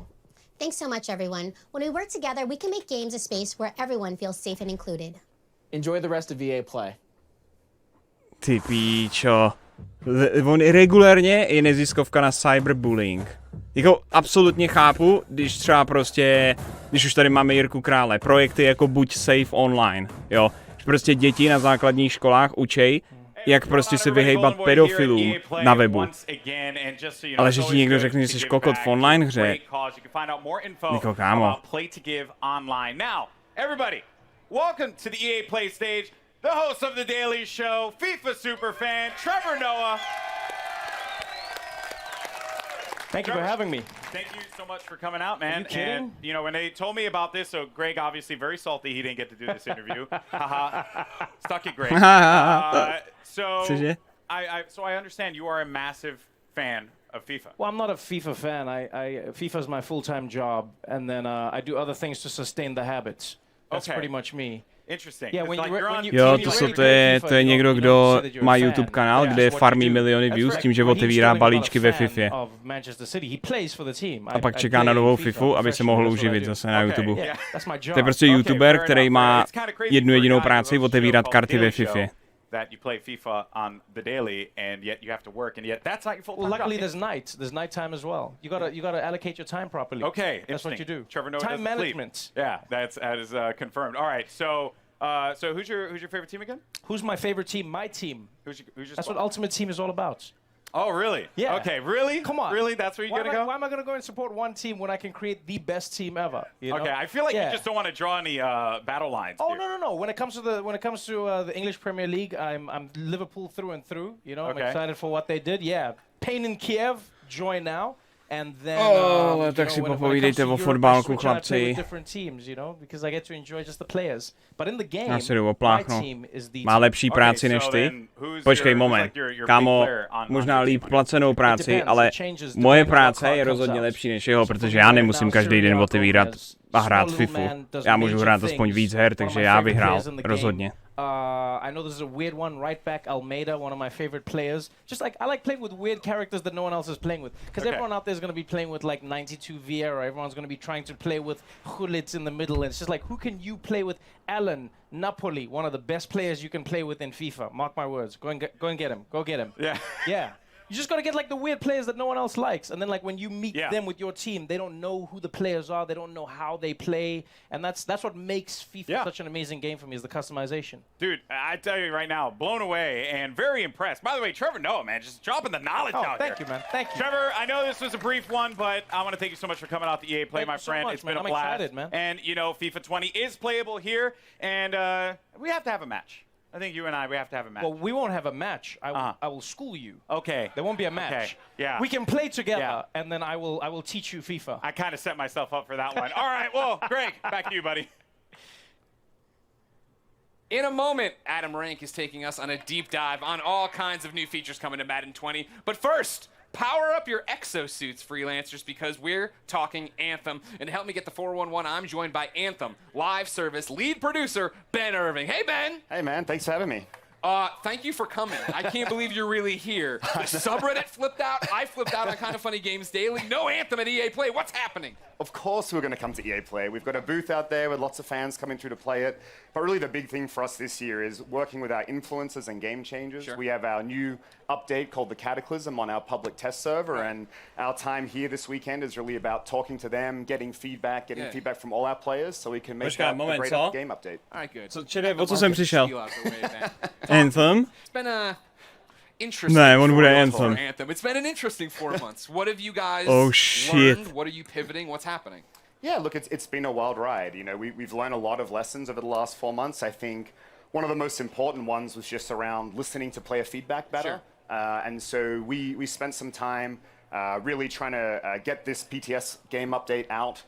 Thanks so much, everyone. When we work together, we can make games a space where everyone feels safe and included. Enjoy the rest of EA Play. Ty píčo. On regulérně je neziskovka na cyberbullying. Jako absolutně chápu, když třeba prostě, když už tady máme Jirku Krále, projekty jako Buď safe online, jo. Prostě děti na základních školách učej, jak prostě se vyhejbat pedofilům na webu. Ale že ti někdo řekne, že jsi kokot v online hře. Niko, kámo. Welcome to the EA Play stage. The host of the Daily Show, FIFA superfan, Trevor Noah. Thank you for having me. Thank you so much for coming out, man. Are you kidding? And, you know, when they told me about this, so Greg obviously very salty he didn't get to do this interview. Haha. Stuck it, Greg. So I understand you are a massive fan of FIFA. Well, I'm not a FIFA fan. FIFA is my full-time job, and then I do other things to sustain the habits. That's pretty much me. Jo, to je někdo, kdo má YouTube kanál, kde farmí miliony views tím, že otevírá balíčky ve FIFA. A pak čeká na novou FIFU, aby se mohl uživit zase na YouTube. To je prostě YouTuber, který má jednu jedinou práci, otevírat karty ve FIFA. That you play FIFA on the daily, and yet you have to work, and yet that's not your full-time job. Luckily, there's nights. There's nighttime as well. You gotta allocate your time properly. Okay, that's what you do. Trevor Noah time management. Sleep. Yeah, that is confirmed. All right, so who's your favorite team again? Who's my favorite team? My team. Who's your That's what Ultimate Team is all about. Oh, really? Yeah. Okay, really? Come on. Really? That's where you're going to go? Why am I going to go and support one team when I can create the best team ever? You know? Okay, I feel like you just don't want to draw any battle lines. Oh, here. No. When it comes to the English Premier League, I'm Liverpool through and through. You know, I'm excited for what they did. Yeah, pain in Kiev, joy now. And then, tak si popovídejte o fotbalku, chlapci. Já si jdu opláchnout. Má lepší práci než ty? Počkej moment. Kámo, možná líp placenou práci, ale moje práce je rozhodně lepší než jeho, protože já nemusím každý den otevírat a hrát FIFU. Já můžu hrát aspoň víc her, takže já vyhrál rozhodně. I know there's a weird one, right back Almeida, one of my favorite players. Just like, I like playing with weird characters that no one else is playing with. Because everyone out there is going to be playing with like 92 Vieira, everyone's going to be trying to play with Gullit in the middle. And it's just like, who can you play with? Alan, Napoli, one of the best players you can play with in FIFA. Mark my words. Go and get him. Go get him. Yeah. Yeah. You just gotta get like the weird players that no one else likes, and then like when you meet them with your team, they don't know who the players are, they don't know how they play, and that's what makes FIFA such an amazing game for me, is the customization. Dude, I tell you right now, blown away and very impressed. By the way, Trevor Noah, man, just dropping the knowledge out thank you, man. Thank you. Trevor, I know this was a brief one, but I want to thank you so much for coming out to EA Play, my friend. Much, it's been a I'm blast. excited, man. And you know, FIFA 20 is playable here, and we have to have a match. I think you and we have to have a match. Well, we won't have a match. I will school you. Okay. There won't be a match. Okay. Yeah. We can play together, and then I will teach you FIFA. I kind of set myself up for that one. All right, well, Greg, back to you, buddy. In a moment, Adam Rank is taking us on a deep dive on all kinds of new features coming to Madden 20. But first, power up your exosuits, freelancers, because we're talking Anthem. And to help me get the 411, I'm joined by Anthem live service lead producer, Ben Irving. Hey, Ben. Hey, man. Thanks for having me. Thank you for coming. I can't believe you're really here. The subreddit flipped out. I flipped out on Kind of Funny Games Daily. No Anthem at EA Play. What's happening? Of course we're going to come to EA Play. We've got a booth out there with lots of fans coming through to play it. But really the big thing for us this year is working with our influencers and game changers. Sure. We have our new update called The Cataclysm on our public test server. And our time here this weekend is really about talking to them, getting feedback from all our players so we can make a great game update. All right, good. Co, čili, o co jsem přišel? Anthem? It's been a interesting Anthem. It's been an interesting 4 months. What have you guys shit. learned? What are you pivoting? What's happening? Yeah, look, it's been a wild ride. You know, we've learned a lot of lessons over the last 4 months. I think one of the most important ones was just around listening to player feedback better. Sure. And so we spent some time really trying to get this PTS game update out,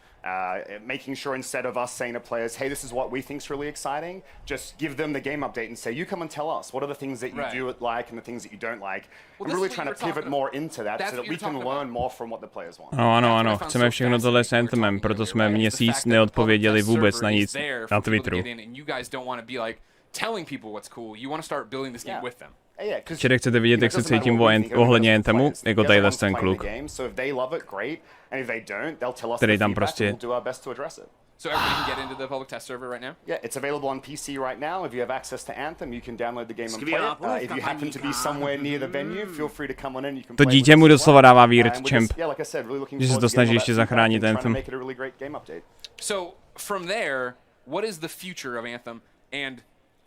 making sure instead of us saying to players, hey, this is what we think's really exciting, just give them the game update and say, you come and tell us, what are the things that you do like and the things that you don't like. Well, and really trying to pivot more into that so that we can learn more from what the players want. Ano, chceme všechno tohle s Anthemem, proto jsme měsíc neodpověděli vůbec na nic na Twitteru. You guys don't want to be like telling people what's cool. You want to start building this game with them. Čili chcete vidět, jak se cítím ohledně Anthemu, jako tadyhle ten kluk, který tam prostě... So everybody can get into the public test server right now? Yeah, it's available on PC right now. If you have access to Anthem, you can download the game and play it. If you happen to be somewhere near the venue, feel free to come on in. You can to play dítě mu doslova dává výrč čemp, yeah, like I said, really looking že se to snaží ještě zachránit Anthem. So from there, what is the future of Anthem? And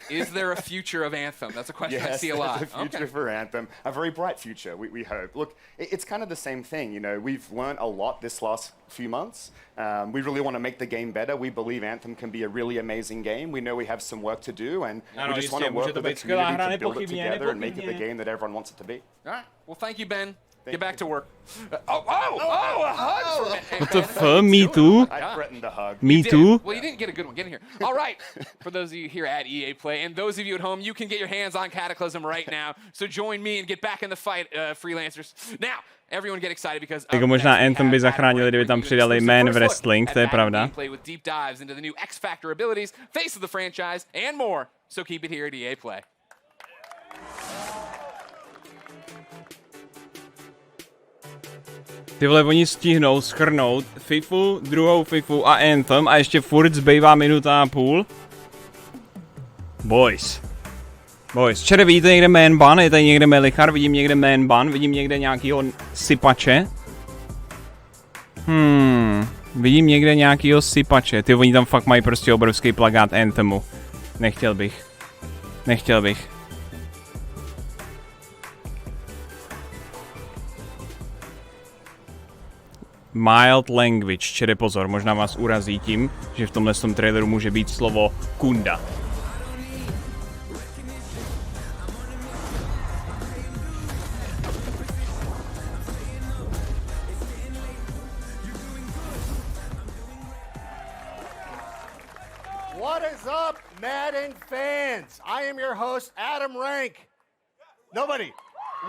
is there a future of Anthem? That's a question I see a lot. Yes, there's a future for Anthem. A very bright future, we hope. Look, it's kind of the same thing. You know, we've learned a lot this last few months. We really want to make the game better. We believe Anthem can be a really amazing game. We know we have some work to do, and we just want to work with the community to build it together and make it the game that everyone wants it to be. All right. Well, thank you, Ben. Get back to work. A hug! What the fuck? Me too? I threatened a hug. Me too? Well, you didn't get a good one. Get in here. All right. For those of you here at EA Play, and those of you at home, you can get your hands on Cataclysm right now. So join me and get back in the fight, freelancers. Now, everyone get excited because... Jako možná Anthem by zachránili, kdyby tam přidali Man Wrestling, to je pravda. Play with deep dives into the new X Factor abilities, face of the franchise, and more. So keep it here at EA Play. Ty vole, oni stihnou schrnout FIFU, druhou FIFU a Anthem a ještě furt zbývá minuta a půl. Boys. Čere, vidíte někde man ban? Je tady někde Melichar? Vidím někde man ban? Vidím někde nějakýho sypače? Vidím někde nějakýho sypače. Ty, oni tam fakt mají prostě obrovský plakát Anthemu. Nechtěl bych. mild language, čili pozor, možná vás urazí tím, že v tomhle traileru může být slovo kunda. What is up, Madden fans? I am your host, Adam Rank. Nobody.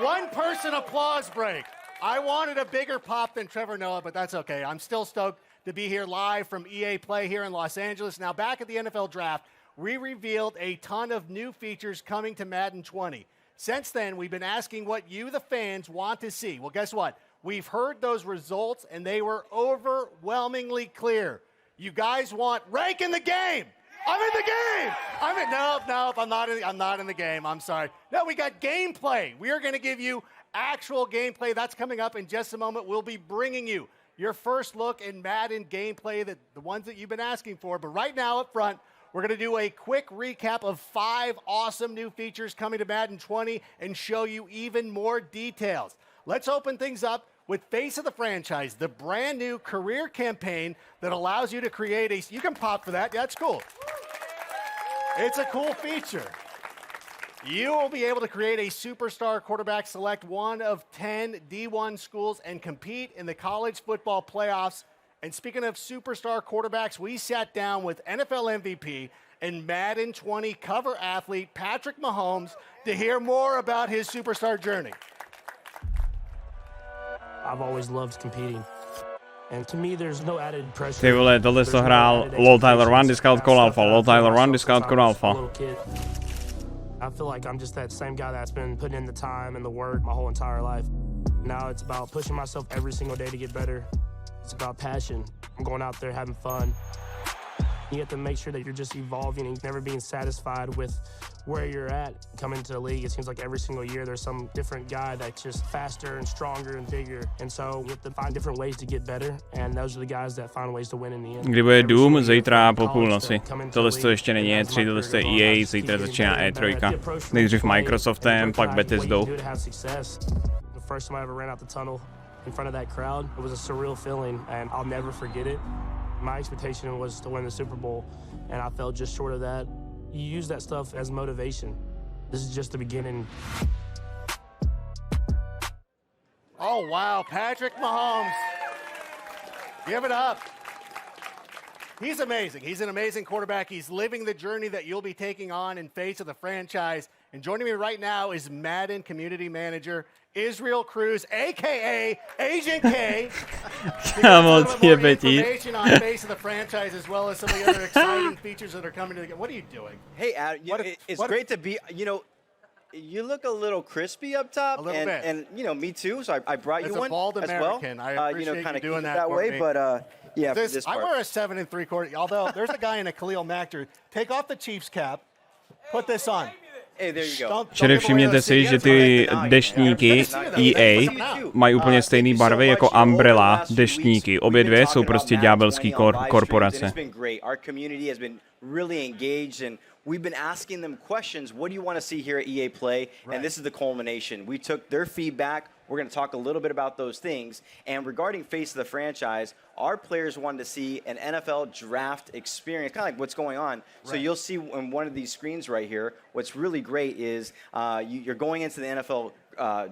One person applause break. I wanted a bigger pop than Trevor Noah, but that's okay. I'm still stoked to be here live from EA Play here in Los Angeles. Now, back at the NFL Draft, we revealed a ton of new features coming to Madden 20. Since then, we've been asking what you, the fans, want to see. Well, guess what? We've heard those results, and they were overwhelmingly clear. You guys want rank in the game. I'm in the game. Nope. I'm not in the game. I'm sorry. No, we got gameplay. We are going to give you actual gameplay. That's coming up in just a moment. We'll be bringing you your first look in Madden gameplay, the ones that you've been asking for. But right now up front, we're going to do a quick recap of 5 awesome new features coming to Madden 20 and show you even more details. Let's open things up with Face of the Franchise, the brand new career campaign that allows you to create a... You can pop for that. Yeah, that's cool. It's a cool feature. You will be able to create a superstar quarterback, select one of 10 D1 schools, and compete in the college football playoffs. And speaking of superstar quarterbacks, we sat down with NFL MVP and Madden 20 cover athlete Patrick Mahomes to hear more about his superstar journey. I've always loved competing. And to me, there's no added pressure. Ty vole, tohle to hrál Low Tyler 1, discount call alpha. Low Tyler 1, discount call alpha. I feel like I'm just that same guy that's been putting in the time and the work my whole entire life. Now it's about pushing myself every single day to get better. It's about passion. I'm going out there having fun. You have to make sure that you're just evolving and never being satisfied with where you're at. Coming to the league, it seems like every single year there's some different guy that's just faster and stronger and bigger. And so you have to find different ways to get better. And those are the guys that find ways to win in the end. Kdy bude Doom? Zítra po půlnoci. Tohle to ještě není E3, tohle to je EA, zítra začíná E3. Nejdřív Microsoftem, pak Bethesdou. The first time I ever ran out the tunnel in front of that crowd, it was a surreal feeling and I'll never forget it. My expectation was to win the Super Bowl, and I fell just short of that. You use that stuff as motivation. This is just the beginning. Oh, wow. Patrick Mahomes. Give it up. He's amazing. He's an amazing quarterback. He's living the journey that you'll be taking on in Face of the Franchise. And joining me right now is Madden Community Manager Israel Cruz, a.k.a. Agent K. Information on Face of the Franchise as well as some of the other exciting features that are coming to the game. What are you doing? Hey, Adam, it's great to be, you look a little crispy up top. A little bit. And, me too, so I brought you one as a bald American. As well. I appreciate kind you of doing that way, me. but yeah, for this I part. wear a 7 3/4, although there's a guy in a Khalil Mack jersey. Take off the Chiefs cap, put this on. Hey, there you go. Čili všimněte si, že ty deštníky EA mají úplně stejné barvy jako Umbrella deštníky. Obě dvě jsou prostě ďábelský korporace. Really engaged, and we've been asking them questions. What do you want to see here at EA Play? Right. And this is the culmination. We took their feedback. We're going to talk a little bit about those things. And regarding Face of the Franchise, our players wanted to see an NFL draft experience, kind of like what's going on. Right. So you'll see on one of these screens right here, what's really great is you're going into the NFL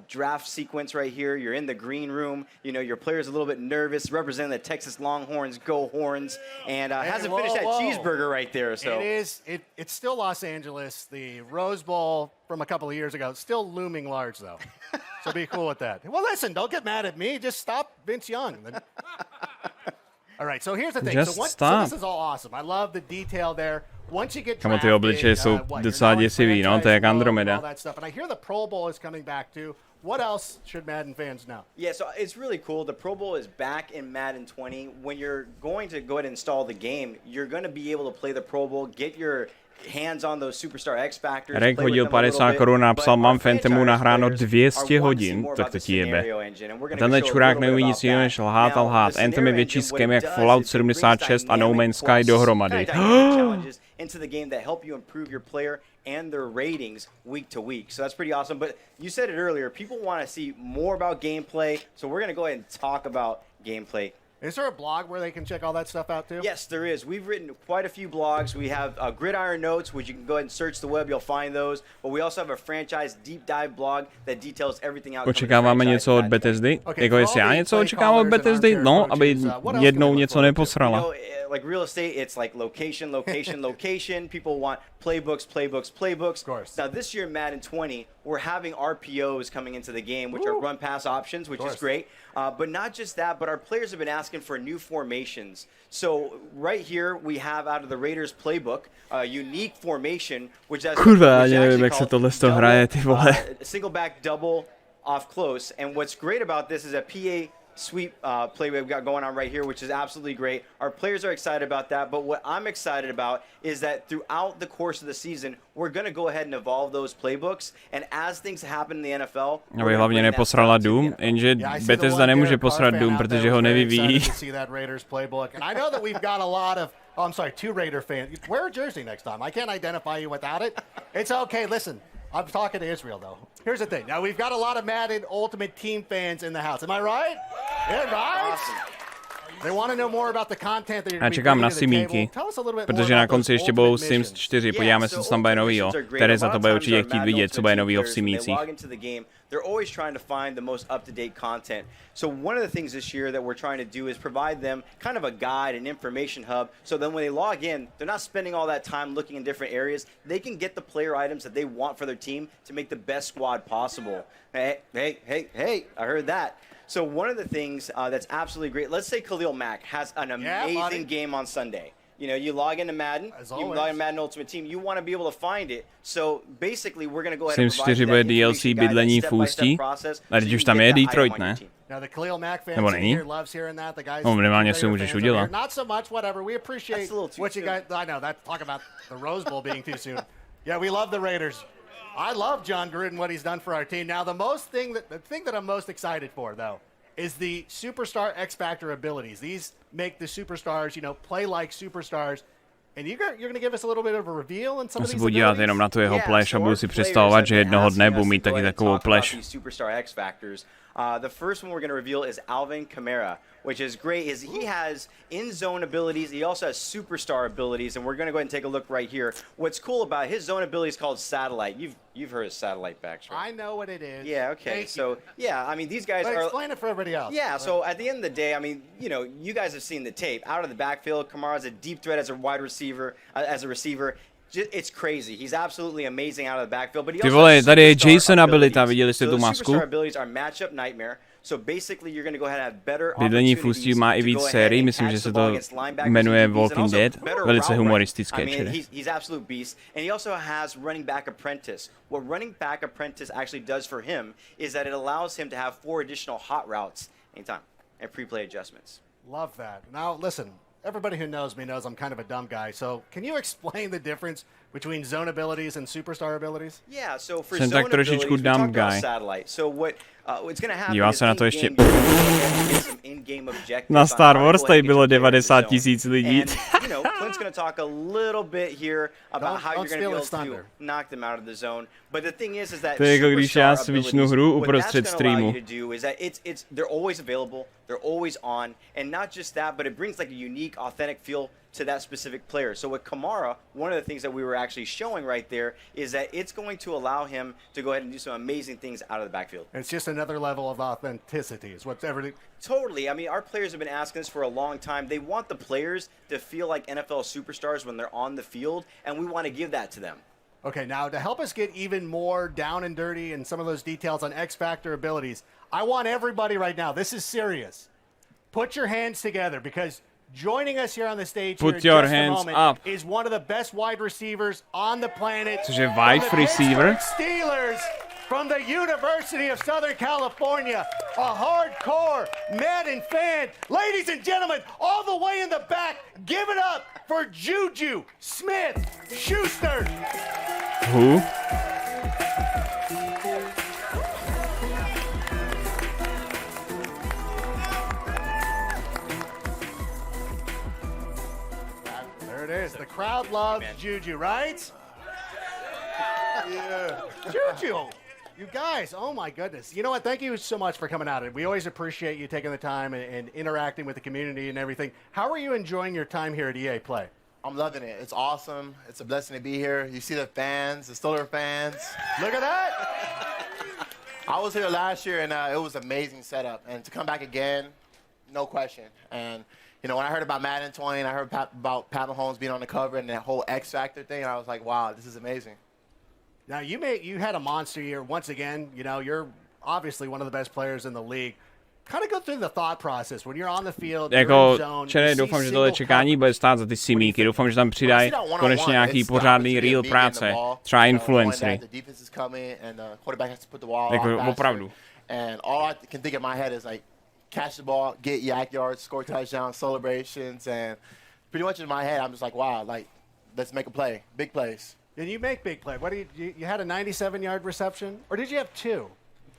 draft sequence right here. You're in the green room. Your player's a little bit nervous, representing the Texas Longhorns, go Horns, and hasn't finished that cheeseburger right there. So it's still Los Angeles. The Rose Bowl from a couple of years ago, still looming large though. So be cool with that. Well, listen, don't get mad at me. Just stop Vince Young. All right, so here's the thing. So this is all awesome. I love the detail there. Once you get Kamo, ty obličeje jsou docela děsivý, no, to je jak Andromeda. And I hear the Pro Bowl is coming back too. What else should Madden fans know? Yeah, so it's really cool. The Pro Bowl is back in Madden 20. When you're going to go ahead and install the game, you're going to be able to play the Pro Bowl, get your hands on those superstar X factors. Rek hodil 50 korun a napsal, mám Fantemu nahráno 200 hodin, tak to ti jebe. Tenhle čurák neumí nic jiného než lhát a lhát. Anthem je větší skem jak Fallout 76 a No Man's Sky dohromady. Into the game that help you improve your player and their ratings week to week. So that's pretty awesome. But you said it earlier, people want to see more about gameplay. So we're going to go ahead and talk about gameplay Is there a blog where they can check all that stuff out too? Yes, there is. We've written quite a few blogs. We have Gridiron Notes, which you can go ahead and search the web. You'll find those. But we also have a franchise deep dive blog that details everything out. Očekáváme něco od Bethesdy? Jako jestli já něco očekávám od Bethesdy? No, aby jednou něco neposrala. Like real estate, it's like location, location, location. People want playbooks, playbooks, playbooks. Of course. Now this year in Madden 20, we're having RPOs coming into the game, which are run pass options, which is great. But not just that, but our players have been asking for new formations. So right here we have out of the Raiders playbook a unique formation, which has Kurva, nevím, jak se tohle z toho hraje, ty vole. Single back double off close. And what's great about this is a PA sweep play we've got going on right here, which is absolutely great. Our players are excited about that, but what I'm excited about is that throughout the course of the season, we're going to go ahead and evolve those playbooks, and as things happen in the NFL... Aby hlavně neposrala Doom, jenže Bethesda nemůže posrat Doom, protože ho nevyvíjí. I know that we've got a lot of... Oh, I'm sorry, 2 Raider fans. Wear a jersey next time. I can't identify you without it. It's okay, listen. I'm talking to Israel, though. Here's the thing. Now, we've got a lot of Madden Ultimate Team fans in the house. Am I right? Yeah, right? They want to know more about the content that you're Já čekám na simíky, protože na konci ještě budou Sims 4. Podíváme se, co tam bude novýho. Tereza to bude určitě chtít vidět, co bude novýho v simících. They're always trying to find the most up-to-date content. So one of the things this year that we're trying to do is provide them kind of a guide, an information hub, so then when they log in, they're not spending all that time looking in different areas. They can get the player items that they want for their team to make the best squad possible. Hey, I heard that. So one of the things that's absolutely great, let's say Khalil Mack has an amazing game on Sunday. You know, you log into Madden, you log into Madden Ultimate Team, you want to be able to find it. So basically, we're going to go ahead and provide you that information guide, that step-by-step process. A teď už tam je Detroit, ne? Nebo není? No, minimálně si můžeš udělat. Not so much, whatever. We appreciate what you guys... I know, talk about the Rose Bowl being too soon. Yeah, we love the Raiders. I love John Gruden, what he's done for our team. Now, the thing that I'm most excited for, though, is the superstar X Factor abilities. These make the superstars, you know, play like superstars. And you're going to give us a little bit of a reveal in some of these podívat jenom na tu jeho pleš a budu si představovat, že jednoho dne budu mít taky takovou pleš. Superstar X Factors. The first one we're going to reveal is Alvin Kamara, which is great. He has in-zone abilities. He also has superstar abilities, and we're going to go ahead and take a look right here. What's cool about his zone ability is called Satellite. You've heard of Satellite backs, right? I know what it is. Yeah, okay. Yeah, I mean, these guys are... Explain it for everybody else. Yeah, so at the end of the day, I mean, you know, you guys have seen the tape. Out of the backfield, Kamara's a deep threat as a wide receiver, as a receiver. It's crazy. He's absolutely amazing out of the backfield, but he also has tady je Jason abilita, viděli jste tu masku? Superstar abilities are matchup nightmare. So basically you're going to go ahead and have better Bydlení v Ústí má i víc sérií, myslím, že se to jmenuje Walking Dead. Velice humoristické, čili. He's absolute beast. And he also has running back apprentice. What running back apprentice actually does for him is that it allows him to have 4 additional hot routes anytime and pre-play adjustments. Love that. Now listen, everybody who knows me knows I'm kind of a dumb guy. So can you explain the difference between zone abilities and superstar abilities? Yeah, so for zone abilities, we talked about satellite. So what it's going to happen is se na to ještě. In-game objectives. Na Star Wars tady bylo 90 000 lidí. You know, Clint's going to talk a little bit here about how you're going to be able to knock them out of the zone. But the thing is that to je jako když já switchnu hru uprostřed streamu. They're always available, they're always on, and not just that, but it brings like a unique, authentic feel to that specific player. So with Kamara, one of the things that we were actually showing right there is that it's going to allow him to go ahead and do some amazing things out of the backfield. It's just another level of authenticity is what's everything. Totally. I mean, our players have been asking this for a long time. They want the players to feel like NFL superstars when they're on the field, and we want to give that to them. Okay, now to help us get even more down and dirty and some of those details on X Factor abilities, I want everybody right now, this is serious. Put your hands together because joining us here on the stage here in just a moment is one of the best wide receivers on the planet. Cože wide receiver? Steelers from the University of Southern California, a hardcore Madden fan. Ladies and gentlemen, all the way in the back, give it up for Juju Smith-Schuster. Who? There it is. The crowd loves Juju, right? Yeah. Juju. You guys, oh my goodness. You know what? Thank you so much for coming out. We always appreciate you taking the time and interacting with the community and everything. How are you enjoying your time here at EA Play? I'm loving it. It's awesome. It's a blessing to be here. You see the fans, the Stoller fans. Look at that. I was here last year, and it was an amazing setup. And to come back again, no question. And, you know, when I heard about Madden 20 and I heard about Pat Mahomes being on the cover and that whole X Factor thing, I was like, wow, this is amazing. Now, you had a monster year. Once again, you know, you're obviously one of the best players in the league. Kind of go through the thought process when you're on the field. Jako, čere, doufám, že tohle čekání bude stát za ty simíky. Doufám, že tam přidají konečně nějaký pořádný real práce. Třeba influencery. Jako opravdu. And all I can think in my head is like, catch the ball, get yak yards, score touchdowns, celebrations, and pretty much in my head, I'm just like, wow, like, let's make a play, big plays. And you make big play. What do you had a 97-yard reception, or did you have two?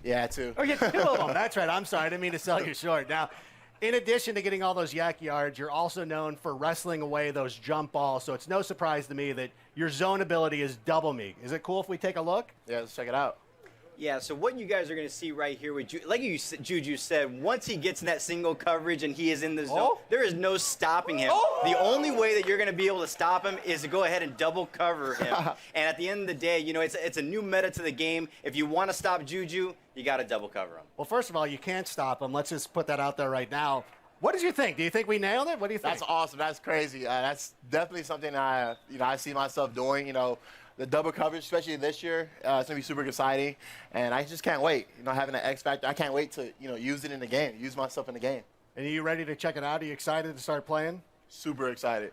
Yeah, two. Oh, you had two of them. That's right. I'm sorry. I didn't mean to sell you short. Now, in addition to getting all those yak yards, you're also known for wrestling away those jump balls. So it's no surprise to me that your zone ability is double me. Is it cool if we take a look? Yeah, let's check it out. Yeah, so what you guys are going to see right here with like Juju said, once he gets in that single coverage and he is in the zone, there is no stopping him. The only way that you're going to be able to stop him is to go ahead and double cover him. And at the end of the day, you know, it's a new meta to the game. If you want to stop Juju, you got to double cover him. Well, first of all, you can't stop him. Let's just put that out there right now. What did you think? Do you think we nailed it? What do you think? That's awesome. That's crazy. That's definitely something I see myself doing, you know. The double coverage, especially this year, it's going to be super exciting. And I just can't wait. You know, having an X Factor, I can't wait to, you know, use it in the game, use myself in the game. And are you ready to check it out? Are you excited to start playing? Super excited.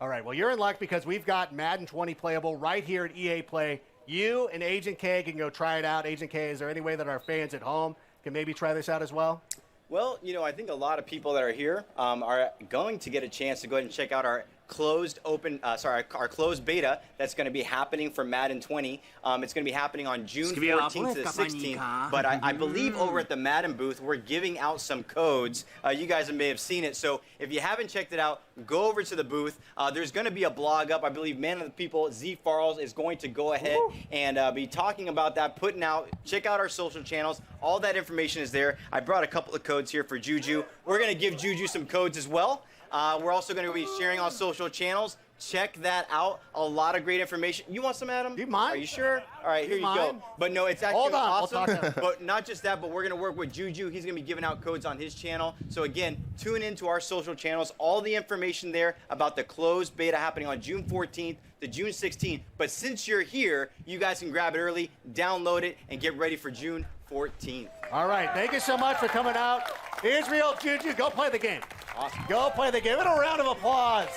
All right, well, you're in luck because we've got Madden 20 playable right here at EA Play. You and Agent K can go try it out. Agent K, is there any way that our fans at home can maybe try this out as well? Well, you know, I think a lot of people that are here are going to get a chance to go ahead and check out our our closed beta that's going to be happening for Madden 20. It's going to be happening on June 14th to the 16th. But I believe over at the Madden booth, we're giving out some codes. You guys may have seen it. So if you haven't checked it out, go over to the booth. There's going to be a blog up. I believe Man of the People, Z Farles, is going to go ahead and be talking about that, putting out, check out our social channels. All that information is there. I brought a couple of codes here for Juju. We're going to give Juju some codes as well. We're also going to be sharing on social channels. Check that out. A lot of great information. You want some, Adam? You mind? Are you sure? All right, here you go. But no, it's actually Hold on, awesome. we'll talk But not just that, but we're going to work with Juju. He's going to be giving out codes on his channel. So again, tune into our social channels. All the information there about the closed beta happening on June 14th to June 16th. But since you're here, you guys can grab it early, download it, and get ready for June 14th. All right, thank you so much for coming out. Israel, Juju, go play the game. Awesome. Go play the game. Give it a round of applause.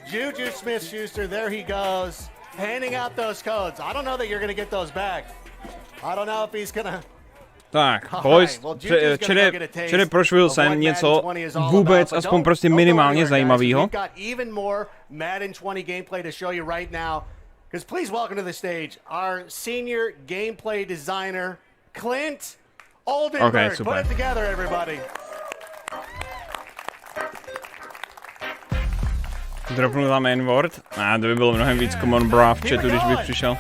Juju Smith-Schuster, there he goes, handing out those codes. I don't know that you're going to get those back. I don't know if he's going to... Tak, boys, čili prošvil jsem něco vůbec, aspoň prostě minimálně zajímavého. We've got even more Madden 20 gameplay to show you right now. Because please welcome to the stage our senior gameplay designer, Clint Oldenburg. Okay, super. Put it together, everybody. Dropnu tam N-word. To by bylo mnohem víc common bra v chatu, když bych přišel.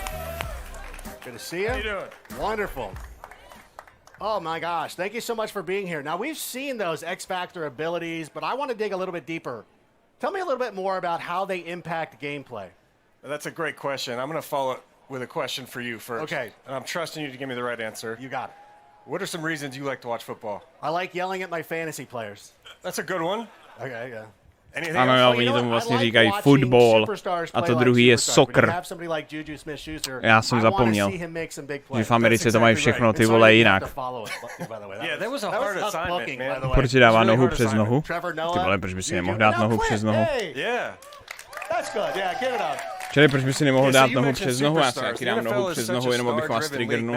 Good to see you. Wonderful. Oh my gosh, thank you so much for being here. Now we've seen those X Factor abilities, but I want to dig a little bit deeper. Tell me a little bit more about how they impact gameplay. That's a great question. I'm going to follow it with a question for you first. Okay. And I'm trusting you to give me the right answer. You got it. What are some reasons you like to watch football? I like yelling at my fantasy players. That's a good one. Okay, yeah. Ano, jo, oni tomu vlastně říkají football a to druhý je soccer. Já jsem zapomněl, že v Americe to mají všechno ty vole jinak. Proč si dává nohu přes nohu? Ty vole, proč by si nemohl dát nohu přes nohu? Čili proč by si nemohl dát nohu přes nohu? Já si taky dám nohu přes nohu, jenom abych vás triggernul.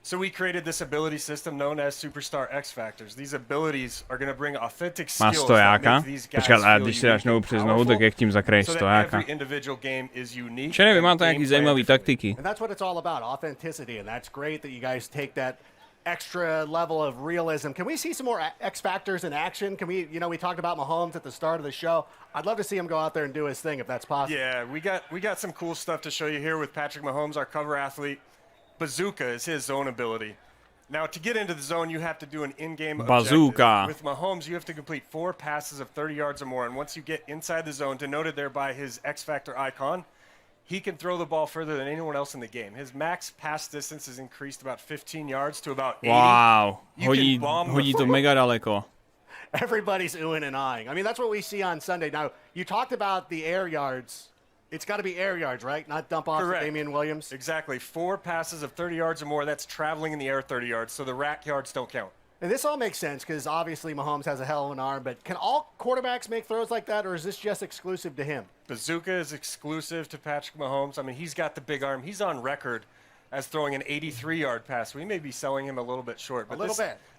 So we created this ability system known as Superstar X Factors. These abilities are going to bring authentic skills that make these guys Počkat, a když si dáš nohu přes nohu, tak jak tím zakreješ stojáka? Čili vy máte nějaký zajímavý taktiky. And that's what it's all about, authenticity, and that's great that you guys take that extra level of realism. Can we see some more X factors in action? Can we, we talked about Mahomes at the start of the show. I'd love to see him go out there and do his thing if that's possible. Yeah, we got some cool stuff to show you here with Patrick Mahomes, our cover athlete. Bazooka is his zone ability. Now, to get into the zone, you have to do an in-game bazooka. With Mahomes, you have to complete 4 passes of 30 yards or more, and once you get inside the zone, denoted there by his X Factor icon, he can throw the ball further than anyone else in the game. His max pass distance is increased about 15 yards to about 80. Wow. Hodí to mega daleko. Everybody's oohing and eyeing. I mean, that's what we see on Sunday. Now, you talked about the air yards. It's got to be air yards, right? Not dump off to Damian Williams? Exactly. 4 passes of 30 yards or more. That's traveling in the air 30 yards, so the rack yards don't count. And this all makes sense because obviously Mahomes has a hell of an arm, but can all quarterbacks make throws like that, or is this just exclusive to him? Bazooka is exclusive to Patrick Mahomes. I mean, he's got the big arm. He's on record as throwing an 83-yard pass. We may be selling him a little bit short. But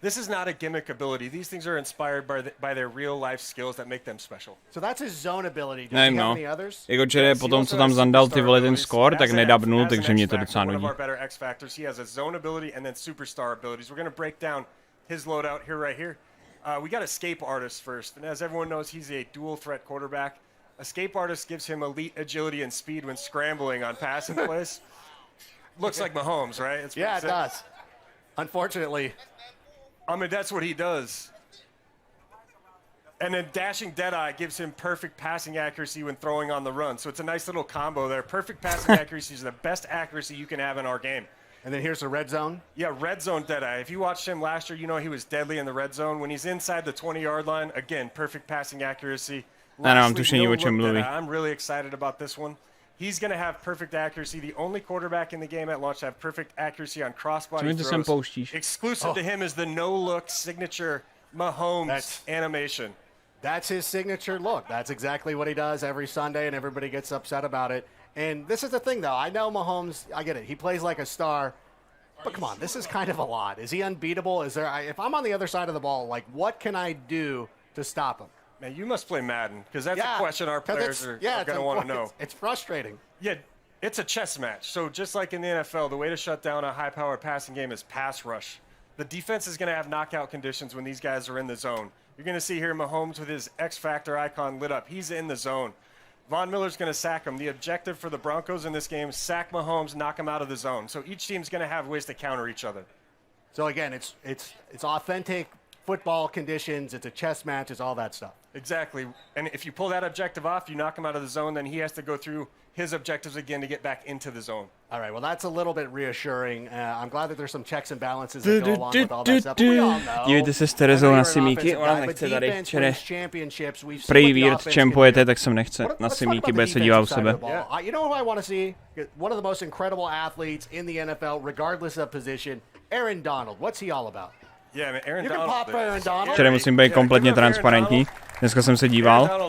this is not a gimmick ability. These things are inspired by their real-life skills that make them special. So that's his zone ability. Does he have any others? Jako čere, potom co tam zandal ty vole ten skor, tak nedabnul, takže mě to docela nudí. One of our better X factors. He has a zone ability and then superstar abilities. We're going to break down his loadout here, right here. We got Escape Artist first. And as everyone knows, he's a dual-threat quarterback. Escape Artist gives him elite agility and speed when scrambling on passing plays. Looks like Mahomes, right? It does. Unfortunately. I mean, that's what he does. And then Dashing Deadeye gives him perfect passing accuracy when throwing on the run. So it's a nice little combo there. Perfect passing accuracy is the best accuracy you can have in our game. And then here's the red zone. Yeah, red zone Deadeye. If you watched him last year, you know he was deadly in the red zone. When he's inside the 20-yard line, again, perfect passing accuracy. I'm really excited about this one. He's going to have perfect accuracy. The only quarterback in the game at launch to have perfect accuracy on crossbody throws. Exclusive to him is the no-look signature Mahomes animation. That's his signature look. That's exactly what he does every Sunday, and everybody gets upset about it. And this is the thing, though. I know Mahomes, I get it. He plays like a star. But come on, this is kind of a lot. Is he unbeatable? If I'm on the other side of the ball, like, what can I do to stop him? Man, you must play Madden, because that's a question our players are going to want to know. It's frustrating. Yeah, it's a chess match. So just like in the NFL, the way to shut down a high-powered passing game is pass rush. The defense is going to have knockout conditions when these guys are in the zone. You're going to see here Mahomes with his X-Factor icon lit up. He's in the zone. Von Miller's going to sack him. The objective for the Broncos in this game, sack Mahomes, knock him out of the zone. So each team's going to have ways to counter each other. So again, it's authentic football conditions. It's a chess match. It's all that stuff. Exactly. And if you pull that objective off, you knock him out of the zone, then he has to go through his objectives again to get back into the zone. All right, well, that's a little bit reassuring. I'm glad that there's some checks and balances that go along with all that stuff. We all know. Dívejte se s Terezou na simíky, ona nechce tady čere. Prej vírt, čempujete, tak sem nechce na simíky, bude se dívat u sebe. You know who I want to see? One of the most incredible athletes in the NFL, regardless of position, Aaron Donald. What's he all about? Včera musím být kompletně transparentní. Dneska jsem se díval,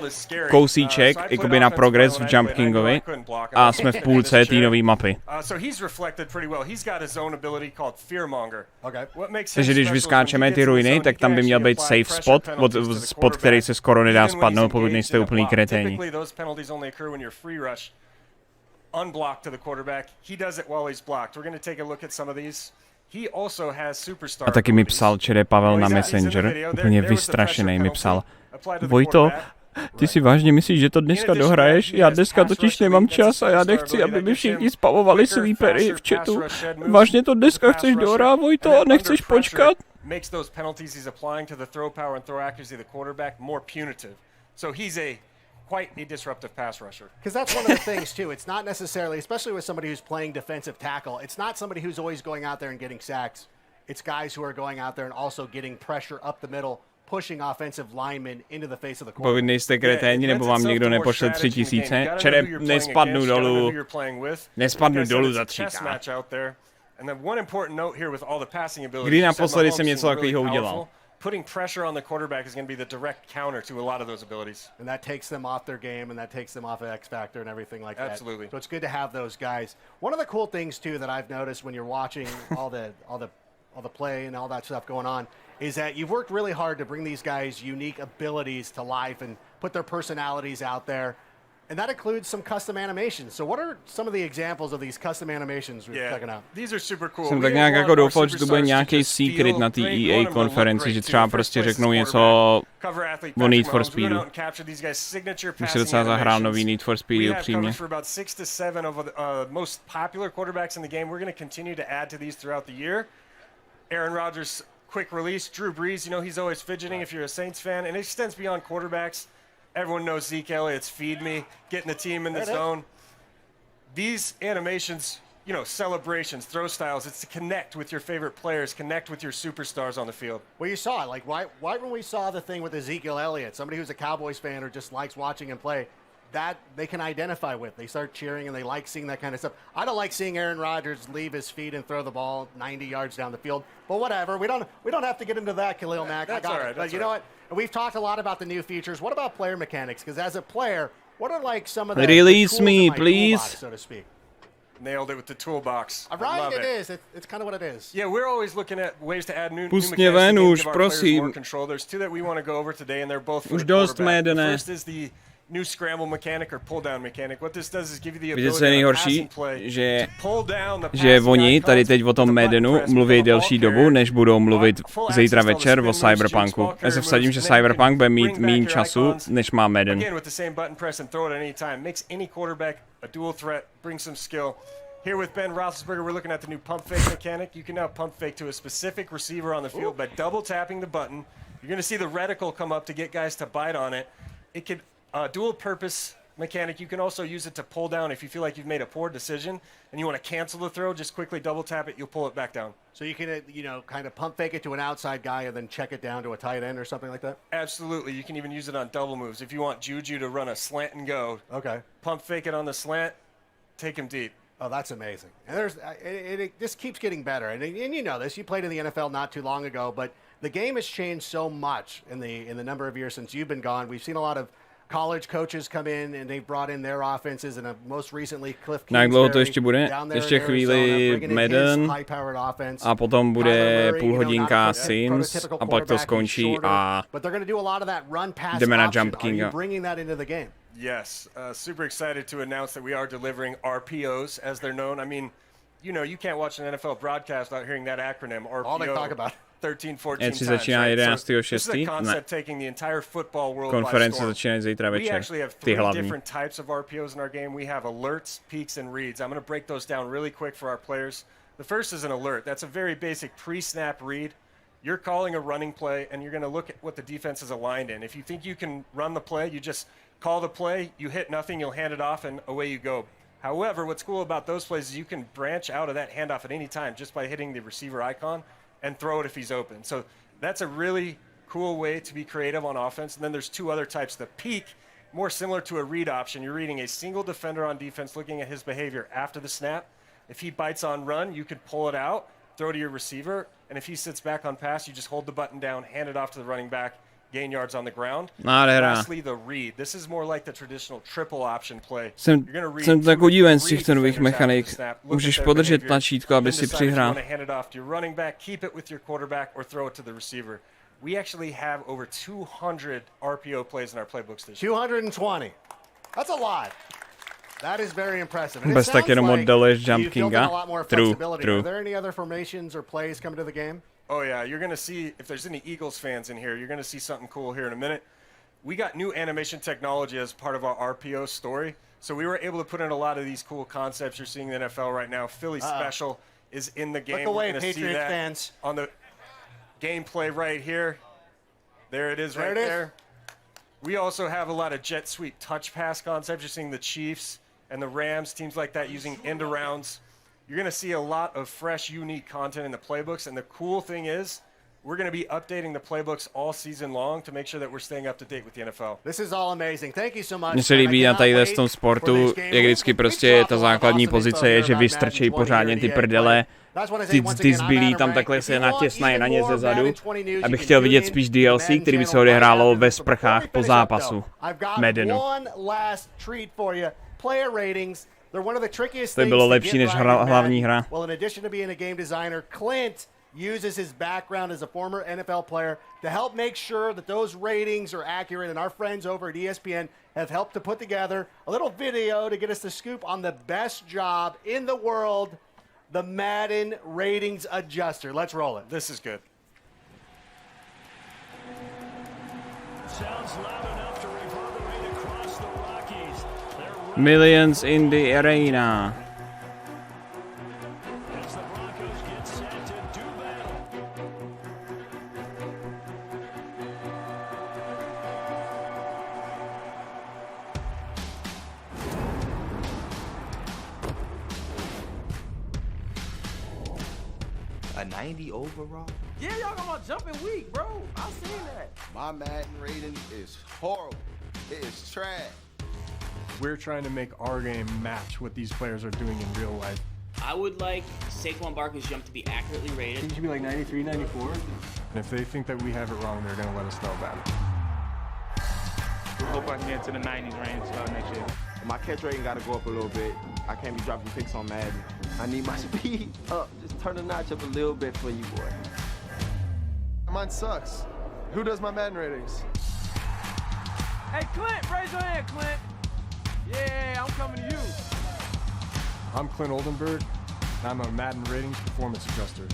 kousíček, jakoby na progres v Jump Kingovi a jsme v půlce té nové mapy. Takže když vyskáčeme ty ruiny, tak tam by měl být safe spot, spot, který se skoro nedá spadnout, pokud nejste úplný kreténi. A taky mi psal čere Pavel na Messenger, úplně vystrašený mi psal. Vojto, ty si vážně myslíš, že to dneska dohraješ? Já dneska totiž nemám čas a já nechci, aby mi všichni spavovali sleepery v chatu. Vážně to dneska chceš dohrát, Vojto, a nechceš počkat? Quite a disruptive pass rusher. Because that's one of the things, too. It's not necessarily, especially with somebody who's playing defensive tackle, it's not somebody who's always going out there and getting sacks. It's guys who are going out there and also getting pressure up the middle, pushing offensive linemen into the face of the quarterback. Pokud nejste kreténi, nebo vám někdo nepošle 3000, čere, nespadnu dolů za 3K. Kdy naposledy jsem něco takového udělal? Putting pressure on the quarterback is going to be the direct counter to a lot of those abilities. And that takes them off their game, and that takes them off of X Factor and everything like that. Absolutely. So it's good to have those guys. One of the cool things too that I've noticed when you're watching all the play and all that stuff going on is that you've worked really hard to bring these guys' unique abilities to life and put their personalities out there. And that includes some custom animations. So what are some of the examples of these custom animations we're checking out? These are super cool. Jsem tak nějak jako doufal, že to bude nějaký secret na té EA konferenci, že třeba prostě řeknou něco o Need for Speedu. Už se docela zahrál nový Need for Speed, upřímně. For about 6 to 7 of the most popular quarterbacks in the game. We're going to continue to add to these throughout the year. Aaron Rodgers, quick release. Drew Brees, you know he's always fidgeting if you're a Saints fan, and it extends beyond quarterbacks. Everyone knows Zeke Elliott's feed me, getting the team in the zone. These animations, you know, celebrations, throw styles, it's to connect with your favorite players, connect with your superstars on the field. Well, you saw it. Like, right when we saw the thing with Ezekiel Elliott, somebody who's a Cowboys fan or just likes watching him play, that they can identify with. They start cheering and they like seeing that kind of stuff. I don't like seeing Aaron Rodgers leave his feet and throw the ball 90 yards down the field. But whatever, we don't have to get into that, Khalil Mack. That's I got all right. it. But you know what? We've talked a lot about the new features. What about player mechanics? Because as a player, what are like some of the Release the me, tools in my please. toolbox, so to speak? Nailed it with the toolbox. Right, it is. It's kind of what it is. Yeah, we're always looking at ways to add new Pust mechanics mě ven to už, give our players more prosím. control. There's two that we want to go over today, and they're both for Už the dost, quarterback. The Madene. first is the new scramble mechanic or pull down mechanic. What this does is give you the Víte, co ability je on a passing nejhorší? play Že, to pull down the že passing oni tady icons teď o tom Madenu mluví delší dobu, než budou mluvit zítra večer o Cyberpunku. Já se vsadím, že Cyberpunk bude mít méně času, než má Madden. Again, with the same button press and throw it at any time. Makes any quarterback a dual threat, brings some skill. Here with Ben Roethlisberger, we're looking at the new pump fake mechanic. You can now pump fake to a specific receiver on the field by double tapping the button. You're going to see the reticle come up to get guys to bite on it. It could dual purpose mechanic. You can also use it to pull down if you feel like you've made a poor decision and you want to cancel the throw. Just quickly double tap it. You'll pull it back down. So you can, you know, kind of pump fake it to an outside guy and then check it down to a tight end or something like that? Absolutely. You can even use it on double moves. If you want Juju to run a slant and go, okay, pump fake it on the slant, take him deep. Oh, that's amazing. And there's it just keeps getting better. And you know this. You played in the NFL not too long ago, but the game has changed so much in the number of years since you've been gone. We've seen a lot of college coaches come in and they've brought in their offenses, and most recently Cliff Jak dlouho to ještě bude? Ještě chvíli Madden a potom bude půlhodinka Sims a pak to skončí a jdeme na Jump Kinga. Yes, super excited to announce that we are delivering RPOs, as they're known. I mean, you know, you can't watch an NFL broadcast without hearing that acronym, RPO. All they talk about. 13, 14 times, začíná right? 11.6. This is a concept taking the entire football world by Konference storm. začíná zítra We večer. actually have Ty 3 hlavní. different types of RPOs in our game. We have alerts, peaks, and reads. I'm going to break those down really quick for our players. The first is an alert. That's a very basic pre-snap read. You're calling a running play, and you're going to look at what the defense is aligned in. If you think you can run the play, you just call the play, you hit nothing, you'll hand it off, and away you go. However, what's cool about those plays is you can branch out of that handoff at any time just by hitting the receiver icon and throw it if he's open. So that's a really cool way to be creative on offense. And then there's 2 other types. The peak, more similar to a read option. You're reading a single defender on defense, looking at his behavior after the snap. If he bites on run, you could pull it out, throw to your receiver, and if he sits back on pass, you just hold the button down, hand it off to the running back, gain yards on the ground. Lastly, the read. This is more like the traditional triple option play. Jsem tak udíven z těchto nových mechanik. Můžeš podržet tlačítko, aby si přihrál. We actually have over 200 RPO plays in our playbooks this year. 220. That's a lot. That is very impressive. Bez tak jenom oddaluješ Jump Kinga. True. Are there any other formations or plays coming to the game? Oh yeah, you're going to see, if there's any Eagles fans in here, you're going to see something cool here in a minute. We got new animation technology as part of our RPO story. So we were able to put in a lot of these cool concepts you're seeing in the NFL right now. Philly Special is in the game. Look away, We're gonna see Patriots that fans. on the gameplay right here. There it is right there. We also have a lot of jet sweep touch pass concepts. You're seeing the Chiefs and the Rams, teams like that, using end arounds. You're going to see a lot of fresh, unique content in the playbooks. And the cool thing is, we're going to be updating the playbooks all season long to make sure that we're staying up to date with the NFL. This is all amazing. Thank you so much. Mně se líbí na tady v tom sportu, jak vždycky prostě ta základní pozice je, že vystrčí pořádně ty prdele. Ty zbylí tam takhle se natěsnají na ně ze zadu. Abych chtěl vidět spíš DLC, který by se odehrálo ve sprchách po zápasu Maddenu. To by bylo lepší než hlavní hra. Well, in addition to being a game designer, Clint, uses his background as a former NFL player to help make sure that those ratings are accurate, and our friends over at ESPN have helped to put together a little video to get us the scoop on the best job in the world, the Madden Ratings Adjuster. Let's roll it. This is good. Sounds loud enough to reverberate across the Rockies. Millions in the arena. As the Broncos get set to do battle. A 90 overall? Yeah, y'all got my jumping weak, bro. I seen that. My Madden rating is horrible. It is trash. We're trying to make our game match what these players are doing in real life. I would like Saquon Barkley's jump to be accurately rated. It should be like 93, 94. And if they think that we have it wrong, they're going to let us know about it. We hope I can get to the 90s range next year. My catch rating got to go up a little bit. I can't be dropping picks on Madden. I need my speed up. Just turn the notch up a little bit for you, boy. Mine sucks. Who does my Madden ratings? Hey, Clint, raise your hand, Clint. Yeah, I'm coming to you. I'm Clint Oldenburg, and I'm a Madden Ratings Performance Adjuster.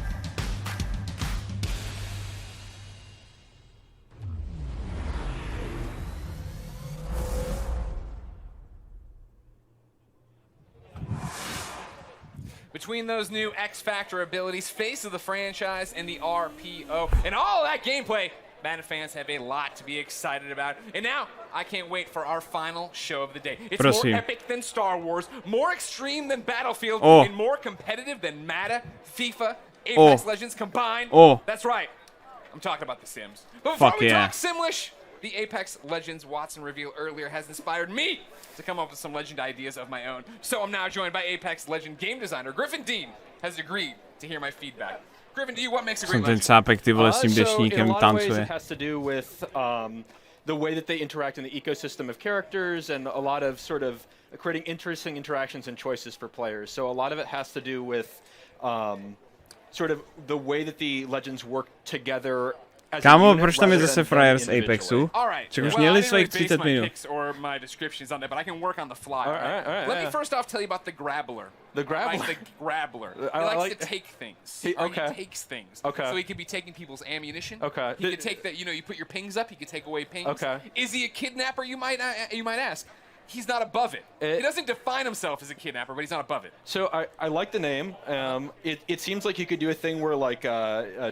Between those new X Factor abilities, face of the franchise, and the RPO, and all of that gameplay, Madden fans have a lot to be excited about. And now, I can't wait for our final show of the day. It's more epic than Star Wars, more extreme than Battlefield, and more competitive than Madden, FIFA, Apex Legends combined. That's right. I'm talking about The Sims. But before we talk Simlish, the Apex Legends Watson reveal earlier has inspired me to come up with some legend ideas of my own. So I'm now joined by Apex Legend game designer Griffin Dean has agreed to hear my feedback. Griffin, what makes a great legend? Ten cápek, ty vole, s tím dešníkem tancuje. It has to do with the way that they interact in the ecosystem of characters and a lot of sort of creating interesting interactions and choices for players. So a lot of it has to do with sort of the way that the legends work together. Kámo, proč tam je zase frajer z Apexu? Ček už měli svých 30 minut. Or my descriptions on that, but I can work on the fly. Let me first off tell you about the Grabbler. The Grabbler? The Grabbler. He likes to take things. He takes things. Okay. So he could be taking people's ammunition. Okay. He could take that, you put your pings up, he could take away pings. Okay. Is he a kidnapper, you might ask? He's not above it. He doesn't define himself as a kidnapper, but he's not above it. So I like the name. It seems like you could do a thing where like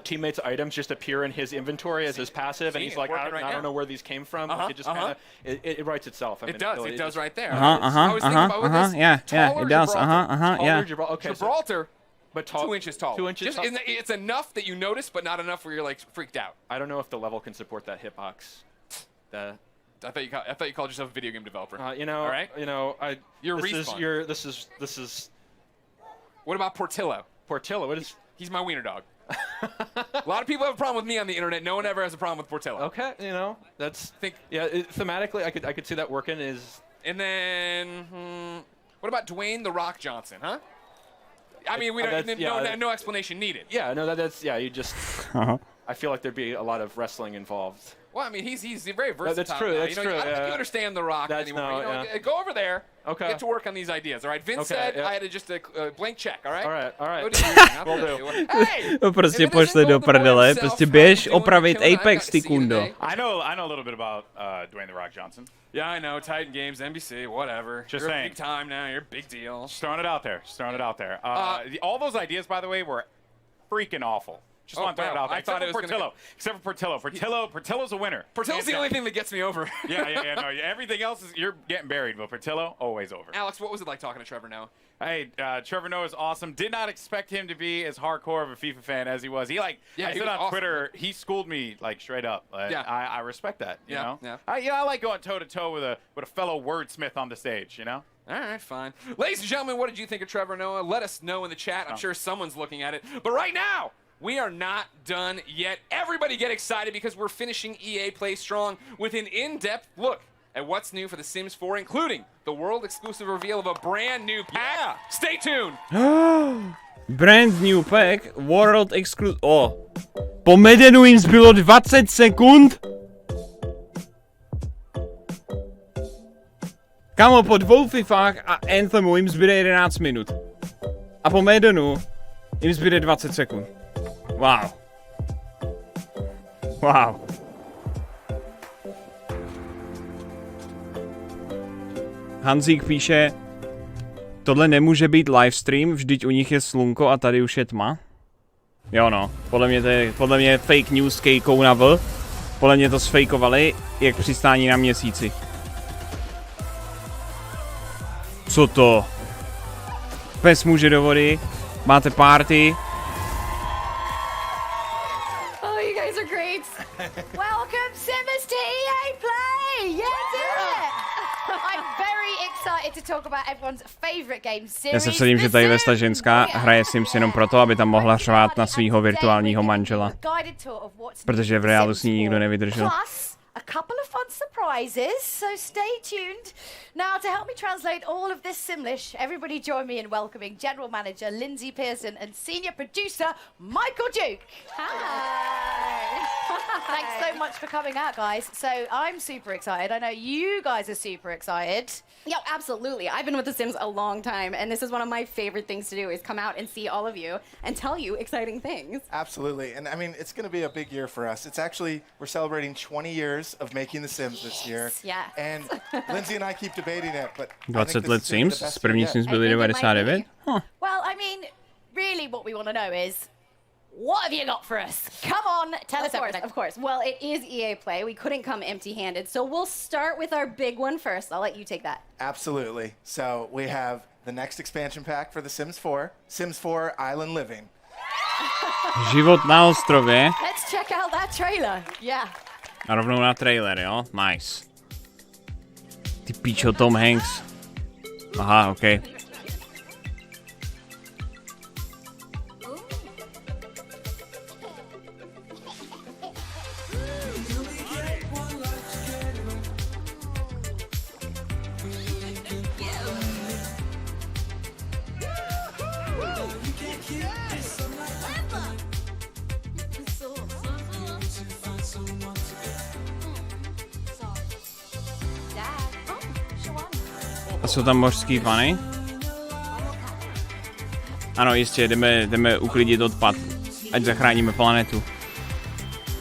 teammates' items just appear in his inventory as his passive, and he's like, I don't know where these came from. It just kinda, it writes itself. I mean, it does right there. Yeah, it does. Yeah. Gibraltar, but 2 inches tall. 2 inches tall. It's enough that you notice, but not enough where you're like freaked out. I don't know if the level can support that hitbox. I thought you called yourself a video game developer. All right. You're Respawn. This is. What about Portillo? Portillo, what is? He's my wiener dog. A lot of people have a problem with me on the internet. No one ever has a problem with Portillo. Okay, thematically, I could see that working. And then, what about Dwayne The Rock Johnson? Huh? I mean, we don't. No explanation needed. Yeah, no, you just. I feel like there'd be a lot of wrestling involved. Well, I mean, he's very versatile. That's true. Now. That's true. I don't think you understand The Rock anymore. Go over there. Okay. Get to work on these ideas. All right. Vince said I had just a blank check. All right. All right. Hey! Prostě pošli do prdele. Prostě běž opravit Apex, ty kundo. I know a little bit about Dwayne The Rock Johnson. Yeah, I know. Titan Games, NBC, whatever. Just you're saying. Big time now. You're a big deal. Just throwing it out there. All those ideas, by the way, were freaking awful. Just want to throw it out there. Except for Portillo. Portillo's a winner. Portillo's the only thing that gets me over. No, everything else is you're getting buried, but Portillo always over. Alex, what was it like talking to Trevor Noah? Hey, Trevor Noah is awesome. Did not expect him to be as hardcore of a FIFA fan as he was. I said on Twitter, he schooled me like straight up. I respect that. You know. I like going toe to toe with a fellow wordsmith on the stage. You know. All right, fine. Ladies and gentlemen, what did you think of Trevor Noah? Let us know in the chat. I'm sure someone's looking at it. But right now, we are not done yet. Everybody get excited because we're finishing EA Play Strong with an in-depth look at what's new for The Sims 4, including the world-exclusive reveal of a brand new pack. Stay tuned. Brand new pack, world exclusive. Po Medenu jim zbylo 20 sekund. Kámo, po 2 fifách a Anthemu jim zbyde 11 minut. A po Medenu jim zbyde 20 sekund. Wow. Wow. Hanzík píše, tohle nemůže být livestream, vždyť u nich je slunko a tady už je tma. Jo no, podle mě je fake news s kejkou na V. Podle mě to sfejkovali, jak přistání na Měsíci. Co to? Pes může do vody, máte party. Oh, you guys are great. Welcome, Simmers, to EA Play! Yeah, do it! I'm very excited to talk about everyone's favorite game series. Já se vsadím, že tady ta ženská hraje Sims jenom proto, aby tam mohla řvát na svýho virtuálního manžela. Protože v reálu s ní nikdo nevydržel. A couple of fun surprises, so stay tuned. Now, to help me translate all of this Simlish, everybody join me in welcoming General Manager Lindsay Pearson and Senior Producer Michael Duke. Hi. Thanks so much for coming out, guys. So I'm super excited. I know you guys are super excited. Yeah, absolutely. I've been with The Sims a long time, and this is one of my favorite things to do, is come out and see all of you and tell you exciting things. Absolutely. And I mean, it's going to be a big year for us. It's actually, we're celebrating 20 years of making The Sims this year. Yeah. And Lindsay and I keep debating it, but 20 let Sims, z první Sims byly 99. Well, I mean, really what we want to know is, what have you got for us? Come on, tell us everything. Of course. Well, it is EA Play. We couldn't come empty-handed, so we'll start with our big one first. I'll let you take that. Absolutely. So we have the next expansion pack for The Sims 4, Sims 4 Island Living. Život na ostrově. Let's check out that trailer. Yeah. A rovnou na trailer, jo? Nice. Ty píčo, Tom Hanks. Aha, okej. A jsou tam mořský pany? Ano, jistě, jdeme uklidit odpad, ať zachráníme planetu.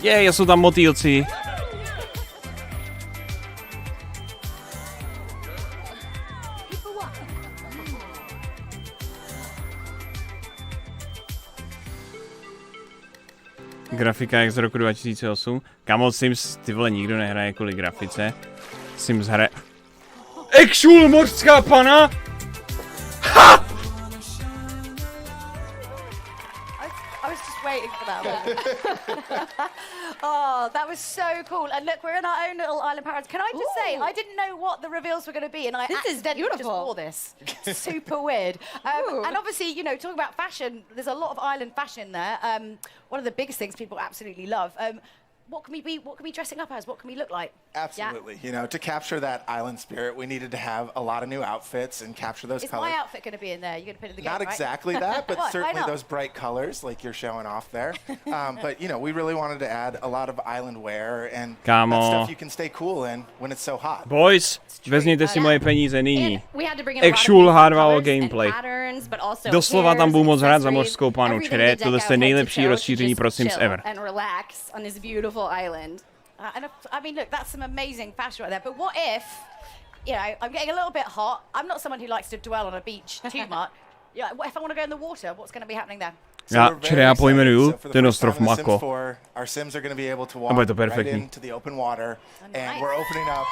Jsou tam motýlci. Grafika jak z roku 2008. Kamo, Sims, ty vole, nikdo nehraje kvůli grafice. Sims hraje... Actual mořská pana! Ha! I was just waiting for that one. Oh, that was so cool. And look, we're in our own little island paradise. Can I just say, I didn't know what the reveals were going to be, and I accidentally just wore this. Super weird. And obviously, you know, talking about fashion, there's a lot of island fashion in there. One of the biggest things people absolutely love. What can we be? What can we be dressing up as? What can we look like? Absolutely. You know, to capture that island spirit, we needed to have a lot of new outfits and capture those colors. Is my outfit going to be in there? You're going to put it in the game, Not right? exactly that, but What? certainly those bright colors like you're showing off there. But, you know, we really wanted to add a lot of island wear and that stuff you can stay cool in when it's so hot. Boys, vezměte si moje peníze nyní. We had to bring in a lot of Actual colors hardware and gameplay. patterns, but also Doslova tam budu moc hrát za accessories, mořskou panu, everything čere, to tohle deck je out nejlepší head to toe, rozšíření just pro Sims chill ever. and relax on this beautiful island. And I mean, look, that's some amazing fashion right there. But what if, you know, I'm getting a little bit hot. I'm not someone who likes to dwell on a beach too much. Yeah, what if I want to go in the water? What's going to be happening there? Já pojmenuju ten ostrov Mako. Our Sims are going to be able to A walk bude to right perfektní. into the open water, and we're opening up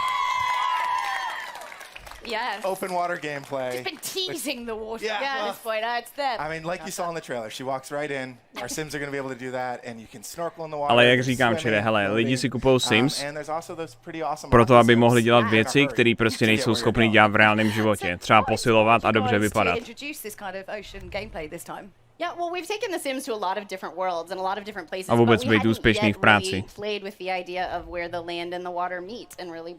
Yes. open water gameplay. Just been teasing the water. Yeah, At this point, it's there. I mean, like you saw in the trailer, she walks right in. Our Sims are going to be able to do that, and you can snorkel in the water. Ale jak říkám, čere, hele, lidi si kupují Sims And there's also those pretty awesome proto, aby mohli dělat věci, které prostě nejsou schopni dělat v reálném životě. Třeba posilovat a dobře vypadat. Introduce this kind of ocean gameplay this time. Yeah, well, we've taken The Sims to a lot of different worlds and a lot of different places. A vůbec but we být úspěšný v hadn't práci. yet really played with the idea of where the land and the water meet and really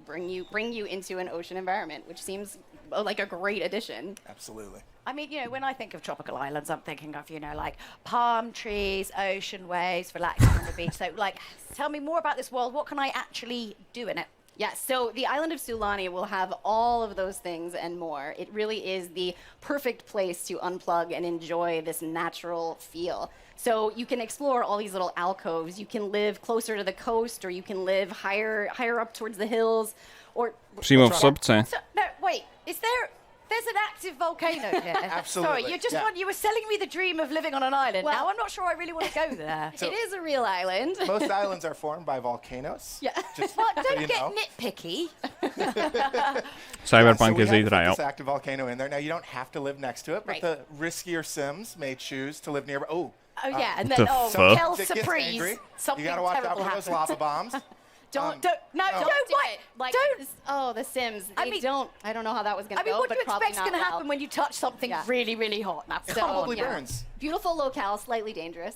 bring you into an ocean environment, which seems like a great addition. Absolutely. I mean, you know, when I think of tropical islands, I'm thinking of, you know, like palm trees, ocean waves, relaxing on the beach. So, like, tell me more about this world. What can I actually do in it? Yes, so the island of Sulani will have all of those things and more. It really is the perfect place to unplug and enjoy this natural feel. So you can explore all these little alcoves. You can live closer to the coast, or you can live higher up towards the hills, or přímo v sopce. So, no, wait, there's an active volcano here. Absolutely. Sorry, you were selling me the dream of living on an island. Well, now I'm not sure I really want to go there. It is a real island. Most islands are formed by volcanoes. Yeah. Well, don't get nitpicky. Cyberpunk we je had to zítra, put jo. this active volcano in there. Now you don't have to live next to it, but Right. the riskier Sims may choose to live nearby. Oh yeah, and What then the fuck? hell It gets surprise, angry. something You gotta watch out terrible for those happens. lava bombs. Don't do what? it. Like, Don't. The Sims. I They mean- don't. I don't know how that was gonna I mean, go, what do but you probably expect's not going to well. happen when you touch something Yeah. really, really hot? Now, It probably yeah. burns. Beautiful locale, slightly dangerous.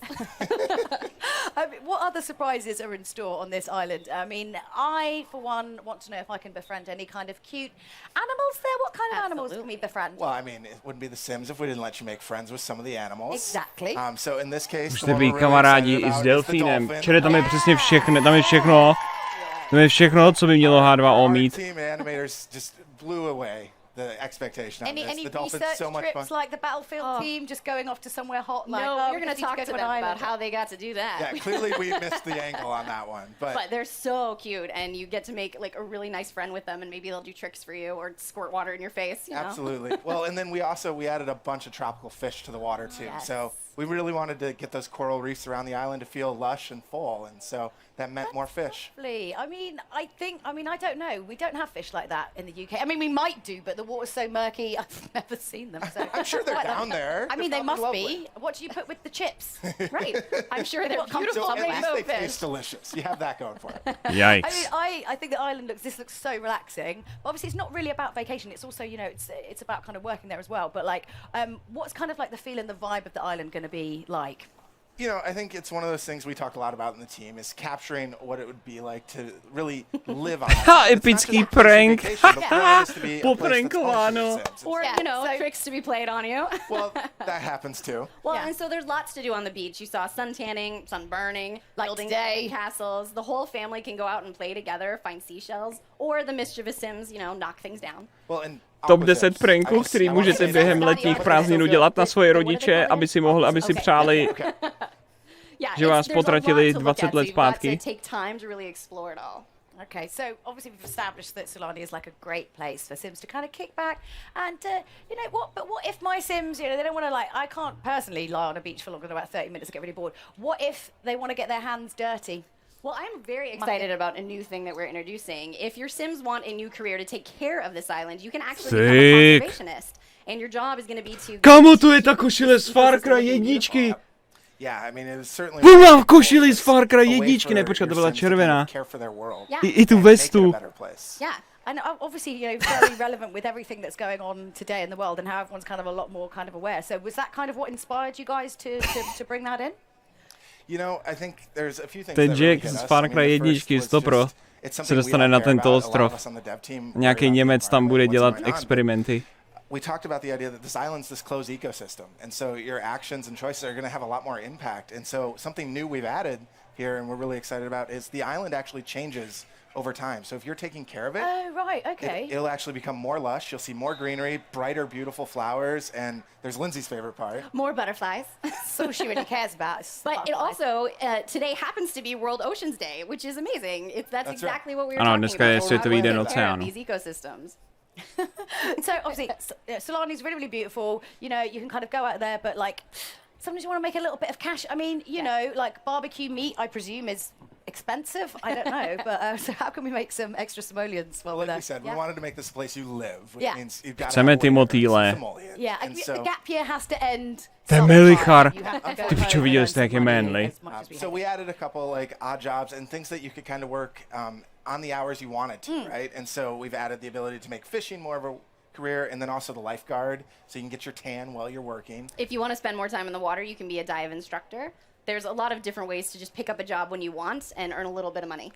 I mean, what other surprises are in store on this island? I mean, I, for one, want to know if I can befriend any kind of cute animals there. What kind of animals can we befriend? Well, I mean, it wouldn't be The Sims if we didn't let you make friends with some of the animals. Exactly. So in this case, the Můžete one být we're really kamarádi excited i s about is the delfínem. dolphin. Čili tam je přesně všechno, tam je všechno. Tam je všechno, co by mělo H2O Our mít. team animators just blew away the expectation on this. Any The dolphin's research so much trips fun. like the Battlefield team, just going off to somewhere hot? Like, No, oh, you're we going just to talk need to go them an about island. how they got to do that. Yeah, clearly we missed the angle on that one. But they're so cute, and you get to make like a really nice friend with them, and maybe they'll do tricks for you or squirt water in your face. You know? Absolutely. Well, and then we added a bunch of tropical fish to the water too. Yes. So we really wanted to get those coral reefs around the island to feel lush and full, and so that meant more fish. Lovely. I mean, I don't know. We don't have fish like that in the UK. I mean, we might do, but the water's so murky, I've never seen them. So I'm sure they're down there. I mean, They're they must probably be. What do you put with the chips? Right. I'm sure they're beautiful. So at least rainbow they fish. taste delicious. You have that going for it. Yikes. I mean, I think the island looks so relaxing. But obviously, it's not really about vacation. It's also, you know, it's about kind of working there as well. But like, what's kind of like the feel and the vibe of the island going to be like? You know, I think it's one of those things we talked a lot about in the team is capturing what it would be like to really live on that. Ha, It's not epický just a prank. vacation, but we want this to be a place that's Poprankováno. open to Sims. Or, you know, tricks to be played on you. Well, that happens too. Well, and so there's lots to do on the beach. You saw sun tanning, sun burning, Like building today. castles. The whole family can go out and play together, find seashells, or the mischievous Sims, you know, knock things down. Well, and Top 10 pranků, který můžete během letních prázdnin udělat na svoje rodiče, aby si přáli, Yeah, že vás there's a lot potratili to look 20 at, so let you've got to zpátky. take time to really explore it all. Okay, so obviously we've established that Sulani is like a great place for Sims to kind of kick back and, you know, what if my Sims, you know, they don't want to I can't personally lie on a beach for longer than about 30 minutes and get really bored. What if they want to get their hands dirty? Well, I'm very excited about a new thing that we're introducing. If your Sims want a new career to take care of this island, you can actually become a conservationist. And your job is going to be to... Kámo, to je ta košile z Far Cry 1. Yeah, I mean, it was certainly On mám košili z Far Cry 1, ne, počkat, to byla červená. I tu vestu. Yeah. And obviously, you know, very relevant with everything that's going on today in the world and how everyone's kind of a lot more kind of aware. So was that kind of what inspired you guys to bring that in? You know, I think there's a few things Ten that really Jack hit z us. Far I mean, Cry the first 1 was 100 pro just, it's se something we dostane all na care tento about. A lot of ostrov. us on the dev team Nějaký worry about the Němec tam bude environment, dělat what's going on, but experimenty. we talked about the idea that this island's this closed ecosystem, and so your actions and choices are going to have a lot more impact. And so something new we've added here, and we're really excited about, is the island actually changes over time. So if you're taking care of it, Oh, right, okay. it'll actually become more lush. You'll see more greenery, brighter, beautiful flowers, and there's Lindsay's favorite part. More butterflies. That's all she really cares about. But it also, today happens to be World Oceans Day, which is amazing. That's exactly what we were Ano, talking dneska je about. Světový den Taking care of oceánu. These ecosystems. So obviously, Sulani's really, really beautiful. You know, you can kind of go out there, but like, sometimes you want to make a little bit of cash. I mean, you know, like barbecue meat, I presume, is expensive. I don't know, but so how can we make some extra simoleons while we're Like there? we said, we wanted to make this a place you live, which Yeah. means you've got to Chceme ty motýle. Yeah, And the so- gap year has to end. Ten sometime. Melichar. You have to go Ty pičo, home viděl and jste, jak je earn some money manly. as much as we So we added a couple like odd jobs and things that you could kind of work on the hours you wanted to, right? And so we've added the ability to make fishing more of a career, and then also the lifeguard, so you can get your tan while you're working. If you want to spend more time in the water, you can be a dive instructor. There's a lot of different ways to just pick up a job when you want and earn a little bit of money.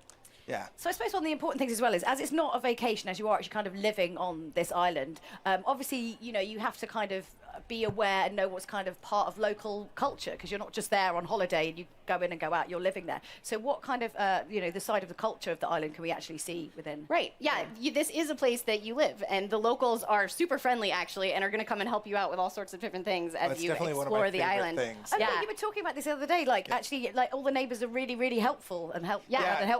Yeah. So I suppose one of the important things as well is, as it's not a vacation, as you are actually kind of living on this island, obviously, you know, you have to kind of be aware and know what's kind of part of local culture, because you're not just there on holiday and you go in and go out, you're living there. So what kind of, you know, the side of the culture of the island can we actually see within? Right, yeah, this is a place that you live, and the locals are super friendly, actually, and are going to come and help you out with all sorts of different things as you explore the island. Yeah. You were talking about this the other day, like, actually, like, all the neighbors are really, really helpful and help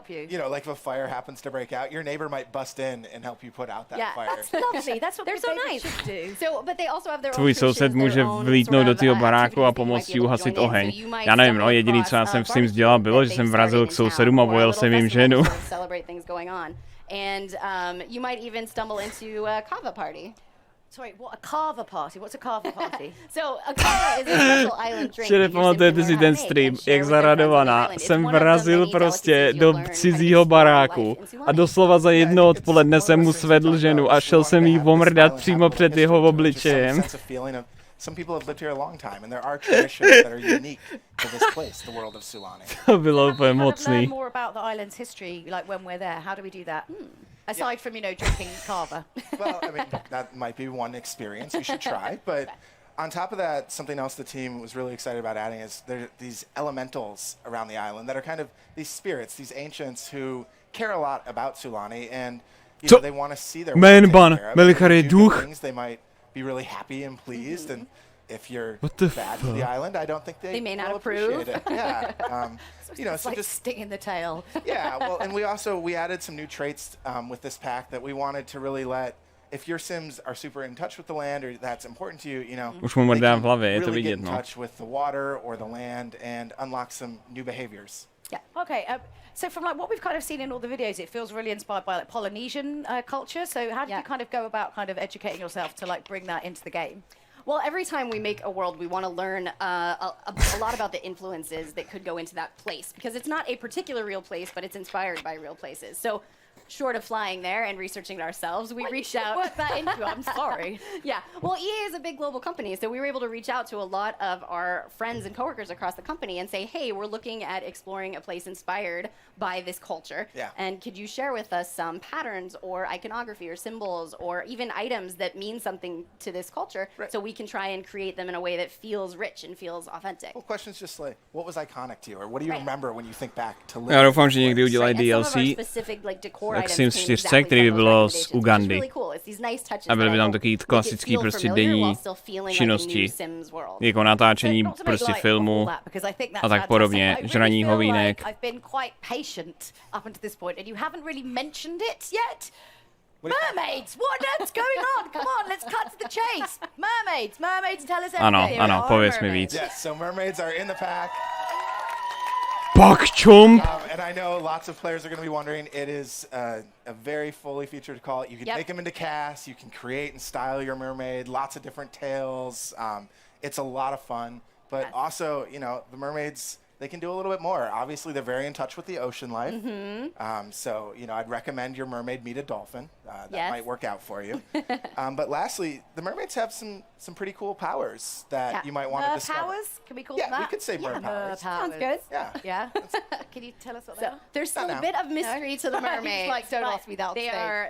you. You know, like if a fire happens to break out, your neighbor might bust in and help you put out that fire. That's lovely. That's what they're so nice. Should do. So, but they also have their Tvůj soused může vlítnout do tvého baráku a pomoct ti uhasit oheň. Já nevím, no, jediný, co já jsem s tím dělal, bylo, že jsem vrazil k sousedům a vojel jsem jim ženu. And you might even stumble into a kava party. Sorry, what a kava party? What's a kava party? So a kava is a special island drink. Že nepamatujete si ten stream, jak zaradovaná jsem vrazil prostě do cizího baráku a doslova za 1 odpoledne jsem mu svedl ženu a šel jsem jí pomrdat přímo před jeho obličejem. Some people have lived here a long time, and there are traditions that are unique to this place, the world of Sulani. To bylo úplně mocný. Learn more about the island's history, like when we're there. How do we do that? Aside from, you know, drinking kava. Well, I mean, that might be one experience you should try, but on top of that, something else the team was really excited about adding is there are these elementals around the island that are kind of these spirits, these ancients who care a lot about Sulani, and you know, they want to see their world taken care of. Things they might be really happy and pleased, and if you're bad to the island, I don't think they may not approve. It. Yeah, you know, so like just sting in the tail. Yeah, well, and we added some new traits with this pack that we wanted to really let. If your Sims are super in touch with the land, or that's important to you, you know, Už mu mrdá v hlavě, je to really vidět, get in touch with the water or the land and unlock some new behaviors. Yeah. Okay. So from like what we've kind of seen in all the videos, it feels really inspired by like Polynesian culture. So how do you kind of go about kind of educating yourself to like bring that into the game? Well, every time we make a world, we want to learn a lot about the influences that could go into that place, because it's not a particular real place, but it's inspired by real places. So short of flying there and researching it ourselves, we reached out. Work that into it. I'm sorry. Yeah. Well, EA is a big global company, so we were able to reach out to a lot of our friends and coworkers across the company and say, hey, we're looking at exploring a place inspired by this culture. Yeah. And could you share with us some patterns or iconography or symbols or even items that mean something to this culture, so we can try and create them in a way that feels rich and feels authentic. Well, questions just like, what was iconic to you, or what do you remember when you think back to live? Já doufám, že někdy udělají DLC k Sims 4, který by bylo z Ugandy. A byly by tam takový klasický prostě denní činnosti, jako natáčení prostě filmu a tak podobně, žraní hovínek. Mermaids! What's going on? Come on, let's cut to the chase. Mermaids, tell us everything. Ano, pověz mi víc. Yes, so mermaids are in the pack. Chomp. And I know lots of players are going to be wondering, it is a very fully featured call. You can take them into cast, you can create and style your mermaid, lots of different tails. It's a lot of fun, but also, you know, the mermaids, they can do a little bit more. Obviously, they're very in touch with the ocean life. So, you know, I'd recommend your mermaid meet a dolphin. That might work out for you. But lastly, the mermaids have some pretty cool powers that you might want to discover. Powers? Can we call them that? Yeah, we could say mer powers. Sounds good. Yeah. Can you tell us what they are? There's still a bit of mystery to the mermaids. Like, don't ask me that.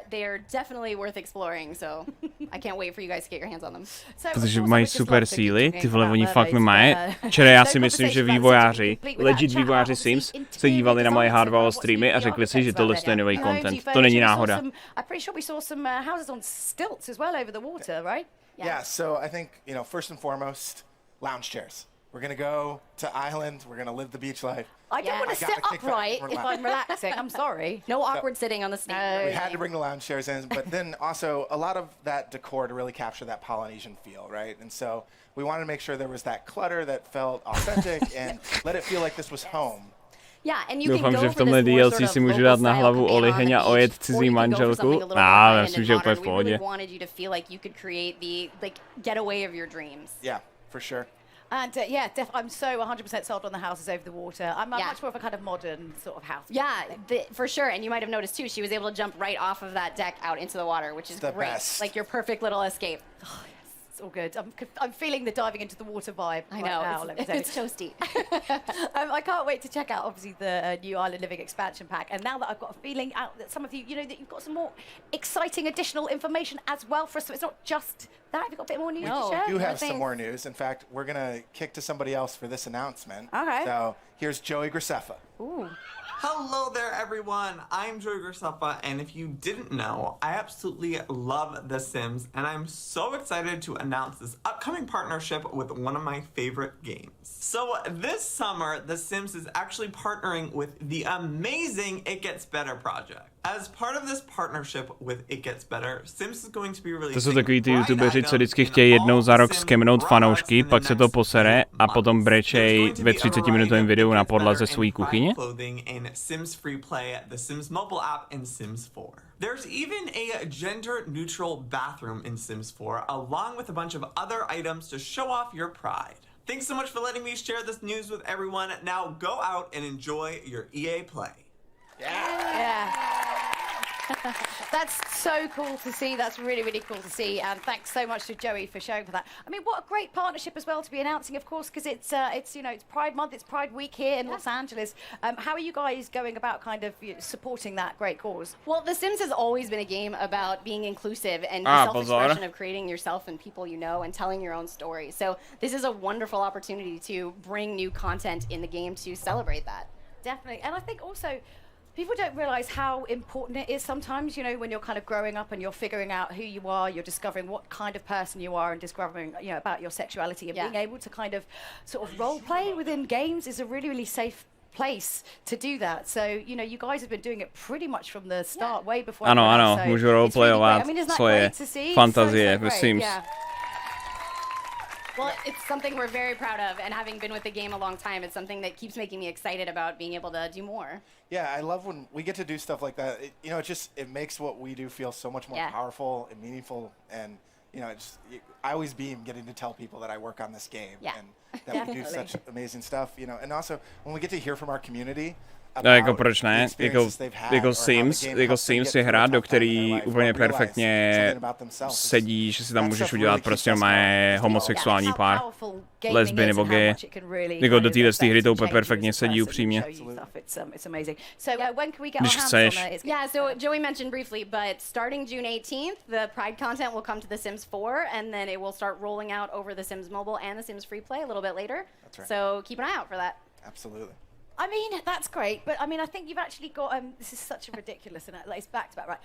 They are definitely worth exploring, so I can't wait for you guys to get your hands on them. Protože mají super síly, ty vole, oni fakt nemají. Včera já si myslím, že vývojáři, legit vývojáři Sims, se dívali na moje H2O streamy a řekli si, že tohle je nový content. To není náhoda. I'm pretty sure we saw some houses on stilts as well over the water, right? Yeah, so I think, you know, first and foremost, lounge chairs. We're going to go to island. We're going to live the beach life. I don't want to sit upright if I'm relaxing. I'm sorry. No awkward sitting on the stage. We had to bring the lounge chairs in, but then also a lot of that decor to really capture that Polynesian feel, right? And so we wanted to make sure there was that clutter that felt authentic and let it feel like this was home. Doufám, že v tomhle DLC si můžu dát na hlavu oliheň a ojet cizí manželku. Myslím, že je úplně v pohodě. Yeah, for sure. And I'm so 100% sold on the houses over the water. I'm much more of a kind of modern sort of house. Yeah, for sure. And you might have noticed too, she was able to jump right off of that deck out into the water, which is great. Best. Like your perfect little escape. It's all good. I'm feeling the diving into the water vibe. I know. Right now, let me tell you. It's toasty. I can't wait to check out, obviously, the new Island Living expansion pack. And now that I've got a feeling out that some of you, you know, that you've got some more exciting additional information as well for us. So it's not just that. Have you got a bit more news to share? We do have some more news. In fact, we're going to kick to somebody else for this announcement. Okay. So here's Joey Graceffa. Ooh. Hello there, everyone. I'm Joey Graceffa, and if you didn't know, I absolutely love The Sims, and I'm so excited to announce this upcoming partnership with one of my favorite games. So this summer, The Sims is actually partnering with the amazing It Gets Better project. As part of this partnership with It Gets Better, Sims is going to be releasing. To jsou takový ty youtubeři, co vždycky chtějí jednou za rok skemnout fanoušky, pak se to posere a potom brečej ve 30-minutovém videu na podlaze své kuchyně. Sims Free Play, the Sims mobile app, and Sims 4. There's even a gender-neutral bathroom in Sims 4, along with a bunch of other items to show off your pride. Thanks so much for letting me share this news with everyone. Now go out and enjoy your EA Play. Yeah. That's so cool to see. That's really, really cool to see. And thanks so much to Joey for showing for that. I mean, what a great partnership as well to be announcing, of course, because it's you know, it's Pride Month, it's Pride Week here in Los Angeles. How are you guys going about kind of supporting that great cause? Well, The Sims has always been a game about being inclusive and self-expression of creating yourself and people you know and telling your own story. So this is a wonderful opportunity to bring new content in the game to celebrate that. Definitely. And I think also, people don't realize how important it is sometimes, you know, when you're kind of growing up and you're figuring out who you are, you're discovering what kind of person you are and discovering, you know, about your sexuality, and being able to kind of sort of role play within games is a really, really safe place to do that. So, you know, you guys have been doing it pretty much from the start, way before. Ano, můžu roleplayovat svoje fantazie ve Sims. Well, it's something we're very proud of, and having been with the game a long time, it's something that keeps making me excited about being able to do more. Yeah, I love when we get to do stuff like that. You know, it makes what we do feel so much more powerful and meaningful. And, you know, I always beam getting to tell people that I work on this game and that we do such amazing stuff, you know. And also, when we get to hear from our community, jako proč ne, jako Sims je hra, do který úplně perfektně sedí, že si tam můžeš udělat prostě homosexuální pár, lesby nebo gay. Jako do téhle hry to úplně perfektně sedí upřímně. Když chceš. Yeah, so Joey mentioned briefly, but starting June 18th, the Pride content will come to The Sims 4, and then it will start rolling out over The Sims Mobile and The Sims Free Play a little bit later. So keep an eye out for that. Absolutely. I mean, that's great, but I mean, I think you've actually got, this is such a ridiculous, like, it's back to back, right?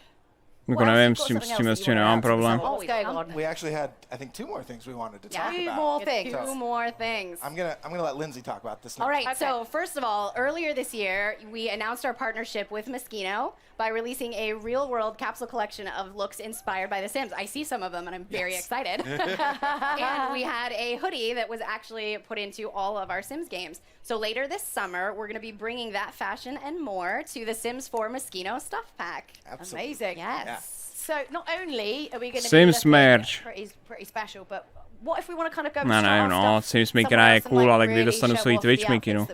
Jako nevím, s tím nemám problém. What's going on? We actually had, I think, two more things we wanted to talk about. Two more things. I'm gonna let Lindsay talk about this. All right. So first of all, earlier this year, we announced our partnership with Moschino by releasing a real-world capsule collection of looks inspired by The Sims. I see some of them, and I'm very excited. And we had a hoodie that was actually put into all of our Sims games. So later this summer, we're going to be bringing that fashion and more to the Sims 4 Moschino stuff pack. Absolutely. Amazing. Yes. Yeah. So not only are we going to Sims merch. Pretty special, but what if we want to kind of go Sims Makera je cool, ale kdy dostanu svůj Twitch mikinu?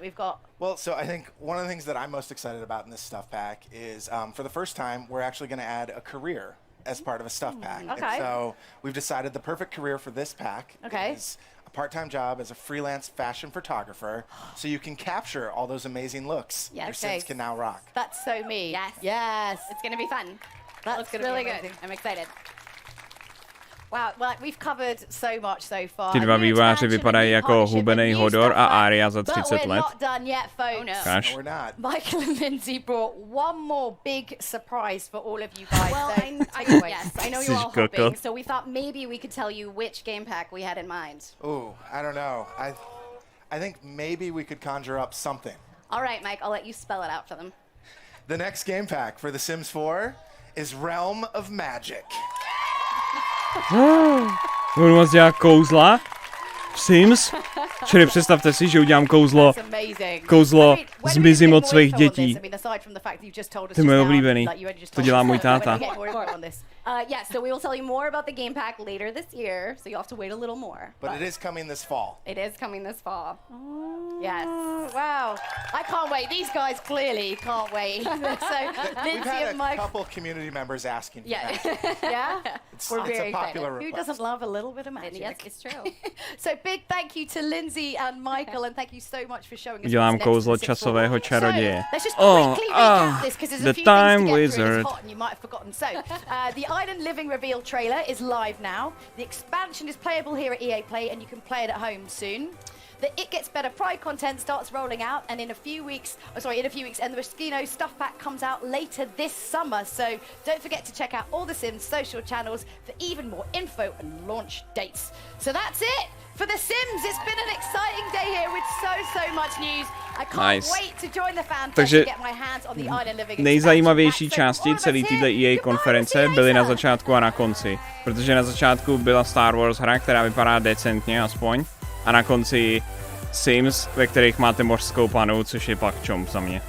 Well, so I think one of the things that I'm most excited about in this stuff pack is, for the first time, we're actually going to add a career as part of a stuff pack. Okay. And so we've decided the perfect career for this pack is a part-time job as a freelance fashion photographer, so you can capture all those amazing looks your Sims can now rock. That's so me. Yes. Yes. It's going to be fun. That's really good. I'm excited. Wow, well, we've covered so much so far. Ty dva vývojáři vypadají jako hubený Hodor a Aria za 30 let. But we're not done yet, folks. No, we're not. Michael and Lindsay brought one more big surprise for all of you guys. Well, so I know you're all hoping, so we thought maybe we could tell you which game pack we had in mind. Ooh, I don't know. I think maybe we could conjure up something. All right, Mike, I'll let you spell it out for them. The next game pack for The Sims 4 is Realm of Magic. Budu moc dělat kouzla v Sims? Čili představte si, že udělám kouzlo zmizím od svých dětí. Ty moje oblíbený. To dělá můj táta. Yeah, so we will tell you more about the game pack later this year, so you'll have to wait a little more. But it is coming this fall. It is coming this fall. Yes. Wow. I can't wait. These guys clearly can't wait. So, We've Lindsay had and a Mike. couple of community members asking for Yeah. that. Yeah? It's, We're it's very a popular excited. Who request. doesn't love a little bit of magic? Yes, it's true. So big thank you to Lindsay and Michael, and thank you so much for showing us. Udělám what's next kouzlo in the Sims časového world. čaroděje. So, let's just quickly recap this because there's the a few time things to get through. wizard. It's hot and you might have forgotten. So, the Island Living reveal trailer is live now. The expansion is playable here at EA Play, and you can play it at home soon. The It Gets Better Pride content starts rolling out, and in a few weeks, and the Moschino stuff pack comes out later this summer. So don't forget to check out all the Sims social channels for even more info and launch dates. So that's it for The Sims. It's been an exciting day here with so much news. I can't wait to join the fan fest to get my hands on the Island Living. Nejzajímavější části celé této EA konference byly na začátku a na konci, protože na začátku byla Star Wars hra, která vypadá decentně aspoň, a na konci Sims, ve kterých máte mořskou panu, což je pak čomp za mě.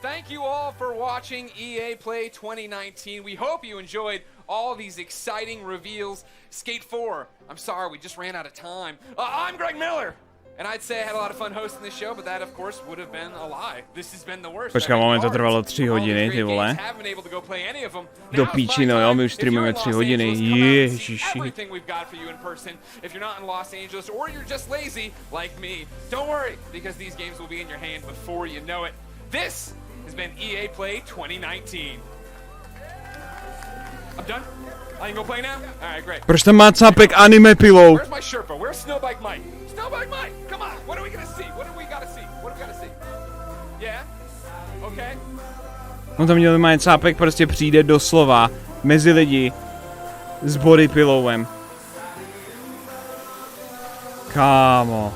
Thank you all for watching EA Play 2019. We hope you enjoyed all these exciting reveals. Skate 4. I'm sorry, we just ran out of time. I'm Greg Miller. And I'd say I had a lot of fun hosting this show, but that of course would have been a lie. This has been the worst. Počkej, moment, to trvalo 3 hodiny, ty vole. Do píči, no jo, my už streamujeme 3 hodiny, ježiši. Everything we've got for you in person. If you're not in Los Angeles or you're just lazy like me, don't worry, because these games will be in your hands before you know it. This has been EA Play 2019. I'm done. I can go play now? Alright, great. Proč tam má cápek anime pilou? Where's my Sherpa? Where's Snowbike Mike? Snowbike Mike! Come on! What are we gonna see? What do we gotta see? What do we gotta see? Yeah? Okay? On tam měl mít cápek, prostě přijde doslova mezi lidi s body pillowem. Kámo.